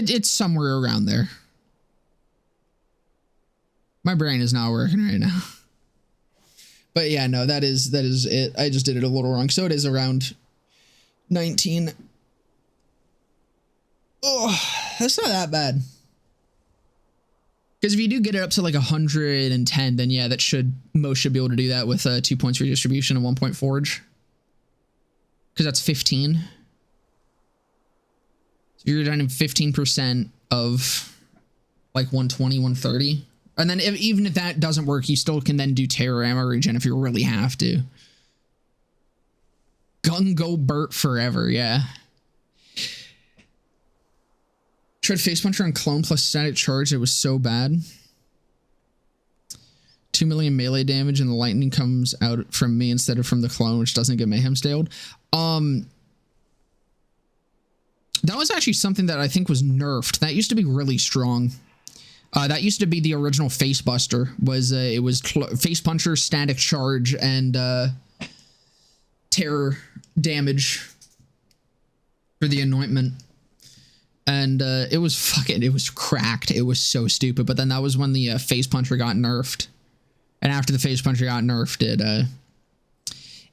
It's somewhere around there. My brain is not working right now. But yeah, no, that is it. I just did it a little wrong. So it is around 19. Oh, that's not that bad. Because if you do get it up to like 110, then yeah, most should be able to do that with 2 points redistribution and 1 point forge. Because that's 15. So you're down in 15% of like 120, 130. And then even if that doesn't work, you still can then do terror ammo regen if you really have to. Gung-Go Burt forever, yeah. Tried Face Puncher on clone plus static charge. It was so bad. 2 million melee damage and the lightning comes out from me instead of from the clone, which doesn't get mayhem staled. That was actually something that I think was nerfed. That used to be really strong. That used to be the original Face Buster. It was Face Puncher, static charge, and terror damage for the anointment. And it was cracked. It was so stupid. But then that was when the Face Puncher got nerfed. And after the Face Puncher got nerfed,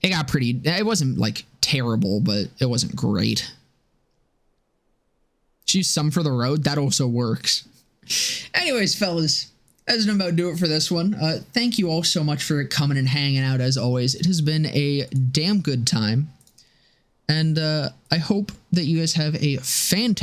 it got pretty... It wasn't, like, terrible, but it wasn't great. Choose some for the road. That also works. Anyways, fellas, that's about do it for this one. Thank you all so much for coming and hanging out, as always. It has been a damn good time. And I hope that you guys have a fantastic...